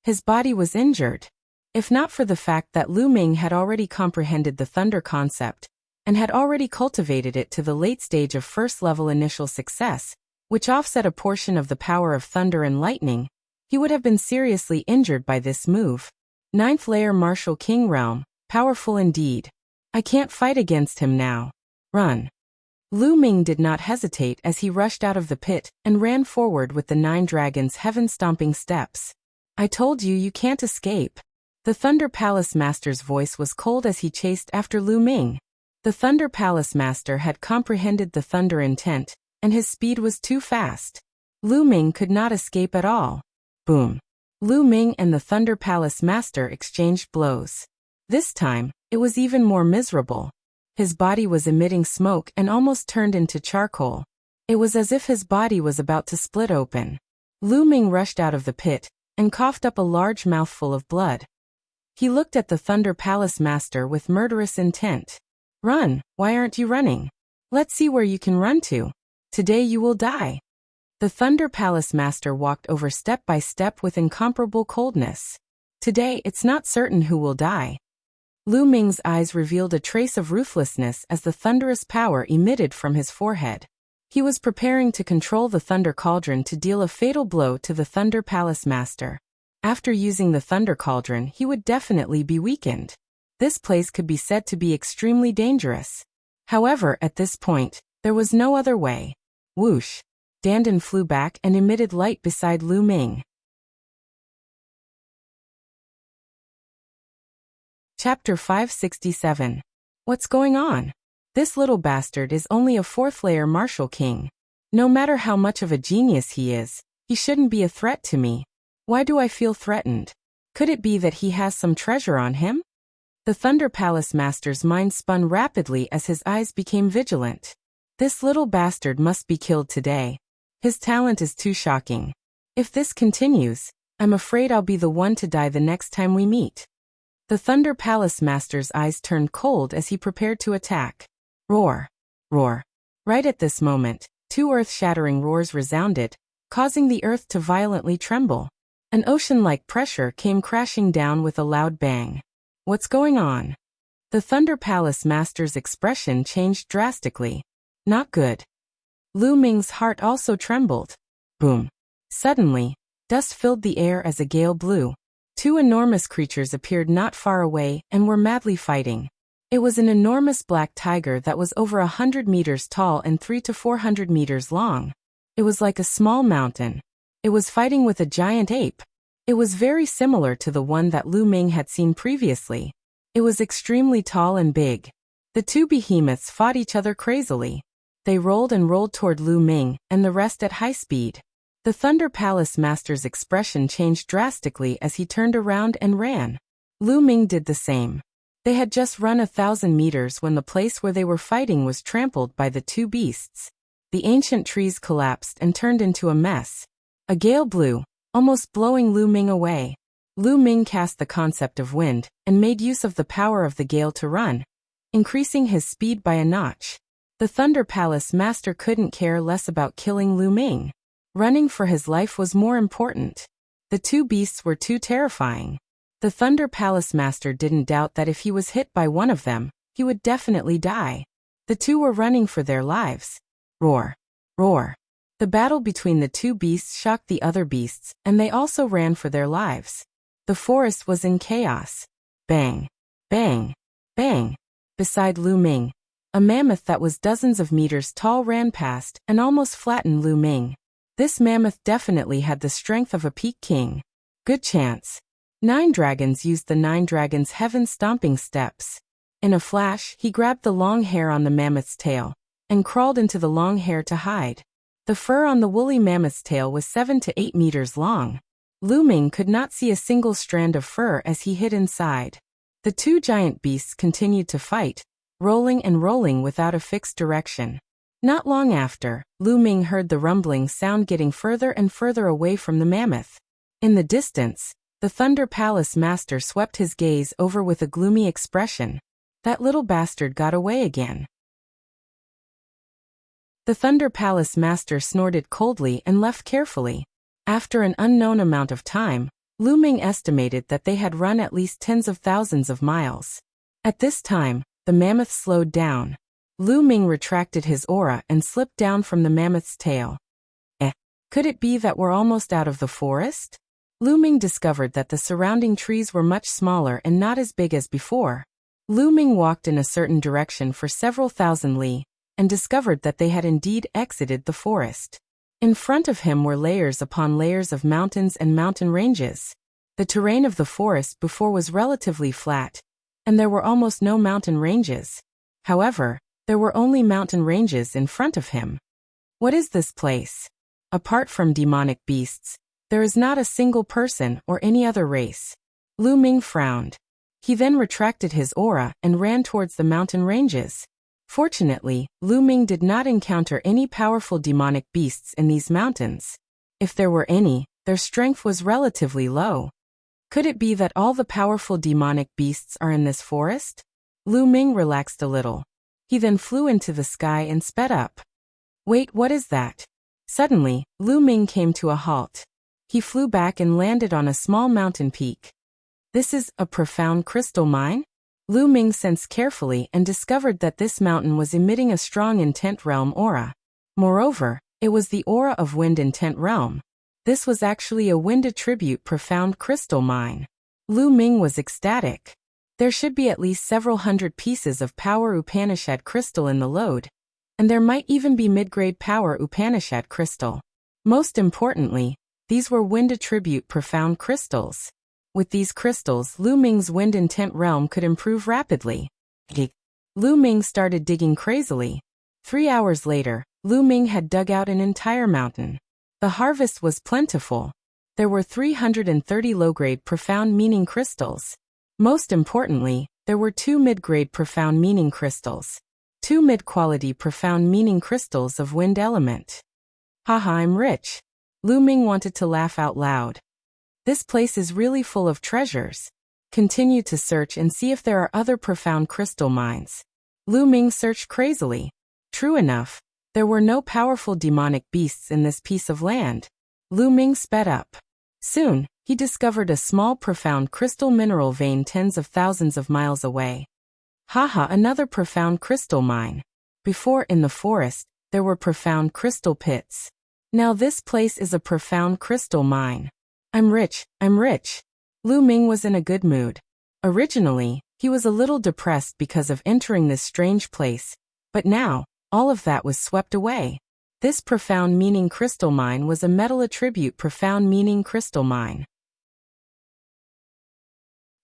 His body was injured. If not for the fact that Lu Ming had already comprehended the thunder concept and had already cultivated it to the late stage of first-level initial success, which offset a portion of the power of thunder and lightning, he would have been seriously injured by this move. 9th layer Martial King Realm, powerful indeed. I can't fight against him now. Run. Lu Ming did not hesitate as he rushed out of the pit and ran forward with the 9 dragons' heaven-stomping steps. I told you, you can't escape. The Thunder Palace Master's voice was cold as he chased after Lu Ming. The Thunder Palace Master had comprehended the thunder intent, and his speed was too fast. Lu Ming could not escape at all. Boom! Lu Ming and the Thunder Palace Master exchanged blows. This time, it was even more miserable. His body was emitting smoke and almost turned into charcoal. It was as if his body was about to split open. Lu Ming rushed out of the pit and coughed up a large mouthful of blood. He looked at the Thunder Palace Master with murderous intent. Run! Why aren't you running? Let's see where you can run to. Today you will die. The Thunder Palace Master walked over step by step with incomparable coldness. Today it's not certain who will die. Lu Ming's eyes revealed a trace of ruthlessness as the thunderous power emitted from his forehead. He was preparing to control the Thunder Cauldron to deal a fatal blow to the Thunder Palace Master. After using the Thunder Cauldron, he would definitely be weakened. This place could be said to be extremely dangerous. However, at this point, there was no other way. Whoosh! Dandan flew back and emitted light beside Lu Ming. Chapter 567. What's going on? This little bastard is only a 4th layer martial king. No matter how much of a genius he is, he shouldn't be a threat to me. Why do I feel threatened? Could it be that he has some treasure on him? The Thunder Palace Master's mind spun rapidly as his eyes became vigilant. This little bastard must be killed today. His talent is too shocking. If this continues, I'm afraid I'll be the one to die the next time we meet. The Thunder Palace Master's eyes turned cold as he prepared to attack. Roar! Roar! Right at this moment, 2 earth-shattering roars resounded, causing the earth to violently tremble. An ocean-like pressure came crashing down with a loud bang. What's going on? The Thunder Palace Master's expression changed drastically. Not good. Lu Ming's heart also trembled. Boom! Suddenly, dust filled the air as a gale blew. 2 enormous creatures appeared not far away and were madly fighting. It was an enormous black tiger that was over 100 meters tall and 300 to 400 meters long. It was like a small mountain. It was fighting with a giant ape. It was very similar to the one that Lu Ming had seen previously. It was extremely tall and big. The 2 behemoths fought each other crazily. They rolled and rolled toward Lu Ming and the rest at high speed. The Thunder Palace Master's expression changed drastically as he turned around and ran. Lu Ming did the same. They had just run 1,000 meters when the place where they were fighting was trampled by the 2 beasts. The ancient trees collapsed and turned into a mess. A gale blew, almost blowing Lu Ming away. Lu Ming cast the concept of wind and made use of the power of the gale to run, increasing his speed by a notch. The Thunder Palace Master couldn't care less about killing Lu Ming. Running for his life was more important. The two beasts were too terrifying. The Thunder Palace Master didn't doubt that if he was hit by one of them, he would definitely die. The two were running for their lives. Roar! Roar! The battle between the two beasts shocked the other beasts, and they also ran for their lives. The forest was in chaos. Bang! Bang! Bang! Beside Lu Ming, a mammoth that was dozens of meters tall ran past and almost flattened Lu Ming. This mammoth definitely had the strength of a peak king. Good chance. 9 dragons used the 9 dragons' heaven-stomping steps. In a flash, he grabbed the long hair on the mammoth's tail and crawled into the long hair to hide. The fur on the woolly mammoth's tail was 7 to 8 meters long. Lu Ming could not see a single strand of fur as he hid inside. The two giant beasts continued to fight, rolling and rolling without a fixed direction. Not long after, Lu Ming heard the rumbling sound getting further and further away from the mammoth. In the distance, the Thunder Palace Master swept his gaze over with a gloomy expression. That little bastard got away again. The Thunder Palace Master snorted coldly and left carefully. After an unknown amount of time, Lu Ming estimated that they had run at least tens of thousands of miles. At this time, the mammoth slowed down. Lu Ming retracted his aura and slipped down from the mammoth's tail. Could it be that we're almost out of the forest? Lu Ming discovered that the surrounding trees were much smaller and not as big as before. Lu Ming walked in a certain direction for several thousand li, and discovered that they had indeed exited the forest. In front of him were layers upon layers of mountains and mountain ranges. The terrain of the forest before was relatively flat, and there were almost no mountain ranges. However, there were only mountain ranges in front of him. What is this place? Apart from demonic beasts, there is not a single person or any other race. Lu Ming frowned. He then retracted his aura and ran towards the mountain ranges. Fortunately, Lu Ming did not encounter any powerful demonic beasts in these mountains. If there were any, their strength was relatively low. Could it be that all the powerful demonic beasts are in this forest? Lu Ming relaxed a little. He then flew into the sky and sped up. Wait, what is that? Suddenly, Lu Ming came to a halt. He flew back and landed on a small mountain peak. This is a profound crystal mine? Lu Ming sensed carefully and discovered that this mountain was emitting a strong intent realm aura. Moreover, it was the aura of wind intent realm. This was actually a wind attribute profound crystal mine. Lu Ming was ecstatic. There should be at least several hundred pieces of power Upanishad crystal in the load, and there might even be mid-grade power Upanishad crystal. Most importantly, these were wind attribute profound crystals. With these crystals, Lu Ming's wind intent realm could improve rapidly. Lu Ming started digging crazily. 3 hours later, Lu Ming had dug out an entire mountain. The harvest was plentiful. There were 330 low-grade profound meaning crystals. Most importantly, there were 2 mid-grade profound meaning crystals. 2 mid-quality profound meaning crystals of wind element. Haha, I'm rich. Lu Ming wanted to laugh out loud. This place is really full of treasures. Continue to search and see if there are other profound crystal mines. Lu Ming searched crazily. True enough, there were no powerful demonic beasts in this piece of land. Lu Ming sped up. Soon, he discovered a small profound crystal mineral vein tens of thousands of miles away. Haha, another profound crystal mine. Before in the forest, there were profound crystal pits. Now this place is a profound crystal mine. I'm rich, I'm rich. Lu Ming was in a good mood. Originally, he was a little depressed because of entering this strange place, but now, all of that was swept away. This profound meaning crystal mine was a metal attribute profound meaning crystal mine.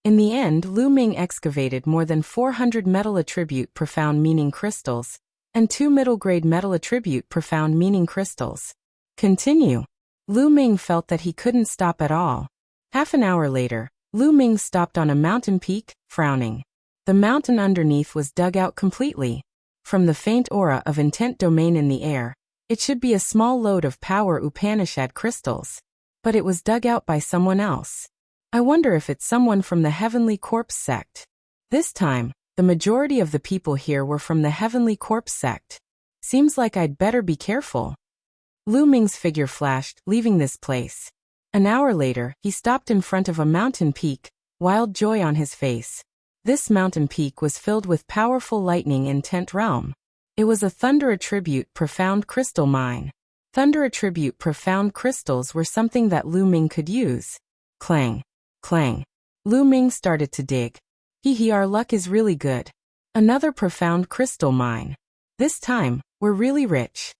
In the end, Lu Ming excavated more than 400 metal attribute profound meaning crystals, and 2 middle-grade metal attribute profound meaning crystals. Continue. Lu Ming felt that he couldn't stop at all. Half an hour later, Lu Ming stopped on a mountain peak, frowning. The mountain underneath was dug out completely. From the faint aura of intent domain in the air, it should be a small load of power Upanishad crystals. But it was dug out by someone else. I wonder if it's someone from the Heavenly Corpse sect. This time, the majority of the people here were from the Heavenly Corpse sect. Seems like I'd better be careful. Lu Ming's figure flashed, leaving this place. An hour later, he stopped in front of a mountain peak, wild joy on his face. This mountain peak was filled with powerful lightning in 10th realm. It was a thunder attribute profound crystal mine. Thunder attribute profound crystals were something that Lu Ming could use. Clang. Clang. Lu Ming started to dig. Hee, our luck is really good. Another profound crystal mine. This time, we're really rich.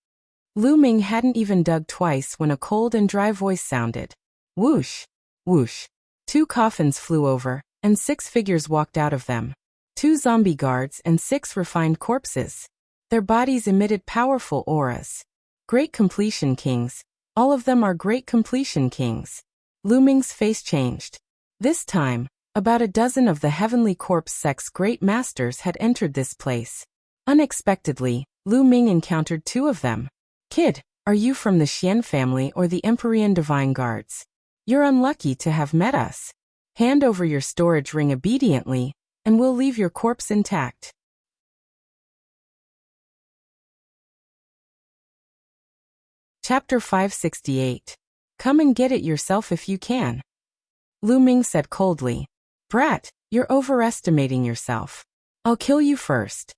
Lu Ming hadn't even dug twice when a cold and dry voice sounded. Whoosh. Whoosh. 2 coffins flew over, and 6 figures walked out of them. 2 zombie guards and 6 refined corpses. Their bodies emitted powerful auras. Great completion kings. All of them are great completion kings. Lu Ming's face changed. This time, about a dozen of the Heavenly Corpse sect's great masters had entered this place. Unexpectedly, Lu Ming encountered 2 of them. Kid, are you from the Xian family or the Empyrean Divine Guards? You're unlucky to have met us. Hand over your storage ring obediently, and we'll leave your corpse intact. Chapter 568. Come and get it yourself if you can. Lu Ming said coldly. Brat, you're overestimating yourself. I'll kill you first.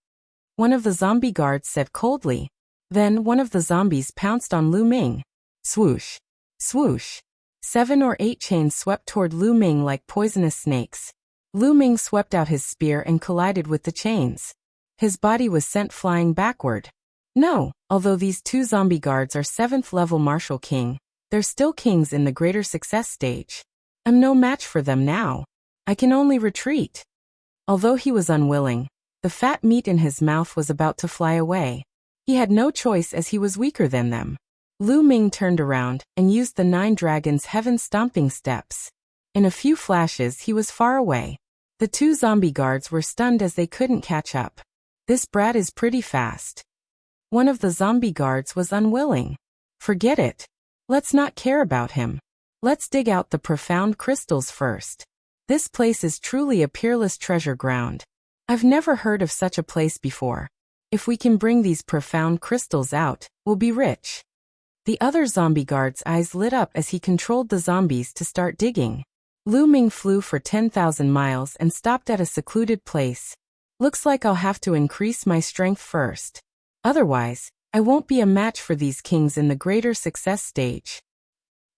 One of the zombie guards said coldly. Then one of the zombies pounced on Lu Ming. Swoosh. Swoosh. 7 or 8 chains swept toward Lu Ming like poisonous snakes. Lu Ming swept out his spear and collided with the chains. His body was sent flying backward. No, although these 2 zombie guards are 7th level martial king, they're still kings in the greater success stage. I'm no match for them now. I can only retreat. Although he was unwilling, the fat meat in his mouth was about to fly away. He had no choice as he was weaker than them. Lu Ming turned around and used the 9 dragons' heaven stomping steps. In a few flashes he was far away. The 2 zombie guards were stunned as they couldn't catch up. This brat is pretty fast. One of the zombie guards was unwilling. Forget it. Let's not care about him. Let's dig out the profound crystals first. This place is truly a peerless treasure ground. I've never heard of such a place before. If we can bring these profound crystals out, we'll be rich. The other zombie guard's eyes lit up as he controlled the zombies to start digging. Lu Ming flew for 10,000 miles and stopped at a secluded place. Looks like I'll have to increase my strength first. Otherwise, I won't be a match for these kings in the greater success stage.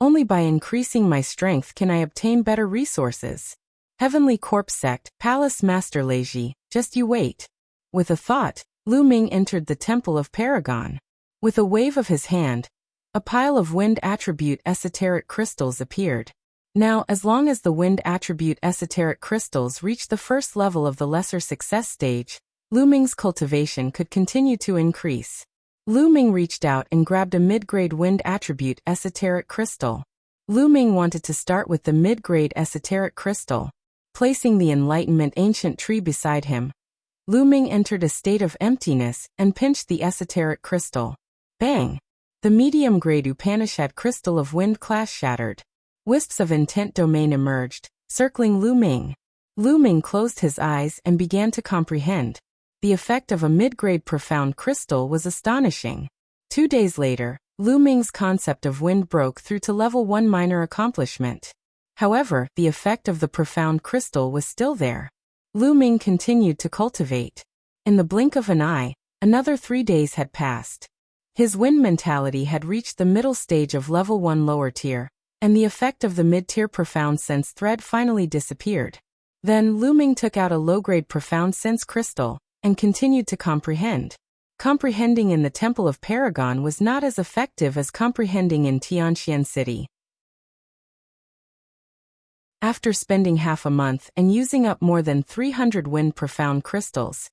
Only by increasing my strength can I obtain better resources. Heavenly Corpse Sect, Palace Master Leiji, just you wait. With a thought, Lu Ming entered the Temple of Paragon. With a wave of his hand, a pile of wind attribute esoteric crystals appeared. Now, as long as the wind attribute esoteric crystals reached the first level of the lesser success stage, Lu Ming's cultivation could continue to increase. Lu Ming reached out and grabbed a mid-grade wind attribute esoteric crystal. Lu Ming wanted to start with the mid-grade esoteric crystal. Placing the Enlightenment ancient tree beside him, Lu Ming entered a state of emptiness and pinched the esoteric crystal. Bang! The medium-grade Upanishad crystal of wind class shattered. Wisps of intent domain emerged, circling Lu Ming. Lu Ming closed his eyes and began to comprehend. The effect of a mid-grade profound crystal was astonishing. 2 days later, Lu Ming's concept of wind broke through to level 1 minor accomplishment. However, the effect of the profound crystal was still there. Lu Ming continued to cultivate. In the blink of an eye, another 3 days had passed. His wind mentality had reached the middle stage of level 1 lower tier, and the effect of the mid-tier profound sense thread finally disappeared. Then Lu Ming took out a low-grade profound sense crystal, and continued to comprehend. Comprehending in the Temple of Paragon was not as effective as comprehending in Tianxian City. After spending half a month and using up more than 300 wind profound crystals,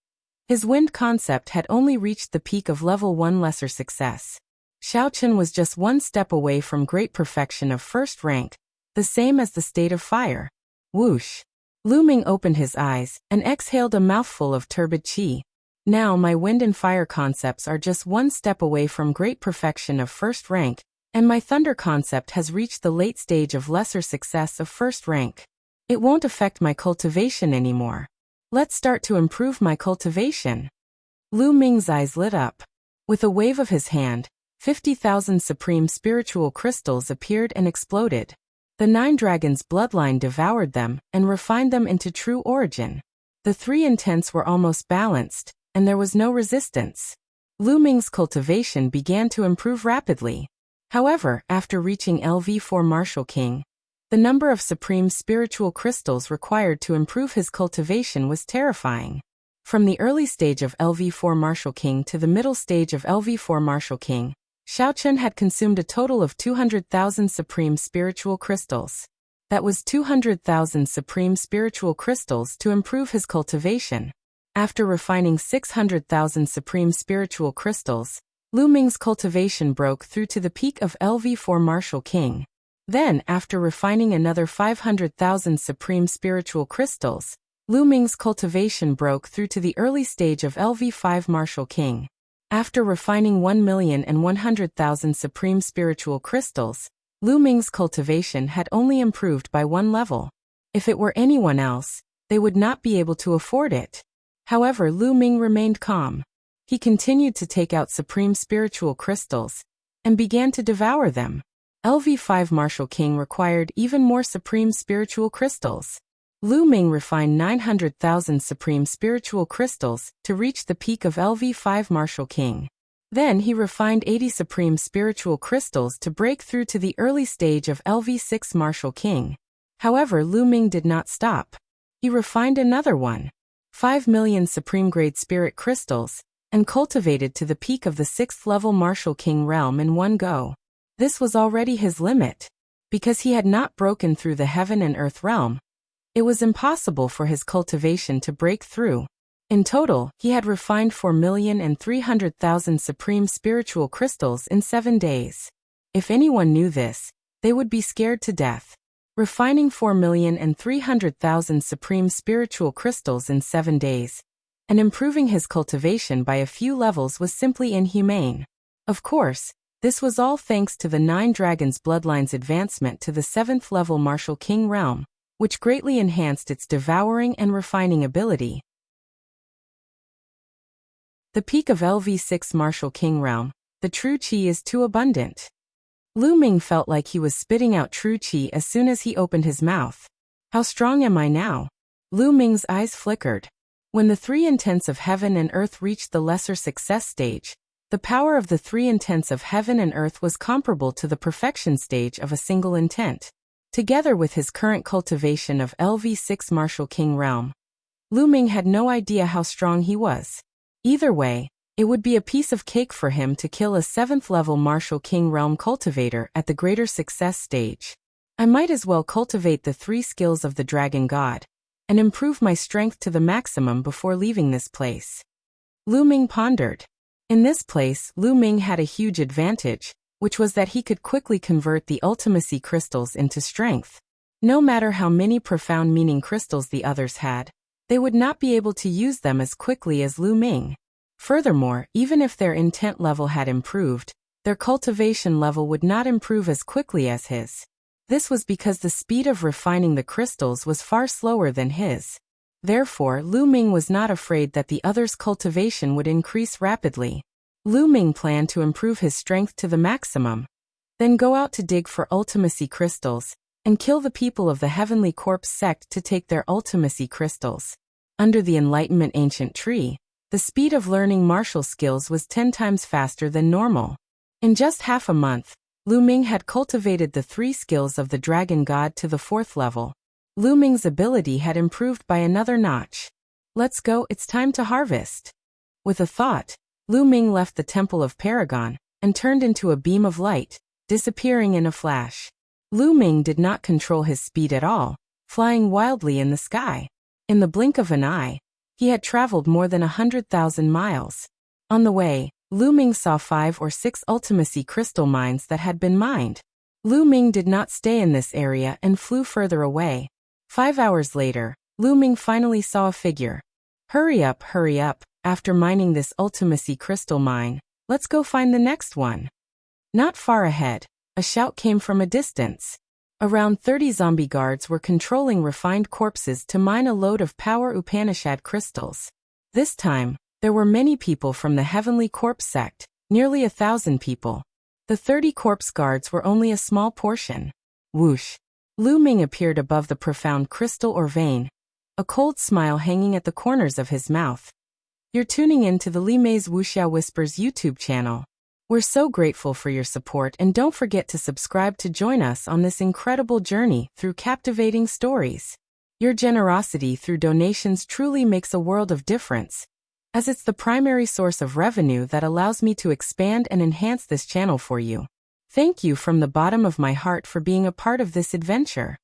his wind concept had only reached the peak of level 1 lesser success. Xiaochen was just 1 step away from great perfection of first rank, the same as the state of fire. Whoosh! Lu Ming opened his eyes and exhaled a mouthful of turbid qi. Now my wind and fire concepts are just 1 step away from great perfection of first rank, and my thunder concept has reached the late stage of lesser success of first rank. It won't affect my cultivation anymore. Let's start to improve my cultivation. Lu Ming's eyes lit up. With a wave of his hand, 50,000 supreme spiritual crystals appeared and exploded. The 9 dragons' bloodline devoured them and refined them into true origin. The 3 intents were almost balanced, and there was no resistance. Lu Ming's cultivation began to improve rapidly. However, after reaching LV4 Martial King, the number of supreme spiritual crystals required to improve his cultivation was terrifying. From the early stage of LV4 Martial King to the middle stage of LV4 Martial King, Xiaochen had consumed a total of 200,000 supreme spiritual crystals. That was 200,000 supreme spiritual crystals to improve his cultivation. After refining 600,000 supreme spiritual crystals, Lu Ming's cultivation broke through to the peak of LV4 Martial King. Then, after refining another 500,000 supreme spiritual crystals, Lu Ming's cultivation broke through to the early stage of LV5 Martial King. After refining 1,100,000 supreme spiritual crystals, Lu Ming's cultivation had only improved by 1 level. If it were anyone else, they would not be able to afford it. However, Lu Ming remained calm. He continued to take out supreme spiritual crystals and began to devour them. LV5 Martial King required even more supreme spiritual crystals. Lu Ming refined 900,000 supreme spiritual crystals to reach the peak of LV5 Martial King. Then he refined 80 supreme spiritual crystals to break through to the early stage of LV6 Martial King. However, Lu Ming did not stop. He refined another 5 million supreme grade spirit crystals and cultivated to the peak of the 6th level Martial King realm in one go. This was already his limit. Because he had not broken through the heaven and earth realm, it was impossible for his cultivation to break through. In total, he had refined 4,300,000 supreme spiritual crystals in 7 days. If anyone knew this, they would be scared to death. Refining 4,300,000 supreme spiritual crystals in 7 days, and improving his cultivation by a few levels was simply inhumane. Of course, this was all thanks to the 9 dragons' bloodline's advancement to the 7th level Martial King realm, which greatly enhanced its devouring and refining ability. The peak of LV6 Martial King realm, the true qi is too abundant. Lu Ming felt like he was spitting out true qi as soon as he opened his mouth. How strong am I now? Lu Ming's eyes flickered. When the 3 intents of heaven and earth reached the lesser success stage, the power of the 3 intents of heaven and earth was comparable to the perfection stage of a single intent. Together with his current cultivation of LV6 Martial King realm, Lu Ming had no idea how strong he was. Either way, it would be a piece of cake for him to kill a 7th level Martial King realm cultivator at the greater success stage. I might as well cultivate the 3 skills of the Dragon God and improve my strength to the maximum before leaving this place. Lu Ming pondered. In this place, Lu Ming had a huge advantage, which was that he could quickly convert the ultimacy crystals into strength. No matter how many profound meaning crystals the others had, they would not be able to use them as quickly as Lu Ming. Furthermore, even if their intent level had improved, their cultivation level would not improve as quickly as his. This was because the speed of refining the crystals was far slower than his. Therefore, Lu Ming was not afraid that the others' cultivation would increase rapidly. Lu Ming planned to improve his strength to the maximum, then go out to dig for ultimacy crystals, and kill the people of the Heavenly Corpse sect to take their ultimacy crystals. Under the Enlightenment Ancient Tree, the speed of learning martial skills was 10 times faster than normal. In just half a month, Lu Ming had cultivated the 3 skills of the Dragon God to the 4th level. Lu Ming's ability had improved by another notch. Let's go, it's time to harvest. With a thought, Lu Ming left the Temple of Paragon and turned into a beam of light, disappearing in a flash. Lu Ming did not control his speed at all, flying wildly in the sky. In the blink of an eye, he had traveled more than 100,000 miles. On the way, Lu Ming saw 5 or 6 ultimacy crystal mines that had been mined. Lu Ming did not stay in this area and flew further away. 5 hours later, Lu Ming finally saw a figure. Hurry up, after mining this ultimacy crystal mine, let's go find the next one. Not far ahead, a shout came from a distance. Around 30 zombie guards were controlling refined corpses to mine a load of power Upanishad crystals. This time, there were many people from the Heavenly Corpse sect, nearly 1,000 people. The 30 corpse guards were only a small portion. Whoosh! Lu Ming appeared above the profound crystal or vein, a cold smile hanging at the corners of his mouth. You're tuning in to the Li Mei's Wuxia Whispers YouTube channel. We're so grateful for your support, and don't forget to subscribe to join us on this incredible journey through captivating stories. Your generosity through donations truly makes a world of difference, as it's the primary source of revenue that allows me to expand and enhance this channel for you. Thank you from the bottom of my heart for being a part of this adventure.